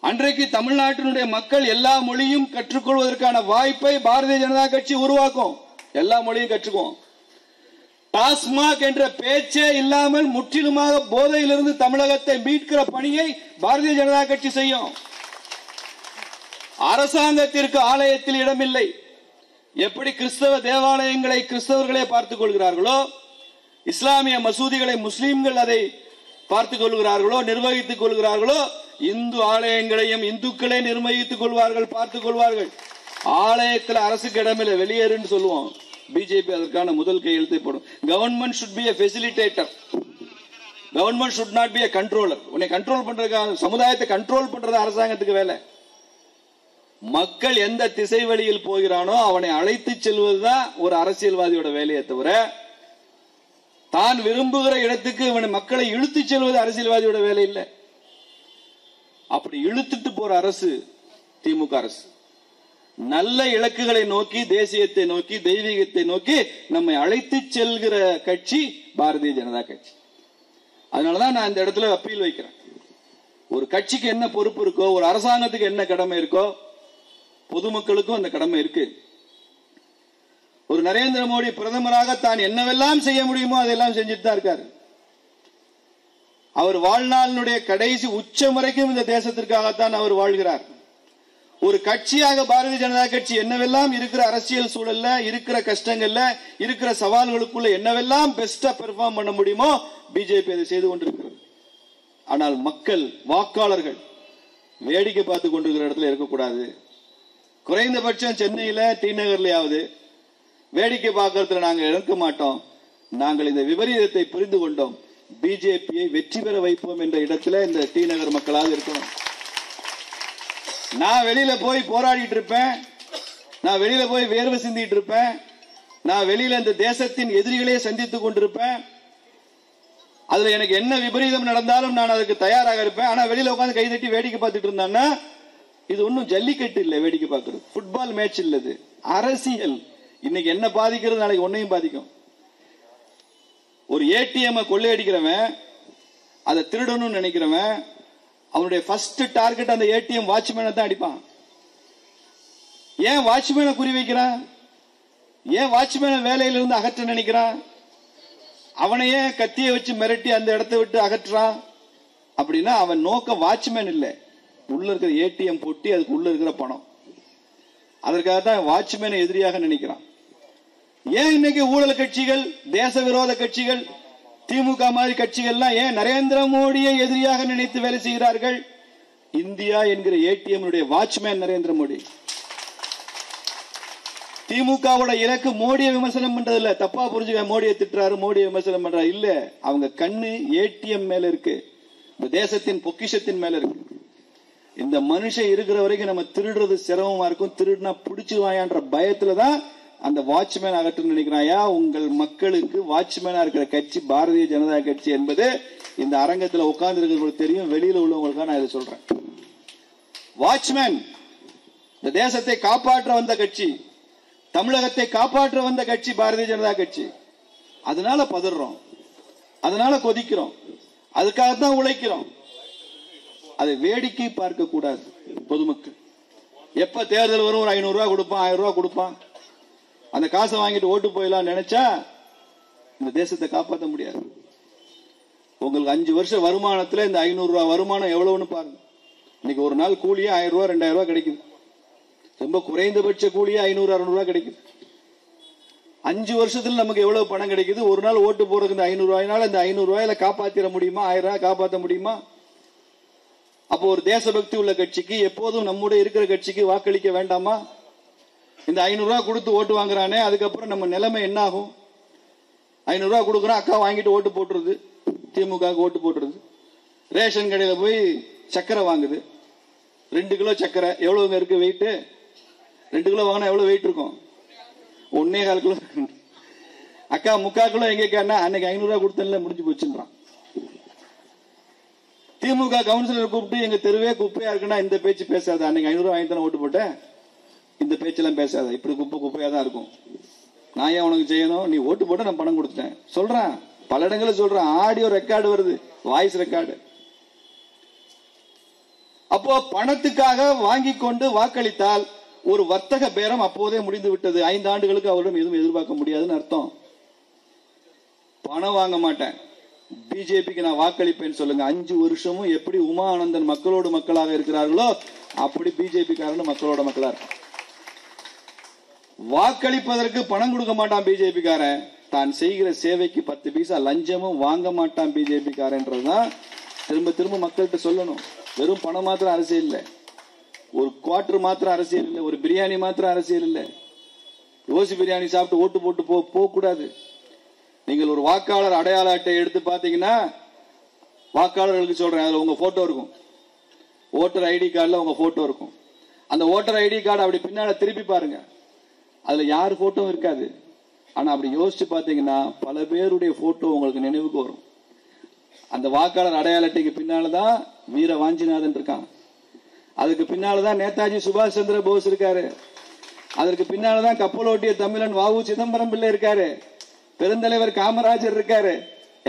அன்றைக்கு தமிழ்நாட்டினுடைய மக்கள் எல்லா மொழியும் கற்றுக்கொள்வதற்கான வாய்ப்பை பாரதிய ஜனதா கட்சி உருவாக்கும். எல்லா மொழியும் கற்றுக்குவோம். டாஸ்மாக் என்ற பேச்சே இல்லாமல் முற்றிலுமாக போதையிலிருந்து தமிழகத்தை மீட்கிற பணியை பாரதிய ஜனதா கட்சி செய்யும். அரசாங்கத்திற்கு ஆலயத்தில் இடமில்லை. எப்படி கிறிஸ்தவ தேவாலயங்களை கிறிஸ்தவர்களே பார்த்துக் கொள்கிறார்களோ, இஸ்லாமிய மசூதிகளை முஸ்லிம்கள் அதை பார்த்துக் கொள்கிறார்களோ, நிர்வகித்துக் கொள்கிறார்களோ, இந்து ஆலயங்களையும் இந்துக்களே நிர்வகித்துக் கொள்வார்கள், பார்த்துக் கொள்வார்கள். ஆலயத்தில் அரசுக்கு இடமில்லை, வெளியேறுன்னு சொல்லுவோம். பிஜேபி அதற்கான முதல் கையெழுத்தை போடும். Government should be a facilitator. Government should not be a controller. உன்னை கண்ட்ரோல் பண்றதுக்காக, சமுதாயத்தை கண்ட்ரோல் பண்றது அரசாங்கத்துக்கு வேலை. மக்கள் எந்த திசை வழியில் போகிறானோ அவனை அழைத்து செல்வதுதான் ஒரு அரசியல்வாதியோட வேலையை தவிர, தான் விரும்புகிற இடத்துக்கு இவனை மக்களை இழுத்து செல்வது அரசியல்வாதியோட வேலை இல்லை. அப்படி இழுத்துட்டு போற அரசு திமுக அரசு. நல்ல இலக்குகளை நோக்கி, தேசியத்தை நோக்கி, தெய்வீகத்தை நோக்கி நம்மை அழைத்து செல்கிற கட்சி பாரதிய ஜனதா கட்சி. அதனாலதான் நான் இந்த இடத்துல அப்பீல் வைக்கிறேன். ஒரு கட்சிக்கு என்ன பொறுப்பு இருக்கோ, ஒரு அரசாங்கத்துக்கு என்ன கடமை இருக்கோ, பொதுமக்களுக்கும் அந்த கடமை இருக்கு. ஒரு நரேந்திர மோடி பிரதமராக தான் என்னவெல்லாம் செய்ய முடியுமோ அதெல்லாம் செஞ்சுட்டு தான் இருக்காரு. அவர் வாழ்நாளினுடைய கடைசி உச்சம் வரைக்கும் இந்த தேசத்திற்காகத்தான் அவர் வாழ்கிறார். ஒரு கட்சியாக பாரதிய ஜனதா கட்சி என்னவெல்லாம் இருக்கிற அரசியல் சூழல்ல, இருக்கிற கஷ்டங்கள்ல, இருக்கிற சவால்களுக்குள்ள என்னவெல்லாம் பெஸ்டா பெர்ஃபார்ம் பண்ண முடியுமோ பிஜேபி அதை செய்து கொண்டிருக்கிறது. ஆனால் மக்கள், வாக்காளர்கள் வேடிக்கை பார்த்து கொண்டிருக்கிற இடத்துல இருக்கக்கூடாது. குறைந்தபட்சம் சென்னையில, டி நகர்லயாவது வேடிக்கை பார்க்கறதுல நாங்கள் இருக்க மாட்டோம். நாங்கள் இந்த விபரீதத்தை புரிந்து கொண்டோம். பிஜேபியை வெற்றி பெற வைப்போம் என்ற இடத்துல இந்த டி நகர் மக்களாக இருக்கணும். நான் வெளியில போய் போராடிட்டு இருப்பேன், நான் வெளியில போய் வேர்வை சிந்திட்டு இருப்பேன், நான் வெளியில இந்த தேசத்தின் எதிரிகளே சந்தித்துக் கொண்டிருப்பேன். அதுல எனக்கு என்ன விபரீதம் நடந்தாலும் நான் அதுக்கு தயாராக இருப்பேன். ஆனா வெளியில உட்காந்து கை தட்டி வேடிக்கை பார்த்துட்டு இருந்தான்னா இது ஒன்னும் ஜல்லிக்கட்டு இல்லை. வேடிக்கை பார்க்கறது ஃபுட்பால் மேட்ச் இல்லது, அரசியல். இன்னைக்கு என்ன பாதிக்கிறது நாளைக்கு ஒன்னையும் பாதிக்கும். ஒரு ஏடிஎம் கொள்ளையடிக்கிறவன், அதை திருடணும்னு நினைக்கிறவன், அவனுடைய ஃபர்ஸ்ட் டார்கெட் அந்த ஏடிஎம் வாட்ச்மேனை தான் அடிப்பான். ஏன் வாட்ச்மேனை குறி வைக்கிறான்? ஏன் வாட்ச்மேனை வேலையிலிருந்து அகற்ற நினைக்கிறான்? அவனையே கத்தியை வச்சு மிரட்டி அந்த இடத்தை விட்டு அகற்றான். அப்படின்னா அவன் நோக்க வாட்ச்மேன் இல்லை, உள்ள இருக்கிற ஏடிஎம் பொட்டி, அதுக்கு உள்ள இருக்கிற பணம். அதற்காக தான் வாட்ச்மேனை எதிரியாக நினைக்கிறான். ஏன் இன்னைக்கு ஊழல் கட்சிகள், தேச விரோத கட்சிகள், திமுக மாதிரி கட்சிகள்லாம் ஏன் நரேந்திர மோடியை எதிரியாக நினைத்து வேலை செய்கிறார்கள்? இந்தியா என்கிற ஏடிஎம் வாட்ச்மேன் நரேந்திர மோடி. திமுகவோட இலக்கு மோடியை விமர்சனம் பண்றது இல்ல, தப்பா புரிஞ்சுக்க. மோடியை திட்டுறாரு, மோடியை விமர்சனம் பண்றாரு இல்ல. அவங்க கண்ணு ஏடிஎம் மேல இருக்கு, இந்த தேசத்தின் பொக்கிஷத்தின் மேல இருக்கு. இந்த மனுஷன் இருக்கிற வரைக்கும் நம்ம திருடுறது சிரமமா இருக்கும். திருடுனா பிடிச்சுவாயான்ற பயத்துலதான் அந்த வாட்ச்மேன் அகற்று நினைக்கிறாயா. உங்கள் மக்களுக்கு வாட்ச்மேனா இருக்கிற கட்சி பாரதிய ஜனதா கட்சி என்பது இந்த அரங்கத்தில் உட்கார்ந்து இருக்கிறவங்களுக்கு தெரியும், வெளியில உள்ளவங்களுக்காக நான் இதை சொல்றேன். வாட்ச்மேன் இந்த தேசத்தை காப்பாற்ற வந்த கட்சி, தமிழகத்தை காப்பாற்ற வந்த கட்சி பாரதிய ஜனதா கட்சி. அதனால பதறோம், அதனால கொதிக்கிறோம், அதுக்காகத்தான் உழைக்கிறோம். அதை வேடிக்கை பார்க்க கூடாது. பொதுமக்கள் எப்ப தேர்தல் வரும், ஒரு 500 ரூபாய் கொடுப்பான், 1000 ரூபாய் கொடுப்பான், அந்த காசை வாங்கிட்டு ஓட்டு போயிடலாம் நினைச்சா இந்த தேசத்தை காப்பாற்ற முடியாது. உங்களுக்கு 5 வருஷம் வருமானத்துல இந்த 500 ரூபாய் வருமானம் எவ்வளவுன்னு பாருங்க. இன்னைக்கு ஒரு நாள் கூலியே 1000 ரூபாய் 2000 ரூபாய் கிடைக்குது. ரொம்ப குறைந்தபட்ச கூலியே 500 600 ரூபாய் கிடைக்குது. 5 வருஷத்துல நமக்கு எவ்வளவு பணம் கிடைக்குது? ஒரு நாள் ஓட்டு போறதுக்கு இந்த 500 ரூபாயினால இந்த 500 ரூபாயில காப்பாத்திர முடியுமா? 1000 ரூபாய் காப்பாற்ற முடியுமா? அப்போ ஒரு தேசபக்தி உள்ள கட்சிக்கு, எப்போதும் நம்முடைய இருக்கிற கட்சிக்கு வாக்களிக்க வேண்டாமா? இந்த 500 ரூபாய் கொடுத்து ஓட்டு வாங்குறானே, அதுக்கப்புறம் நம்ம நிலைமை என்ன ஆகும்? 500 ரூபாய் கொடுக்குறோம், அக்கா வாங்கிட்டு ஓட்டு போட்டுருது, திமுக ஓட்டு போட்டுருது. ரேஷன் கடையில போய் சக்கரை வாங்குது, 2 கிலோ சக்கரை எவ்வளவுங்க இருக்கு வெயிட்? 2 கிலோ வாங்கினா எவ்வளவு வெயிட் இருக்கும்? 1.25 கிலோ. அக்கா 3/4 கிலோ எங்கேக்கானா அன்னைக்கு 500 ரூபாய் கொடுத்தல முடிஞ்சு போச்சுன்றான். திமுக கவுன்சிலர் கூப்பிட்டு எங்க தெருவே குப்பையா இருக்குன்னா இந்த பேச்சு பேசாத, அன்னைக்கு 500 ரூபாய் வாங்கி தானே ஓட்டு போட்டேன், இந்த பேச்செல்லாம் பேசாத, இப்படி குப்பையா தான் இருக்கும். நான் ஏன் உனக்கு செய்யணும்? நீ ஓட்டு போட்டு நான் பணம் கொடுத்துட்டேன் சொல்றேன். பல இடங்களில் சொல்றேன், ஆடியோ ரெக்கார்டு வருது, வாய்ஸ் ரெக்கார்டு. அப்போ பணத்துக்காக வாங்கி கொண்டு வாக்களித்தால் ஒரு வர்த்தக பேரம் அப்போதே முடிந்து விட்டது. 5 ஆண்டுகளுக்கு அவரிடம் எதுவும் எதிர்பார்க்க முடியாதுன்னு அர்த்தம். பணம் வாங்க மாட்டேன், பிஜேபிக்கு நான் வாக்களிப்பேன்னு சொல்லுங்க. 5 வருஷமும் எப்படி உமா ஆனந்தன் மக்களோடு மக்களாக இருக்கிறார்களோ அப்படி பிஜேபி காரன் மக்களோட மக்களா இருக்கும். வாக்களிப்பதற்கு பணம் கொடுக்க மாட்டான் பிஜேபி காரன், தான் செய்கிற சேவைக்கு 10 பைசா லஞ்சமும் வாங்க மாட்டான் பிஜேபி காரன்றதுதான் திரும்ப திரும்ப மக்கள்கிட்ட சொல்லணும். வெறும் பணம் மாத்திரம் அரசியல் இல்லை, ஒரு குவார்டர் மாத்திரம் அரசியல் இல்லை, ஒரு பிரியாணி மாத்திரம் அரசியல் இல்லை. ரோசி பிரியாணி சாப்பிட்டு ஓட்டு போட்டு போக கூடாது. நீங்கள் ஒரு வாக்காளர் அடையாள அட்டை எடுத்து பாத்தீங்கன்னா, வாக்காளர்களுக்கு சொல்றேன், அதுல உங்க போட்டோ இருக்கும். ஓட்டர் ஐடி கார்டுல உங்க போட்டோ இருக்கும். அந்த ஓட்டர் ஐடி கார்டு அப்படி பின்னால திருப்பி பாருங்க, அதுல யார் போட்டோ இருக்காது. ஆனா அப்படி யோசிச்சு பாத்தீங்கன்னா பல பேருடைய போட்டோ உங்களுக்கு நினைவுக்கு வரும். அந்த வாக்காளர் அடையாள அட்டைக்கு பின்னால்தான் வீர வாஞ்சிநாதன் இருக்கான், அதுக்கு பின்னால்தான் நேதாஜி சுபாஷ் சந்திர போஸ் இருக்காரு, அதற்கு பின்னால்தான் கப்பலோட்டிய தமிழன் வாவு சிதம்பரம் பிள்ளை இருக்காரு, பெருந்தலைவர் காமராஜர் இருக்காரு.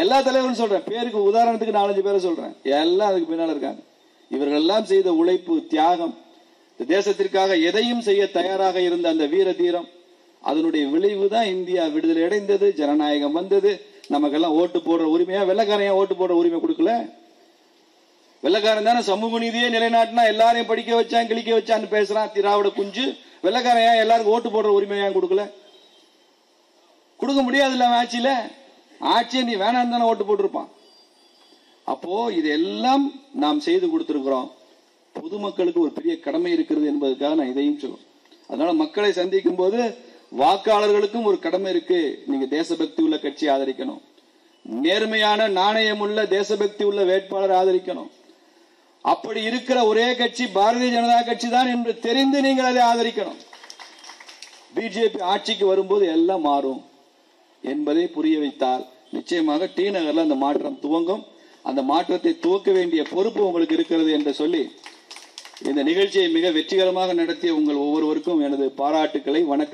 எல்லா தலைவரும் சொல்றேன், பேருக்கு உதாரணத்துக்கு 4-5 பேரை சொல்றேன், எல்லாம் அதுக்கு பின்னால இருக்காங்க. இவர்கள் எல்லாம் செய்த உழைப்பு, தியாகம், தேசத்திற்காக எதையும் செய்ய தயாராக இருந்த அந்த வீர தீரம், அதனுடைய விளைவு தான் இந்தியா விடுதலை அடைந்தது, ஜனநாயகம் வந்தது, நமக்கெல்லாம் ஓட்டு போடுற உரிமையா. வெள்ளக்காரன் ஓட்டு போடுற உரிமை கொடுக்கல? வெள்ளக்காரன் தானே சமூக நீதியே நிலைநாட்டினா, எல்லாரையும் படிக்க வச்சான் கிழிக்க வச்சான்னு பேசுறான் திராவிட குஞ்சு. வெள்ளக்காரன் எல்லாருக்கும் ஓட்டு போடுற உரிமையா கொடுக்கல? கொடுக்க முடியாது இல்ல. ஆட்சியில ஆட்சியை நீ வேணாம் தானே ஓட்டு போட்டிருப்பான். அப்போ இதெல்லாம் நாம் செய்து கொடுத்திருக்கிறோம். பொதுமக்களுக்கு ஒரு பெரிய கடமை இருக்கிறது என்பதற்காக நான் இதையும் சொல்லுவேன். அதனால மக்களை சந்திக்கும் போது வாக்காளர்களுக்கும் ஒரு கடமை இருக்கு. நீங்க தேசபக்தி உள்ள கட்சி ஆதரிக்கணும், நேர்மையான நாணயம் உள்ள தேசபக்தி உள்ள வேட்பாளர் ஆதரிக்கணும். அப்படி இருக்கிற ஒரே கட்சி பாரதிய ஜனதா கட்சி தான் என்று தெரிந்து நீங்கள் அதை ஆதரிக்கணும். பிஜேபி ஆட்சிக்கு வரும்போது எல்லாம் மாறும் என்பதை புரிய வைத்தால் நிச்சயமாக டி நகர்ல அந்த மாற்றம் துவங்கும். அந்த மாற்றத்தை துவக்க வேண்டிய பொறுப்பு உங்களுக்கு இருக்கிறது என்று சொல்லி இந்த நிகழ்ச்சியை மிக வெற்றிகரமாக நடத்திய உங்கள் ஒவ்வொருவருக்கும் எனது பாராட்டுக்களை, வணக்கம்.